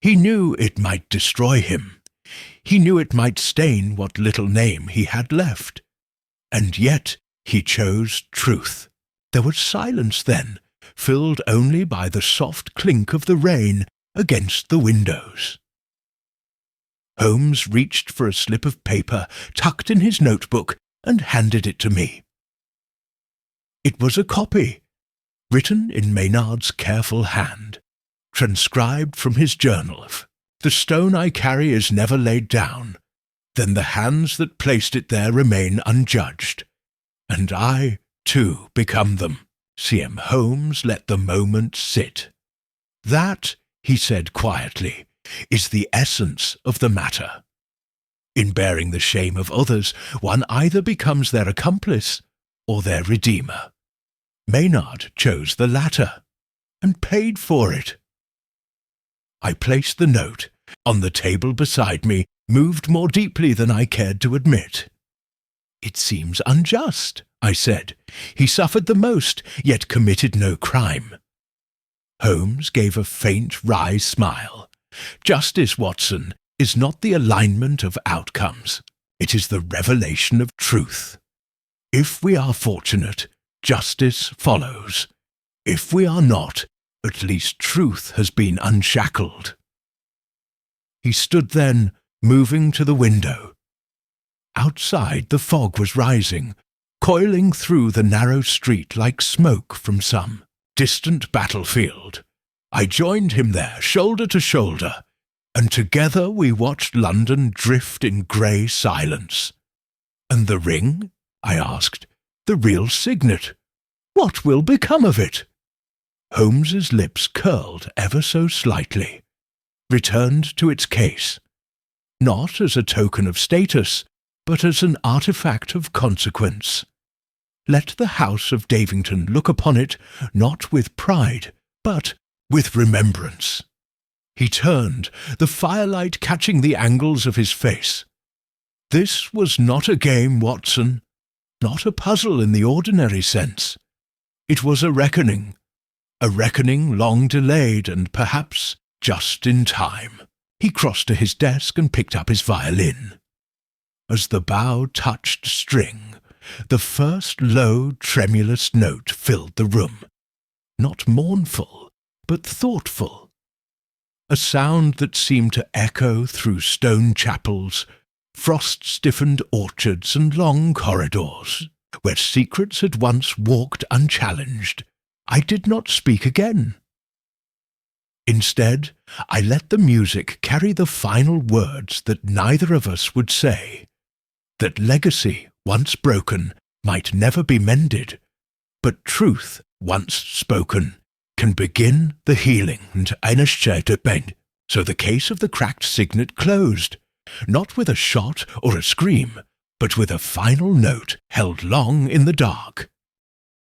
He knew it might destroy him. He knew it might stain what little name he had left. And yet he chose truth. There was silence then, filled only by the soft clink of the rain against the windows." Holmes reached for a slip of paper tucked in his notebook and handed it to me. It was a copy, written in Maynard's careful hand, transcribed from his journal. "The stone I carry is never laid down, then the hands that placed it there remain unjudged, and I, too, become them." C.M. Holmes let the moment sit. "That," he said quietly, "is the essence of the matter. In bearing the shame of others, one either becomes their accomplice or their redeemer. Maynard chose the latter, and paid for it." I placed the note on the table beside me, moved more deeply than I cared to admit. "It seems unjust," I said. "He suffered the most, yet committed no crime." Holmes gave a faint, wry smile. "Justice, Watson, is not the alignment of outcomes. It is the revelation of truth. If we are fortunate, justice follows. If we are not, at least truth has been unshackled." He stood then, moving to the window. Outside the fog was rising, coiling through the narrow street like smoke from some distant battlefield. I joined him there, shoulder to shoulder, and together we watched London drift in grey silence. "And the ring?" I asked. "The real signet. What will become of it?" Holmes's lips curled ever so slightly, returned to its case, not as a token of status, but as an artifact of consequence. Let the House of Davington look upon it not with pride, but with remembrance. He turned, the firelight catching the angles of his face. "This was not a game, Watson, not a puzzle in the ordinary sense. It was a reckoning long delayed and perhaps just in time." He crossed to his desk and picked up his violin. As the bow touched string, the first low, tremulous note filled the room, not mournful, but thoughtful. A sound that seemed to echo through stone chapels, frost-stiffened orchards and long corridors, where secrets had once walked unchallenged. I did not speak again. Instead, I let the music carry the final words that neither of us would say, that legacy, once broken, might never be mended, but truth, once spoken, can begin the healing and bend. So the case of the cracked signet closed, not with a shot or a scream, but with a final note held long in the dark.